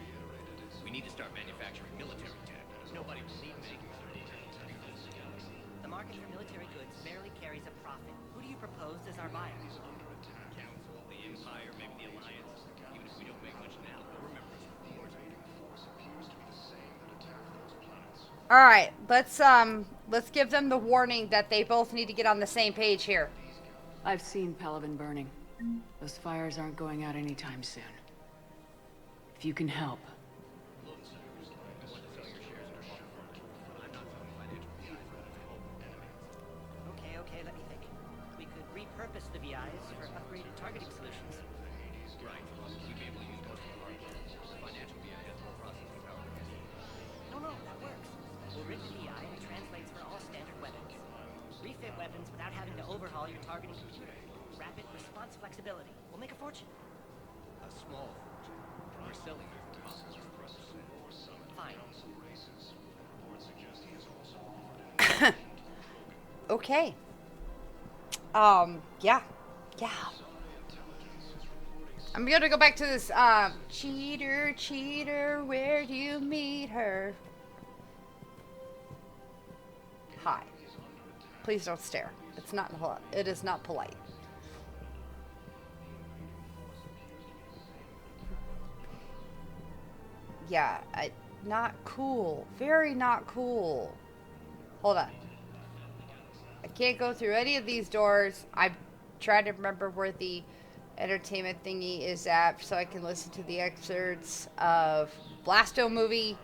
We need to start manufacturing military tech. Nobody will need me. The market for military goods barely carries a profit. Who do you propose as our buyer? Council, the Empire, maybe the Alliance. Even if we don't make much now, they'll remember us for wars. All right, let's give them the warning that they both need to get on the same page here. I've seen Palaven burning. Those fires aren't going out anytime soon. If you can help. Okay, let me think. We could repurpose the VIs for upgraded targeting solutions. Right. We'd be able to use most of our financial VI has more processing power. No, that works. We'll rig the VI and it translates for all standard weapons. Refit weapons without having to overhaul your targeting computer. Rapid response flexibility. We'll make a fortune. Okay. Yeah. Yeah. I'm gonna go back to this, cheater, cheater, where do you meet her? Hi. Please don't stare. It's not, it is not polite. Yeah, not cool. Very not cool. Hold on. I can't go through any of these doors. I'm trying to remember where the entertainment thingy is at so I can listen to the excerpts of Blasto movie.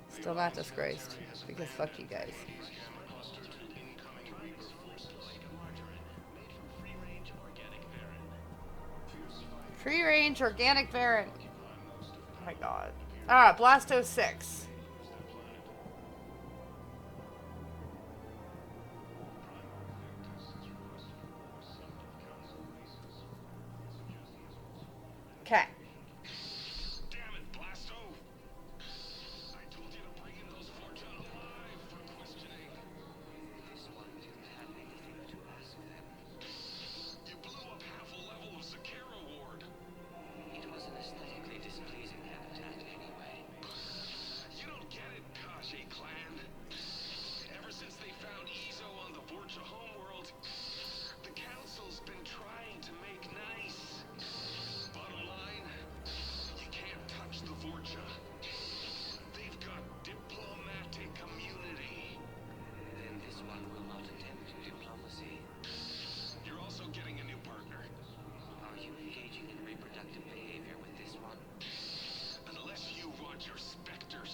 Still not disgraced, because fuck you guys. Free range organic variant. Oh my god. Ah, Blasto 6. Okay.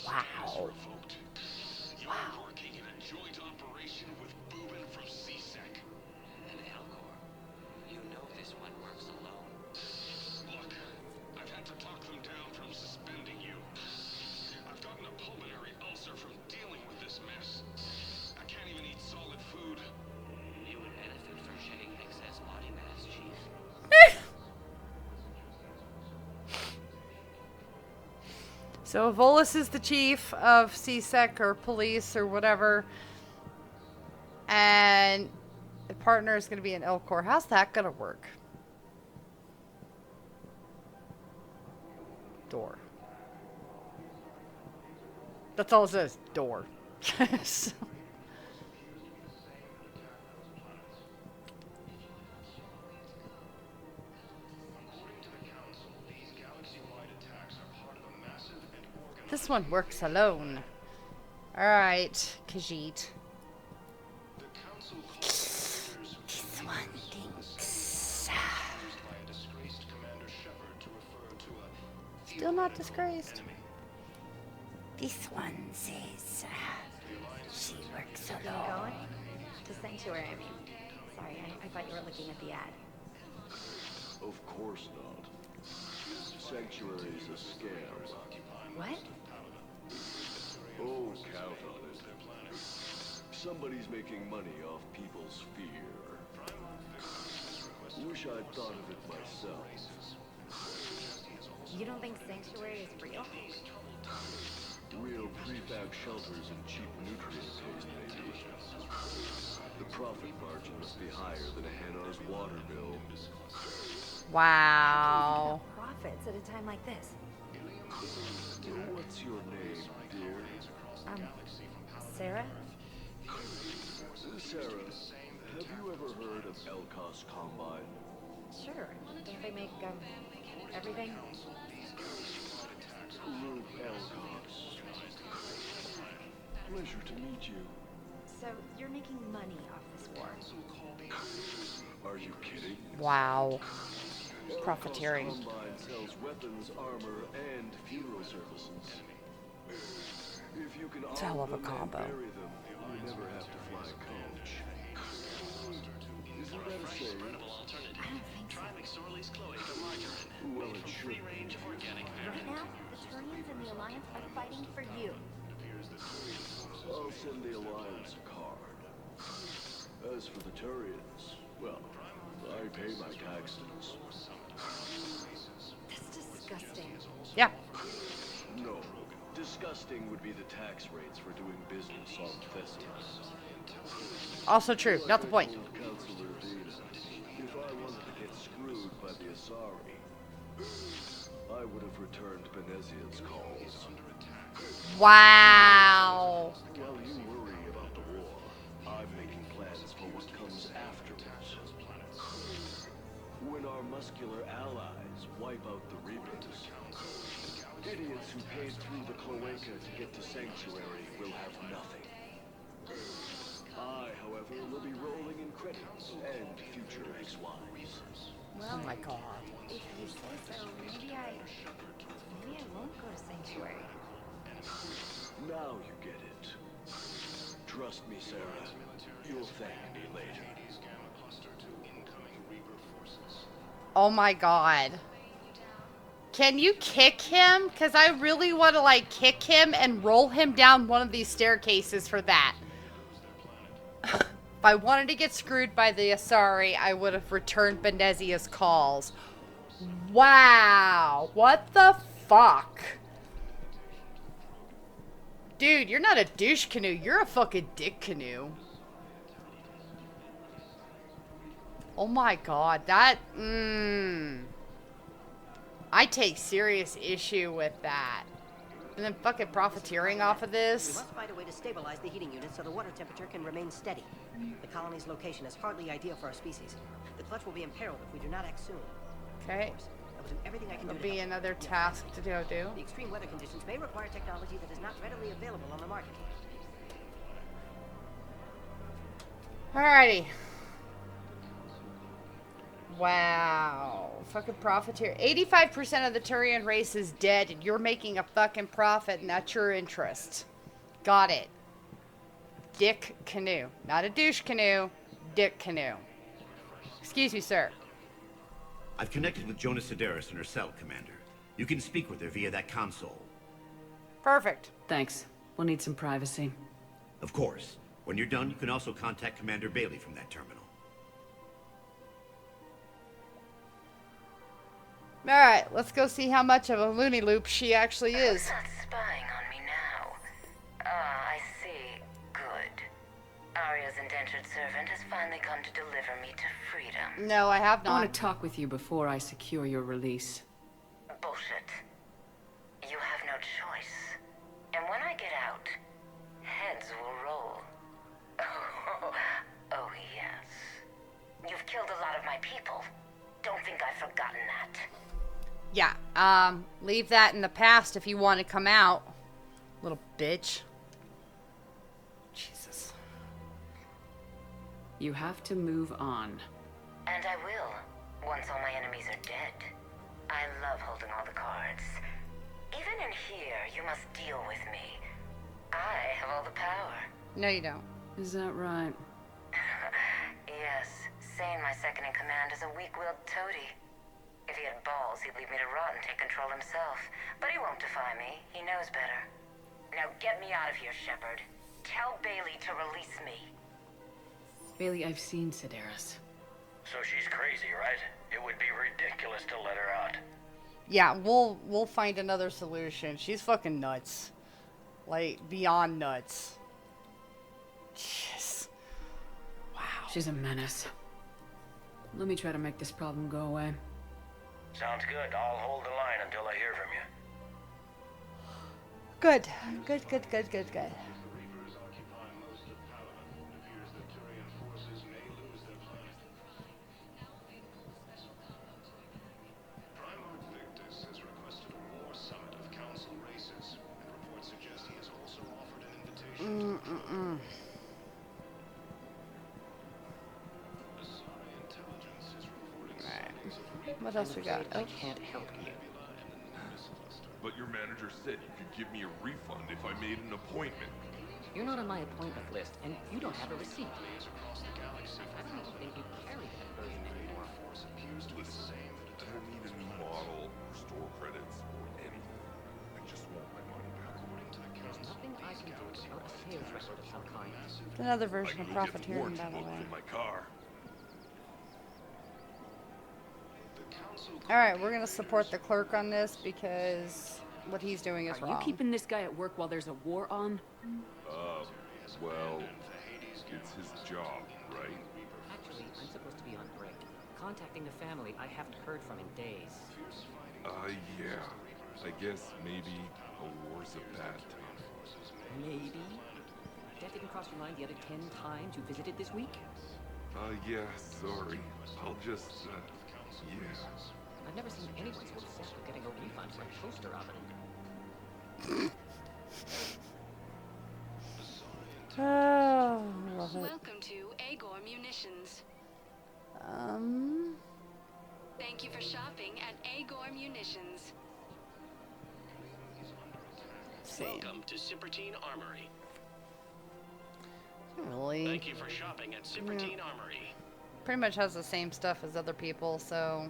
Wow. Wow. Working in a joint operation with Boobin from CSEC. And Elcor, you know this one works alone. Look, I've had to talk them down from suspending you. I've gotten a pulmonary ulcer from dealing with this mess. I can't even eat solid food. You would benefit from shedding excess body mass, Chief. So Volus is the chief of CSEC or police or whatever. And the partner is going to be an Elcor. How's that going to work? Door. That's all it says. Door. So. This one works alone. Alright, Khajiit. This one thinks. Still not disgraced. This one says she works alone. Going? To Sanctuary, I mean. Sorry, I thought you were looking at the ad. Of course not. Sanctuary's a scam. What? Oh, count on it. Somebody's making money off people's fear. Wish I'd thought of it myself. You don't think Sanctuary is real? Real prefab shelters and cheap nutrient paste, maybe. The profit margin must be higher than a Hanar's water bill. Wow. Profits at a time like this. What's your name, dear? Sarah? Sarah, have you ever heard of Elcos Combine? Sure. Don't they make, everything? Luke Elcos. Pleasure to meet you. So, you're making money off this war? Are you kidding? Wow. Profiteering. Elcos Combine sells weapons, armor, and funeral services. If you can It's a hell of a combo. bury them, you never have to fly coach. Isn't that a shame? I don't think so. Well, it should. Right now, the Turians and the Alliance are fighting for you. I'll send the Alliance a card. As for the Turians, well, I pay my taxes. That's disgusting. first thing would be the tax rates for doing business on Thessalus. Also true. Not the point. Counselor Vina, if I wanted to get screwed by the Asari, I would have returned Benezia's calls. Wow. While you worry about the war, I'm making plans for what comes afterwards. When our muscular allies wipe out the Reapers, idiots who paid through the cloaca to get to Sanctuary will have nothing. I, however, will be rolling in credits and future ex-wives. Oh my god. If you say so, maybe I won't go to Sanctuary. Now you get it. Trust me, Sarah. You'll thank me later. Oh my god. Can you kick him? Because I really want to, like, kick him and roll him down one of these staircases for that. If I wanted to get screwed by the Asari, I would have returned Benezia's calls. Wow. What the fuck? Dude, you're not a douche canoe. You're a fucking dick canoe. Oh my god. That, I take serious issue with that. And then fucking profiteering off of We this. must find a way to stabilize the heating unit so the water temperature can remain steady. The colony's location is hardly ideal for our species. The clutch will be imperiled if we do not act soon. Okay. I will do everything I can There'll do to be help. another task to go do. The extreme weather conditions may require technology that is not readily available on the market. Alrighty. Wow. Fucking profiteer. 85% of the Turian race is dead and you're making a fucking profit and that's your interest. Got it. Dick canoe. Not a douche canoe. Dick canoe. Excuse me, sir. I've connected with Jonas Sedaris and her cell, Commander. You can speak with her via that console. Perfect. Thanks. We'll need some privacy. Of course. When you're done, you can also contact Commander Bailey from that terminal. Alright, let's go see how much of a loony loop she actually is. Not spying on me now. Ah, I see. Good. Arya's indentured servant has finally come to deliver me to freedom. No, I have I not. want to talk with you before I secure your release. Bullshit. You have no choice. And when I get out, heads will roll. Oh, yes. You've killed a lot of my people. Don't think I've forgotten that. Yeah, leave that in the past if you want to come out. Little bitch. Jesus. You have to move on. And I will, once all my enemies are dead. I love holding all the cards. Even in here, you must deal with me. I have all the power. No, you don't. Is that right? Yes, Sane, my second in command, is a weak-willed toady. If he had balls, he'd leave me to rot and take control himself. But he won't defy me. He knows better. Now get me out of here, Shepard. Tell Bailey to release me. Bailey, I've seen Sedaris. So she's crazy, right? It would be ridiculous to let her out. Yeah, we'll find another solution. She's fucking nuts. Like, beyond nuts. Jeez. Wow. She's a menace. Let me try to make this problem go away. Sounds good. I'll hold the line until I hear from you. Good. Good, good, good, good, good. What else we got? I can't help you. But your manager said you could give me a refund if I made an appointment. You're not on my appointment list, and you don't have a receipt. I don't even think you carry that version anymore. Listen, I don't need a new model, or store credits, or anything. I just want my money back. There's nothing I can do without a sales record of some kind. Another version of I can get profiteering, warranty by the book way. for my car. Alright, we're gonna support the clerk on this because what he's doing is Are wrong. you keeping this guy at work while there's a war on? Well, it's his job, right? Actually, I'm supposed to be on break. Contacting the family I haven't heard from in days. Yeah. I guess maybe a war's a bad time. Maybe? That didn't cross your mind the other 10 times you visited this week? Yeah, sorry. I'll just, yeah. I've never seen anyone so obsessed with getting a refund for a toaster oven. Oh, love it. Welcome to Agor Munitions. Thank you for shopping at Agor Munitions. Welcome to Cipertine Armory. Really? Thank you for shopping at Cipertine Armory. Pretty much has the same stuff as other people, so.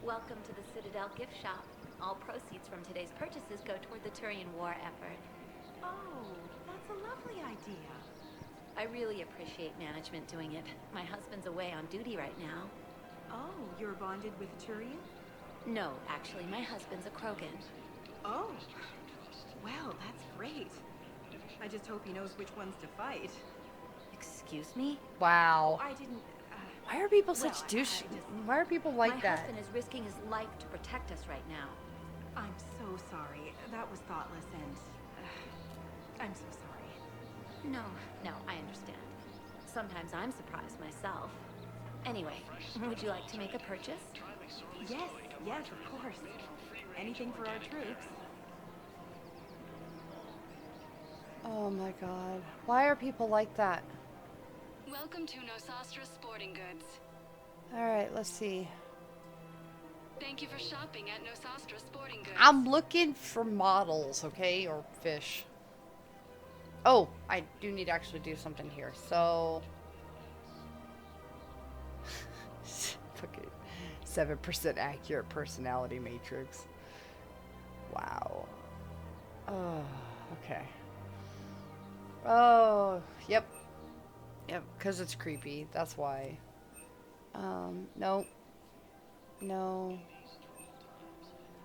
Welcome to the Citadel gift shop. All proceeds from today's purchases go toward the Turian war effort. Oh, that's a lovely idea. I really appreciate management doing it. My husband's away on duty right now. Oh, you're bonded with Turian? No, actually, my husband's a Krogan. Oh, well, that's great. I just hope he knows which ones to fight. Excuse me? Wow. I didn't... Why are people such douche? Why are people like that? My husband is risking his life to protect us right now. I'm so sorry. That was thoughtless and... I'm so sorry. No, I understand. Sometimes I'm surprised myself. Anyway, would you like to make a purchase? Yes, of course. Anything for our troops. Oh my god. Why are people like that? Welcome to Nosastra Sporting Goods. Alright, let's see. Thank you for shopping at Nosastra Sporting Goods. I'm looking for models, okay? Or fish. Oh, I do need to actually do something here. So... fucking 7% accurate personality matrix. Wow. Oh, okay. Oh, yep. Yep, because it's creepy. That's why. No. No.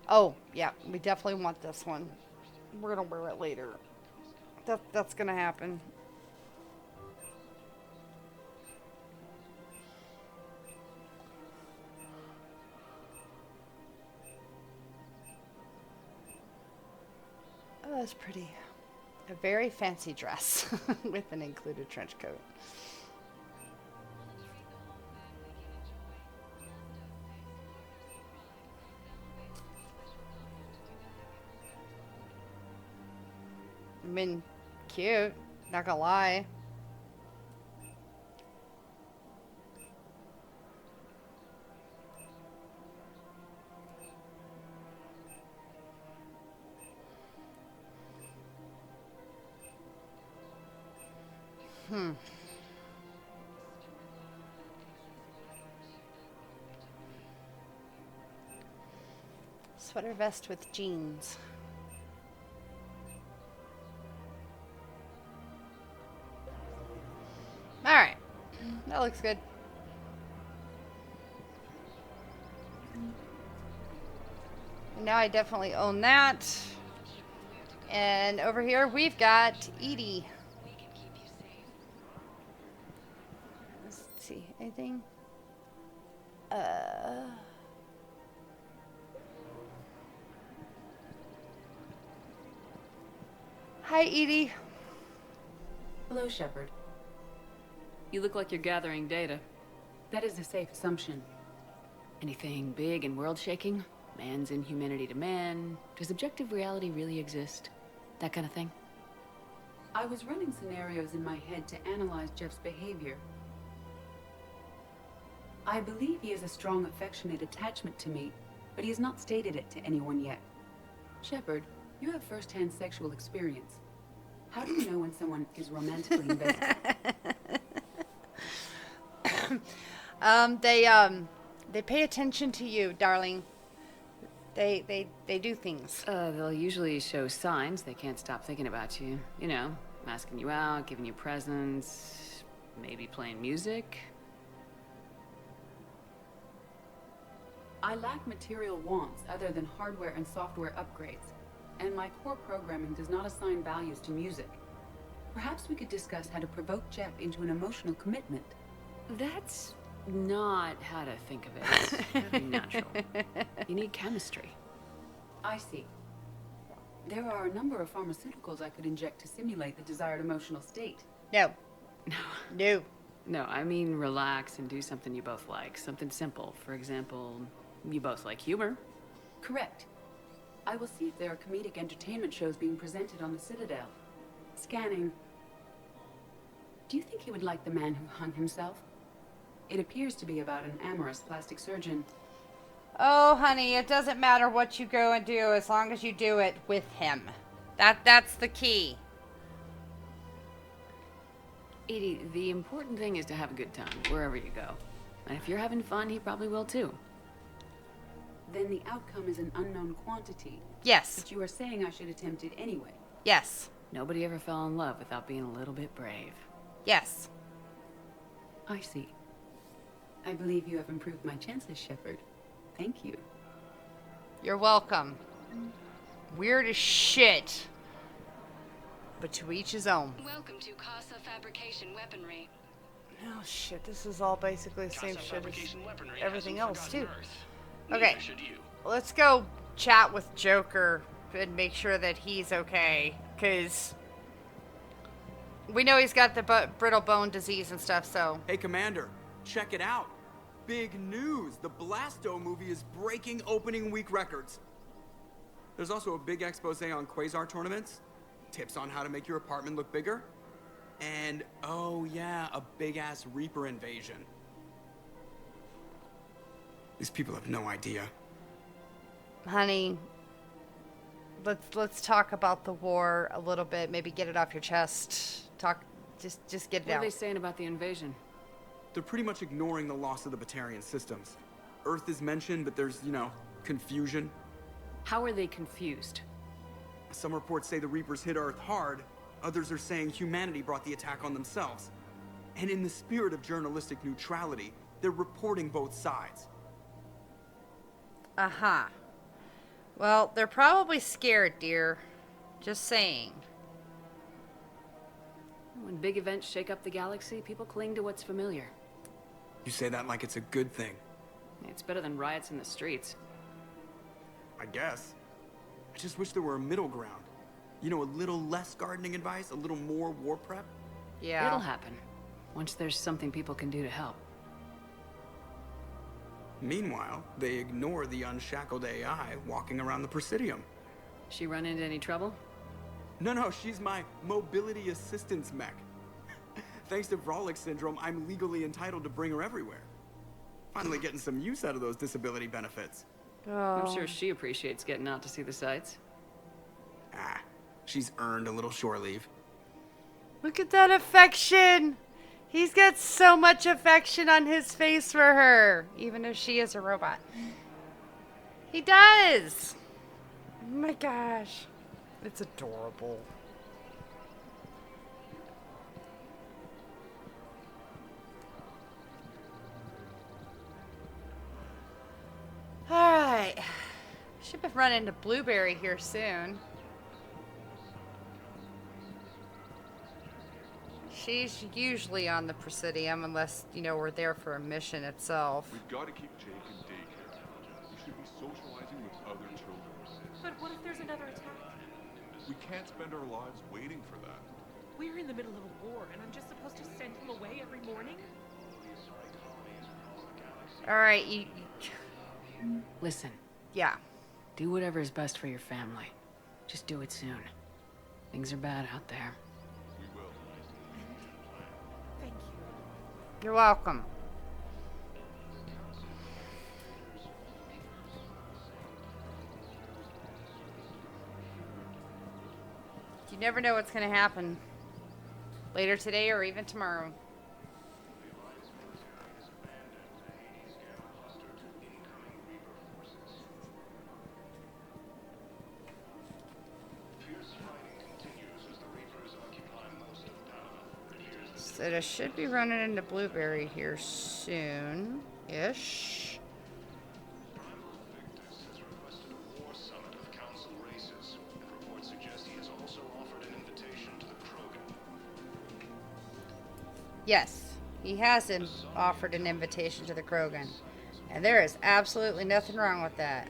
Oh, yeah. We definitely want this one. We're going to wear it later. That's going to happen. Oh, that's pretty. A very fancy dress with an included trench coat. I mean, cute, not gonna lie. Sweater vest with jeans. Alright. That looks good. And now I definitely own that. And over here we've got Edie. Let's see. Anything? Hi, Edie. Hello, Shepard. You look like you're gathering data. That is a safe assumption. Anything big and world-shaking? Man's inhumanity to man? Does objective reality really exist? That kind of thing? I was running scenarios in my head to analyze Jeff's behavior. I believe he has a strong affectionate attachment to me, but he has not stated it to anyone yet. Shepard, you have first-hand sexual experience. How do you know when someone is romantically invested? They pay attention to you, darling. They do things. They'll usually show signs they can't stop thinking about you. You know, asking you out, giving you presents, maybe playing music. I lack material wants other than hardware and software upgrades, and my core programming does not assign values to music. Perhaps we could discuss how to provoke Jeff into an emotional commitment. That's not how to think of it. It's gotta be natural. You need chemistry. I see. There are a number of pharmaceuticals I could inject to simulate the desired emotional state. No. No. No, I mean relax and do something you both like. Something simple. For example, you both like humor. Correct. I will see if there are comedic entertainment shows being presented on the Citadel. Scanning. Do you think he would like The Man Who Hung Himself? It appears to be about an amorous plastic surgeon. Oh, honey, it doesn't matter what you go and do as long as you do it with him. That's the key. Edie, the important thing is to have a good time wherever you go. And if you're having fun, he probably will too. Then the outcome is an unknown quantity. Yes. But you are saying I should attempt it anyway. Yes. Nobody ever fell in love without being a little bit brave. Yes. I see. I believe you have improved my chances, Shepard. Thank you. You're welcome. Weird as shit. But to each his own. Welcome to Casa Fabrication Weaponry. Oh shit, this is all basically the same shit as everything else too. Okay, let's go chat with Joker and make sure that he's okay, because we know he's got the brittle bone disease and stuff, so. Hey, Commander, check it out. Big news! The Blasto movie is breaking opening week records. There's also a big expose on Quasar tournaments, tips on how to make your apartment look bigger, and, oh yeah, a big-ass Reaper invasion. These people have no idea. Honey, let's talk about the war a little bit. Maybe get it off your chest. Just get it out. What are they saying about the invasion? They're pretty much ignoring the loss of the Batarian systems. Earth is mentioned, but there's, you know, confusion. How are they confused? Some reports say the Reapers hit Earth hard. Others are saying humanity brought the attack on themselves. And in the spirit of journalistic neutrality, they're reporting both sides. Uh-huh. Well, they're probably scared, dear. Just saying. When big events shake up the galaxy, people cling to what's familiar. You say that like it's a good thing. It's better than riots in the streets. I guess. I just wish there were a middle ground. You know, a little less gardening advice, a little more war prep. Yeah. It'll happen. Once there's something people can do to help. Meanwhile, they ignore the unshackled AI walking around the Presidium. She run into any trouble? No, she's my mobility assistance mech. Thanks to Vrolic syndrome, I'm legally entitled to bring her everywhere. Finally getting some use out of those disability benefits. Oh. I'm sure she appreciates getting out to see the sights. Ah, she's earned a little shore leave. Look at that affection. He's got so much affection on his face for her, even if she is a robot. He does. Oh my gosh. It's adorable. Alright. Should be running into Blueberry here soon. She's usually on the Presidium, unless, you know, we're there for a mission itself. We've got to keep Jake in daycare. We should be socializing with other children. But what if there's another attack? We can't spend our lives waiting for that. We're in the middle of a war, and I'm just supposed to send him away every morning? Alright, you... Listen. Yeah. Do whatever is best for your family. Just do it soon. Things are bad out there. We will. Thank you. You're welcome. You never know what's going to happen later today or even tomorrow. And it should be running into Blueberry here soon-ish. Yes, he has offered an invitation to the Krogan. And there is absolutely nothing wrong with that.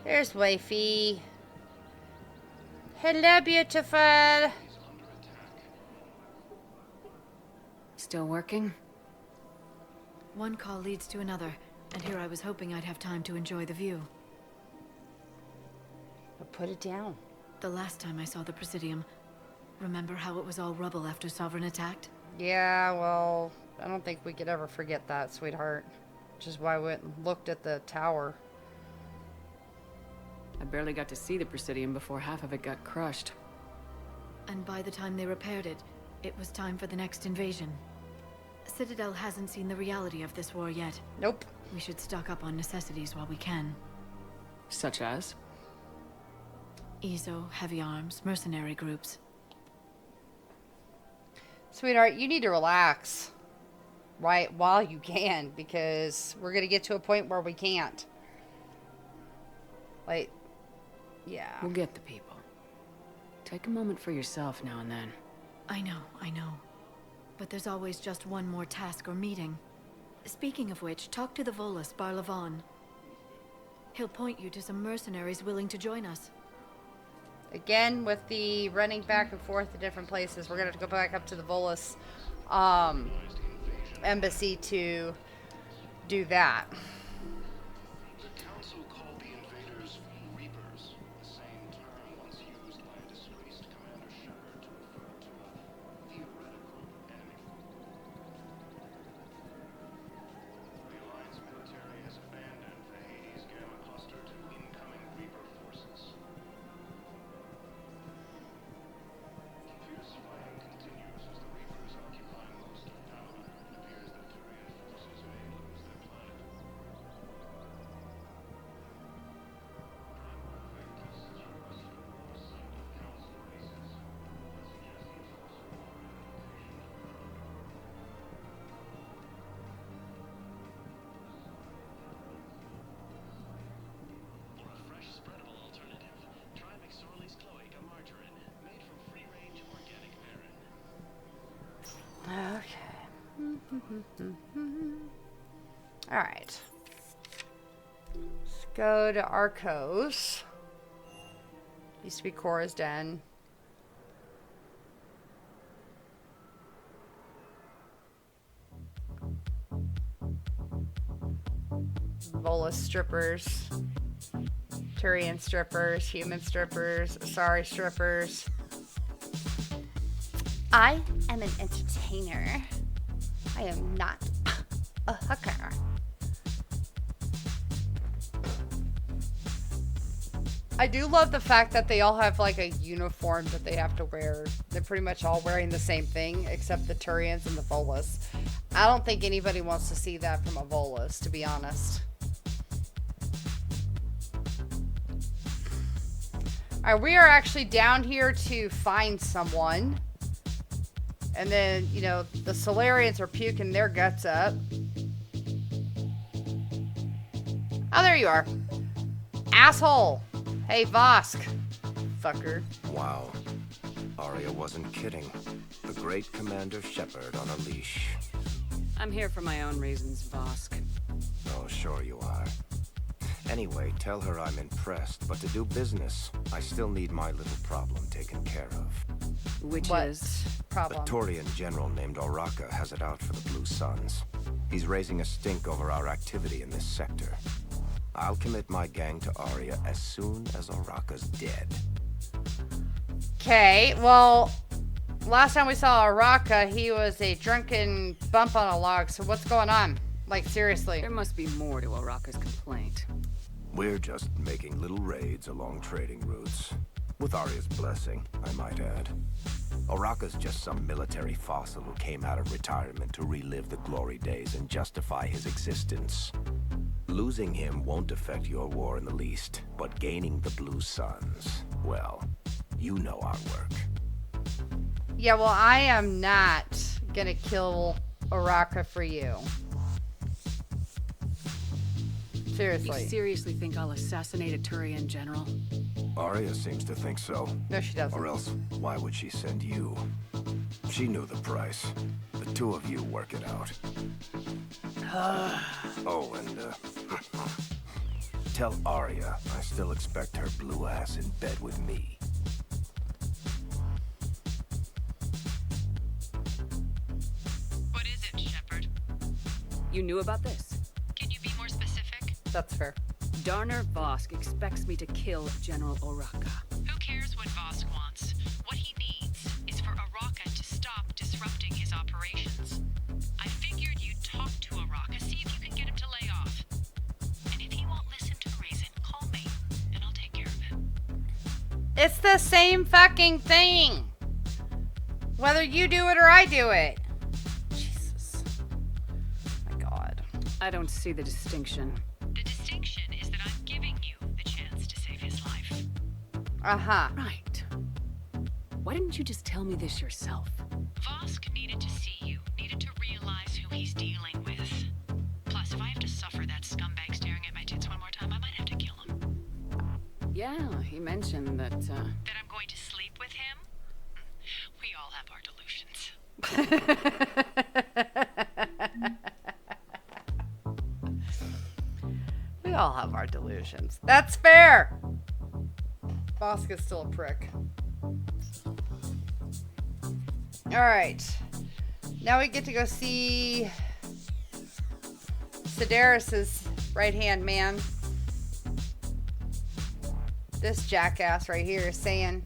There's Wifey. Hello, beautiful. Still working? One call leads to another, and here I was hoping I'd have time to enjoy the view. But put it down. The last time I saw the Presidium, remember how it was all rubble after Sovereign attacked? Yeah, well, I don't think we could ever forget that, sweetheart. Which is why we went and looked at the tower. I barely got to see the Presidium before half of it got crushed. And by the time they repaired it, it was time for the next invasion. Citadel hasn't seen the reality of this war yet. Nope. We should stock up on necessities while we can. Such as? EZO, heavy arms, mercenary groups. Sweetheart, you need to relax. Right, while you can, because we're going to get to a point where we can't. Like, yeah. We'll get the people. Take a moment for yourself now and then. I know. But there's always just one more task or meeting. Speaking of which, talk to the Volus, Barlavon. He'll point you to some mercenaries willing to join us. Again, with the running back and forth to different places, we're going to have to go back up to the Volus embassy to do that. The Council called the invaders Reapers, the same term once used by a disgraced Commander Shepard to refer to a theoretical enemy. The Alliance military has abandoned the Hades Gamma cluster to incoming Reaper forces. Fierce fighting continues as the Reapers occupy most of Paladin. It appears that Turian forces may lose their planet. Or a fresh, spreadable alternative. Try McSorley's Cloaca Margarine, made from free-range organic margarine. Okay. Alright. Let's go to Arcos. Used to be Cora's Den. Volus strippers. Turian strippers. Human strippers. Sorry strippers. I am an entertainer. I am not a hooker. I do love the fact that they all have like a uniform that they have to wear. They're pretty much all wearing the same thing except the Turians and the Volus. I don't think anybody wants to see that from a Volus, to be honest. Alright, we are actually down here to find someone. And then, you know, the Solarians are puking their guts up. Oh, there you are. Asshole. Hey, Vosk. Fucker. Wow. Arya wasn't kidding. The great Commander Shepard on a leash. I'm here for my own reasons, Vosk. Oh, sure you are. Anyway, tell her I'm impressed, but to do business, I still need my little problem taken care of. Which What is? problem? A Turian general named Oraka has it out for the Blue Suns. He's raising a stink over our activity in this sector. I'll commit my gang to Arya as soon as Oraka's dead. Okay, well, last time we saw Oraka, he was a drunken bump on a log, so what's going on? Like, seriously. There must be more to Oraka's complaint. We're just making little raids along trading routes. With Arya's blessing, I might add. Oraka's just some military fossil who came out of retirement to relive the glory days and justify his existence. Losing him won't affect your war in the least, but gaining the Blue Suns, well, you know our work. Yeah, well, I am not gonna kill Oraka for you. Seriously. You seriously think I'll assassinate a Turian general? Arya seems to think so. No, she doesn't. Or else, why would she send you? She knew the price. The two of you work it out. Oh, and, tell Arya I still expect her blue ass in bed with me. What is it, Shepard? You knew about this? Can you be more specific? That's fair. Darner Vosk expects me to kill General Oraka. Who cares what Vosk wants? What he needs is for Oraka to stop disrupting his operations. I figured you'd talk to Oraka, see if you can get him to lay off. And if he won't listen to reason, call me, and I'll take care of it. It's the same fucking thing. Whether you do it or I do it. Jesus. My God. I don't see the distinction. The distinction is that I'm giving you the chance to save his life. Uh-huh. Right. Why didn't you just tell me this yourself? Vosk needed to see you, needed to realize who he's dealing with. Plus, if I have to suffer that scumbag staring at my tits one more time, I might have to kill him. Yeah, he mentioned that, That I'm going to sleep with him? We all have our delusions. We all have our delusions. That's fair. Vosk is still a prick. Alright. Now we get to go see Sedaris' right-hand man. This jackass right here is saying...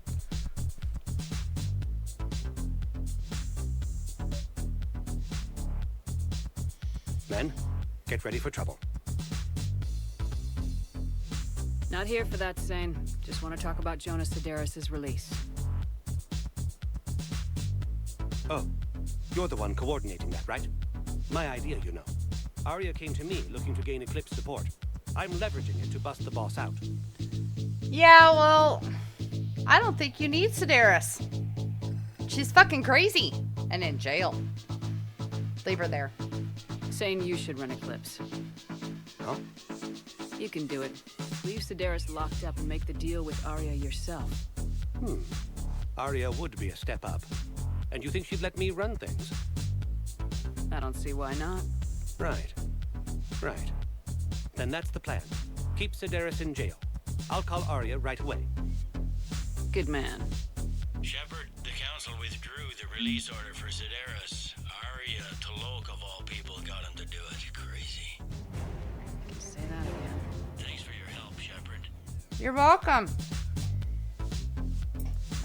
Men, get ready for trouble. Not here for that, Sane. Just want to talk about Jonas Sedaris' release. Oh, you're the one coordinating that, right? My idea, you know. Arya came to me looking to gain Eclipse support. I'm leveraging it to bust the boss out. Yeah, well, I don't think you need Sedaris. She's fucking crazy and in jail. Leave her there. Sane, you should run Eclipse. Huh? You can do it. Leave Sedaris locked up and make the deal with Arya yourself. Arya would be a step up. And you think she'd let me run things? I don't see why not. Right. Right. Then that's the plan. Keep Sedaris in jail. I'll call Arya right away. Good man. Shepard, the Council withdrew the release order for Sedaris. Arya T'Loak, of all people, got him to do it. Crazy. Say that again. Thanks for your help, Shepard. You're welcome.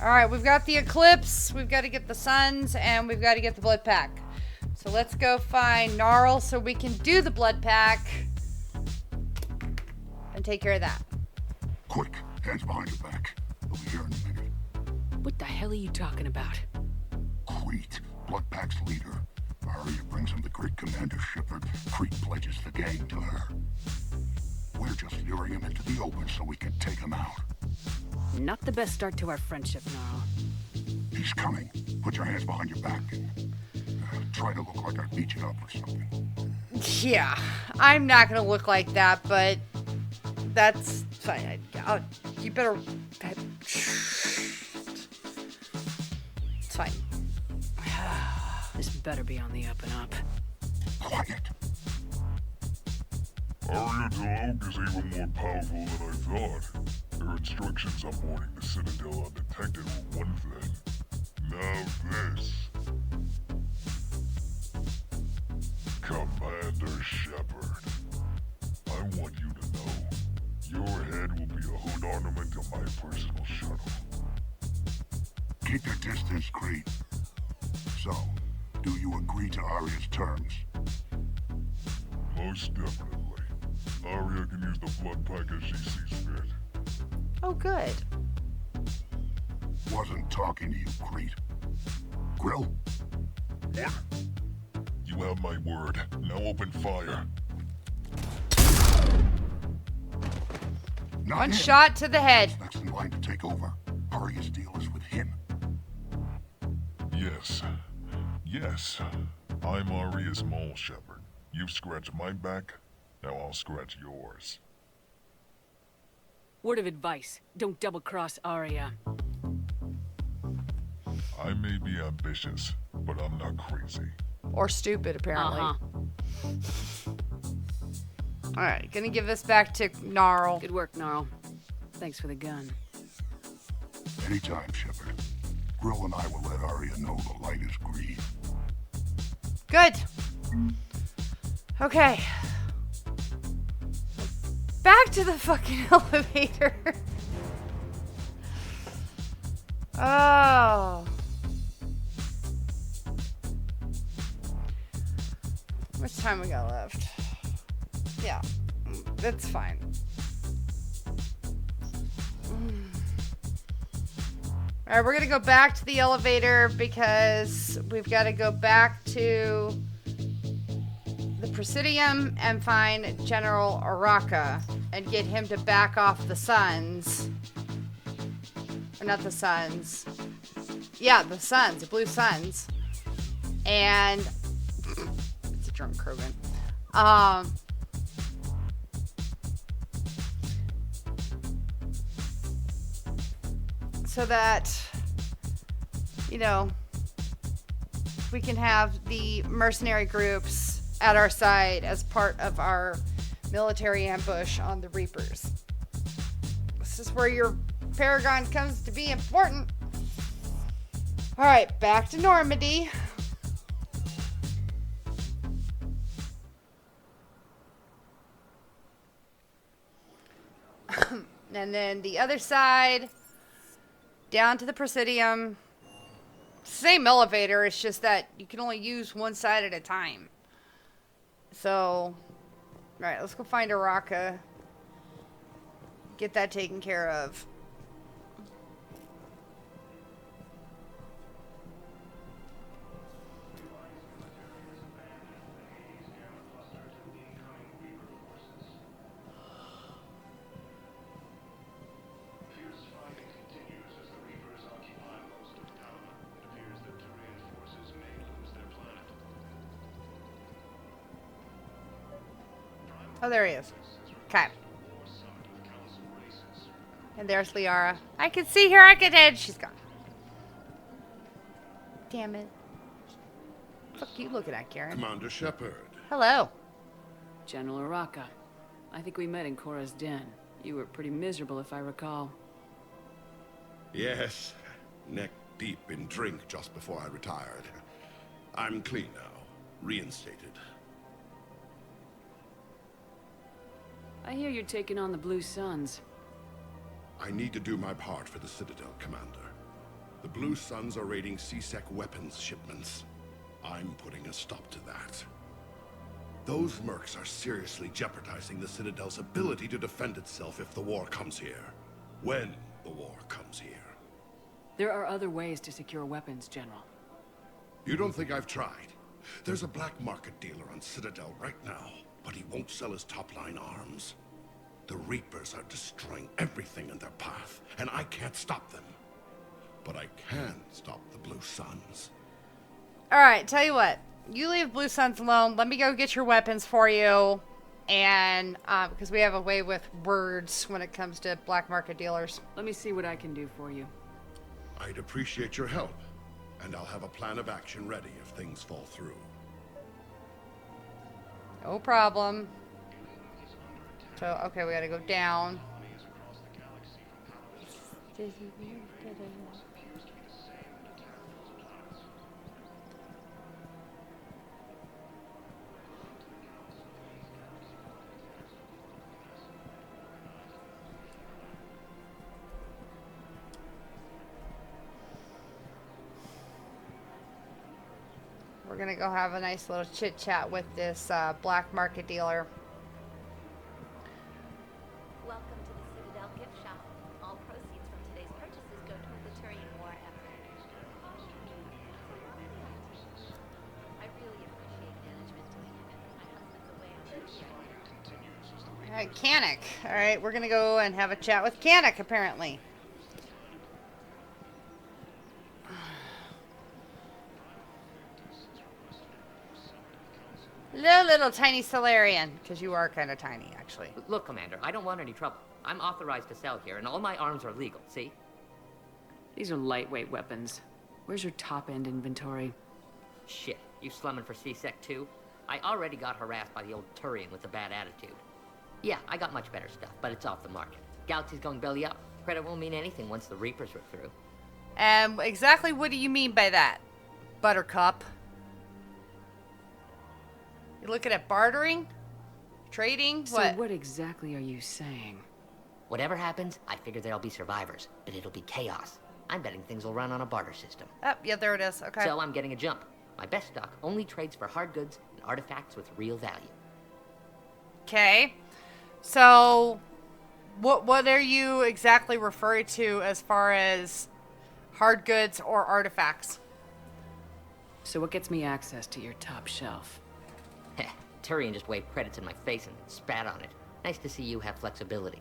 Alright, we've got the Eclipse, we've got to get the Suns, and we've got to get the Blood Pack. So let's go find Gnarl so we can do the Blood Pack and take care of that. Quick, hands behind your back. We'll be here in a minute. What the hell are you talking about? Crete, Blood Pack's leader. Arya brings him the Grid Commander Shepard. Crete pledges the gang to her. We're just luring him into the open so we can take him out. Not the best start to our friendship, Gnarl. He's coming. Put your hands behind your back and try to look like I beat you up or something. Yeah, I'm not going to look like that, but that's fine. You better... It's fine. This better be on the up and up. Quiet. Arya T'Loak is even more powerful than I thought. Her instructions on boarding the Citadel undetected were one thing. Now this. Commander Shepard, I want you to know, your head will be a hood ornament on my personal shuttle. Keep your distance, Crete. So, do you agree to Arya's terms? Most definitely. Arya can use the blood pack as she sees fit. Oh, good. Wasn't talking to you, Crete. Grill? What? You have my word. Now open fire. One shot to the head. Next in line to take over. Arya's deal is with him. Yes. Yes, I'm Aria's mole shepherd. You've scratched my back, now I'll scratch yours. Word of advice, don't double-cross Arya. I may be ambitious, but I'm not crazy. Or stupid, apparently. Uh-huh. Alright, gonna give this back to Gnarl. Good work, Gnarl. Thanks for the gun. Anytime, Shepard. Grill and I will let Arya know the light is green. Good. Okay. Back to the fucking elevator. Oh. How much time we got left? Yeah, that's fine. All right, we're gonna go back to the elevator because we've got to go back to the Presidium and find General Araka and get him to back off the Suns. Or not the Suns. Yeah, the Suns, the Blue Suns. And it's a drunk Krogan. So that, you know, we can have the mercenary groups at our side as part of our military ambush on the Reapers. This is where your Paragon comes to be important. Alright, back to Normandy. And then the other side, down to the Presidium. Same elevator, it's just that you can only use one side at a time. So, alright, let's go find Araka. Get that taken care of. Oh, there he is. Okay. And there's Liara. I can see her. I can head. She's gone. Damn it. Fuck you looking at, Karen. Commander Shepard. Hello. General Araka. I think we met in Korra's den. You were pretty miserable, if I recall. Yes, neck deep in drink just before I retired. I'm clean now, reinstated. I hear you're taking on the Blue Suns. I need to do my part for the Citadel, Commander. The Blue Suns are raiding C-Sec weapons shipments. I'm putting a stop to that. Those mercs are seriously jeopardizing the Citadel's ability to defend itself if the war comes here. When the war comes here. There are other ways to secure weapons, General. You don't think I've tried? There's a black market dealer on Citadel right now, but he won't sell his top-line arms. The Reapers are destroying everything in their path, and I can't stop them. But I can stop the Blue Suns. Alright, tell you what. You leave Blue Suns alone. Let me go get your weapons for you. And, because we have a way with words when it comes to black market dealers. Let me see what I can do for you. I'd appreciate your help, and I'll have a plan of action ready if things fall through. No problem. So, okay, we gotta go down. We're gonna go have a nice little chit chat with this black market dealer. Welcome to the Citadel gift shop. All proceeds from today's purchases go toward the Turian war effort. I really appreciate management doing it. My husband's away on duty. Alright, Kanik. Alright, we're gonna go and have a chat with Kanik, apparently. Little tiny Solarian, because you are kind of tiny, actually. Look, Commander, I don't want any trouble. I'm authorized to sell here, and all my arms are legal, see? These are lightweight weapons. Where's your top-end inventory? Shit, you slumming for C-Sec too? I already got harassed by the old Turian with a bad attitude. Yeah, I got much better stuff, but it's off the market. Galaxy's going belly up. Credit won't mean anything once the Reapers are through. Exactly what do you mean by that, Buttercup? You're looking at bartering? Trading? So what exactly are you saying? Whatever happens, I figure there'll be survivors, but it'll be chaos. I'm betting things will run on a barter system. Oh, yeah, there it is. Okay. So I'm getting a jump. My best stock only trades for hard goods and artifacts with real value. Okay. So, what are you exactly referring to as far as hard goods or artifacts? So what gets me access to your top shelf? Heh, Turian just waved credits in my face and spat on it. Nice to see you have flexibility.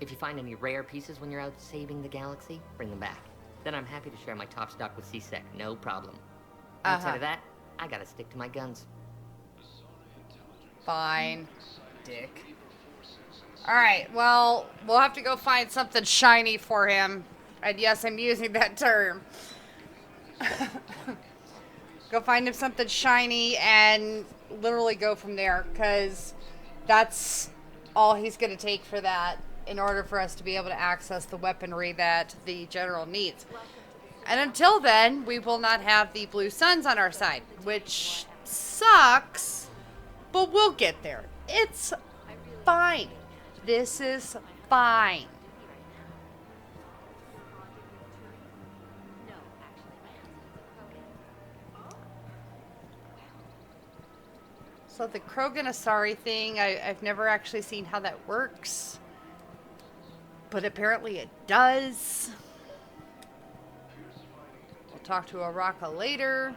If you find any rare pieces when you're out saving the galaxy, bring them back. Then I'm happy to share my top stock with C-Sec, no problem. Outside of that, I gotta stick to my guns. Fine, dick. Alright, well, we'll have to go find something shiny for him. And yes, I'm using that term. Go find him something shiny and literally go from there, because that's all he's going to take for that in order for us to be able to access the weaponry that the General needs. And until then, we will not have the Blue Suns on our side, which sucks, but we'll get there. It's fine. This is fine. So the Krogan Asari thing, I've never actually seen how that works. But apparently it does. We'll talk to Araka later.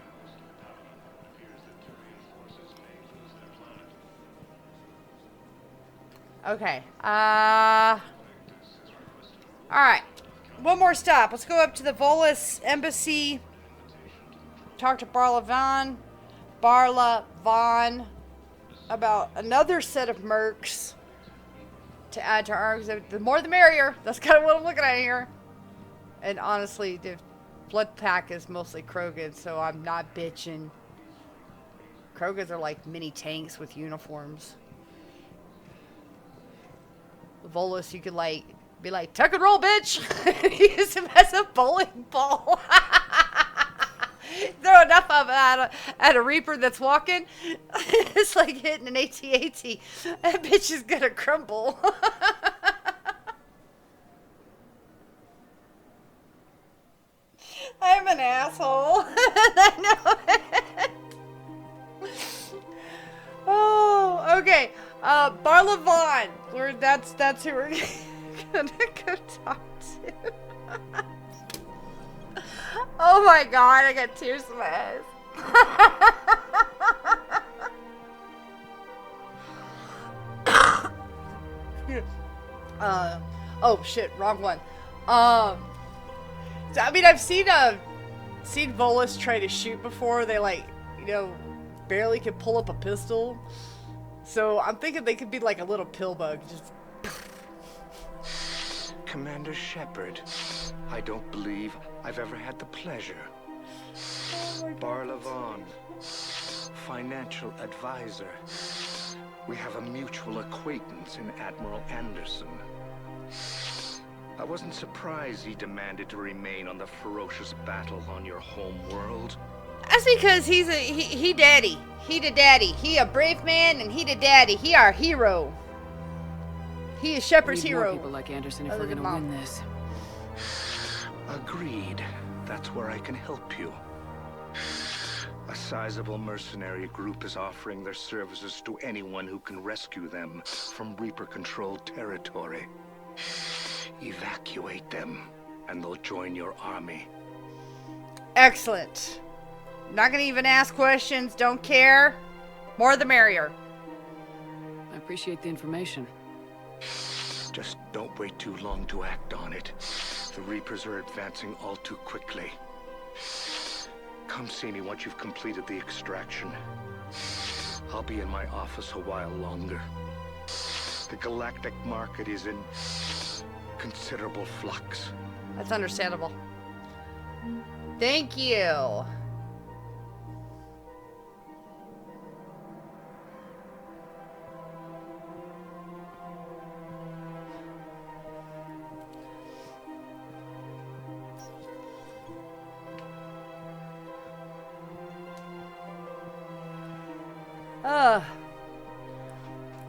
Okay. Alright. One more stop. Let's go up to the Volus Embassy. Talk to Barla Von about another set of mercs to add to our exhibit. The more the merrier. That's kind of what I'm looking at here. And honestly, the blood pack is mostly Krogan, so I'm not bitching. Krogans are like mini tanks with uniforms. The Volus, you could like be like, tuck and roll, bitch. Use him as a bowling ball. Throw enough of it at a Reaper that's walking. It's like hitting an AT-AT. That bitch is gonna crumble. I'm an asshole. I know it. Oh, okay. Barla Von. That's who we're gonna go talk to. Oh my god, I got tears in my eyes. Oh shit, wrong one. So, I mean, I've seen Volus try to shoot before. They barely could pull up a pistol. So I'm thinking they could be like a little pill bug, just. Commander Shepard, I don't believe I've ever had the pleasure. Barla Von, financial advisor. We have a mutual acquaintance in Admiral Anderson. I wasn't surprised he demanded to remain on the ferocious battle on your home world. That's because he daddy. He the daddy. He a brave man and he the daddy. He our hero. He is Shepard's we need hero. More people like Anderson if we're gonna win this. Agreed. That's where I can help you. A sizable mercenary group is offering their services to anyone who can rescue them from Reaper-controlled territory. Evacuate them, and they'll join your army. Excellent. Not gonna even ask questions, don't care. More the merrier. I appreciate the information. Just don't wait too long to act on it. The Reapers are advancing all too quickly. Come see me once you've completed the extraction. I'll be in my office a while longer. The galactic market is in considerable flux. That's understandable. Thank you.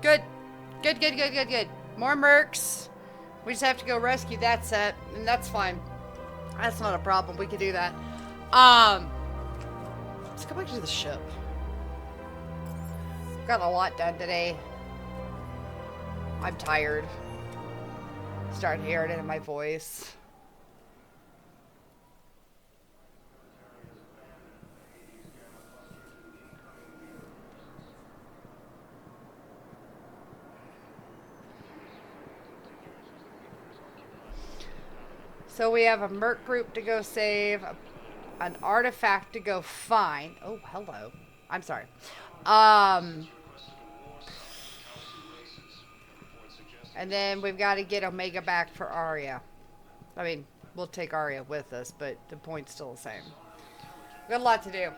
Good. Good. More mercs. We just have to go rescue that set, and that's fine. That's not a problem. We can do that. Let's go back to the ship. Got a lot done today. I'm tired. Start hearing it in my voice. So we have a merc group to go save, an artifact to go find. Oh, hello. I'm sorry. And then we've got to get Omega back for Arya. I mean, we'll take Arya with us, but the point's still the same. We got a lot to do.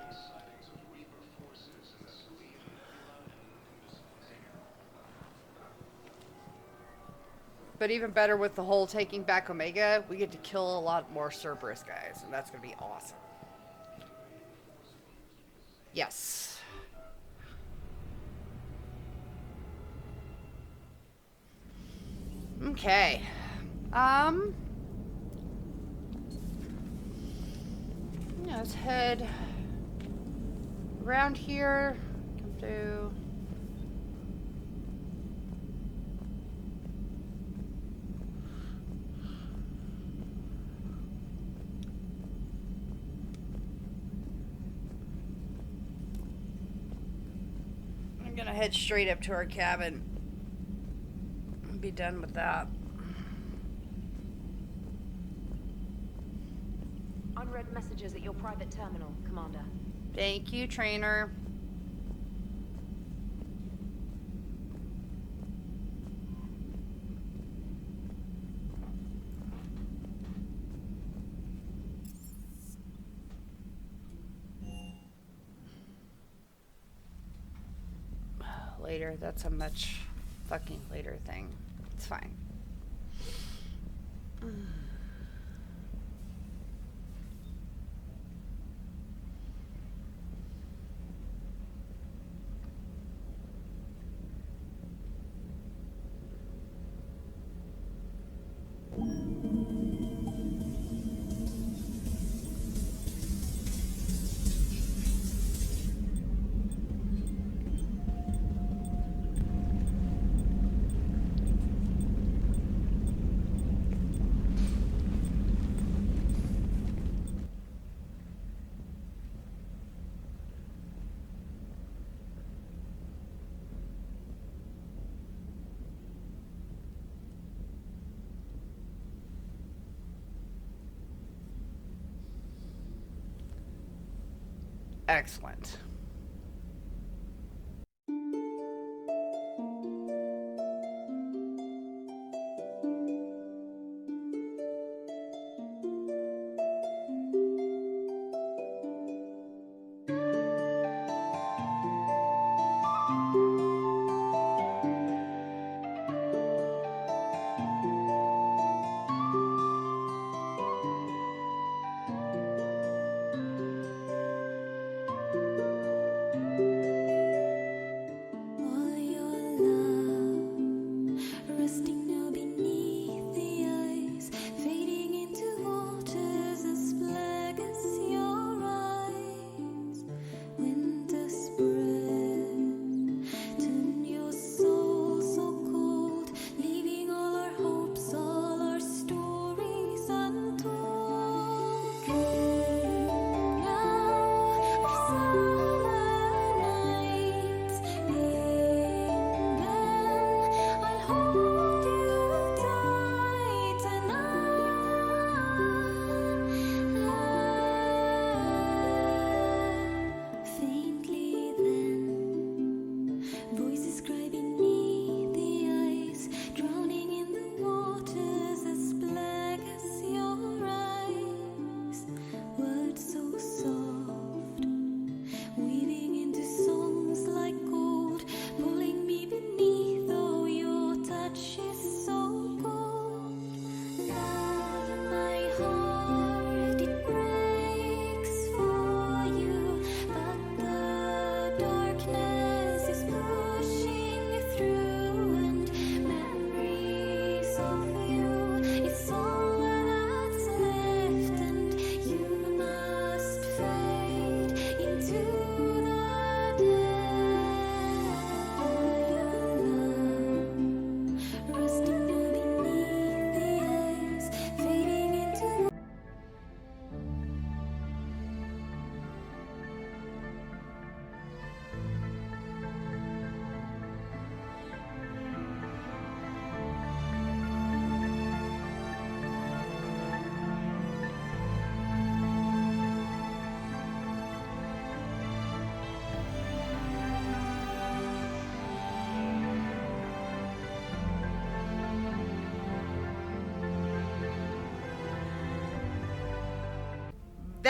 But even better with the whole taking back Omega, we get to kill a lot more Cerberus guys, and that's going to be awesome. Yes. Okay. Yeah, let's head around here. Come through. I'm gonna head straight up to our cabin and be done with that. Unread messages at your private terminal, Commander. Thank you, trainer. Later, that's a much fucking later thing. It's fine. Excellent.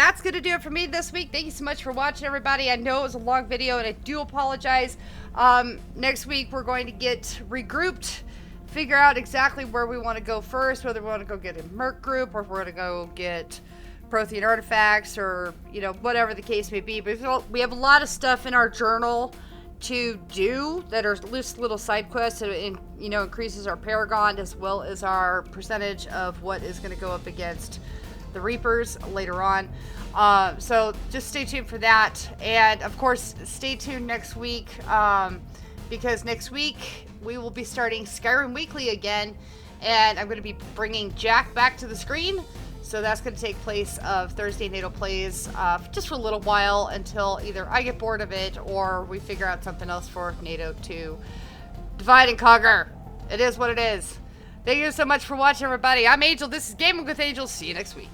that's going to do it for me this week. Thank you so much for watching, everybody. I know it was a long video, and I do apologize. Next week, we're going to get regrouped, figure out exactly where we want to go first, whether we want to go get a Merc group or if we're going to go get Prothean artifacts or, you know, whatever the case may be. But we have a lot of stuff in our journal to do that are just little side quests, and you know, increases our Paragon as well as our percentage of what is going to go up against the Reapers later on. So just stay tuned for that, and of course stay tuned next week, because next week we will be starting Skyrim Weekly again, and I'm going to be bringing Jack back to the screen. So that's going to take place of Thursday NATO Plays just for a little while until either I get bored of it or we figure out something else for NATO to divide and conquer. It is what it is. Thank you so much for watching, everybody. I'm Angel. This is Gaming with Angel. See you next week.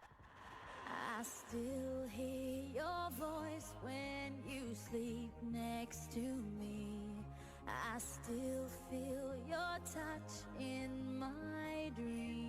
I still hear your voice when you sleep next to me. I still feel your touch in my dreams.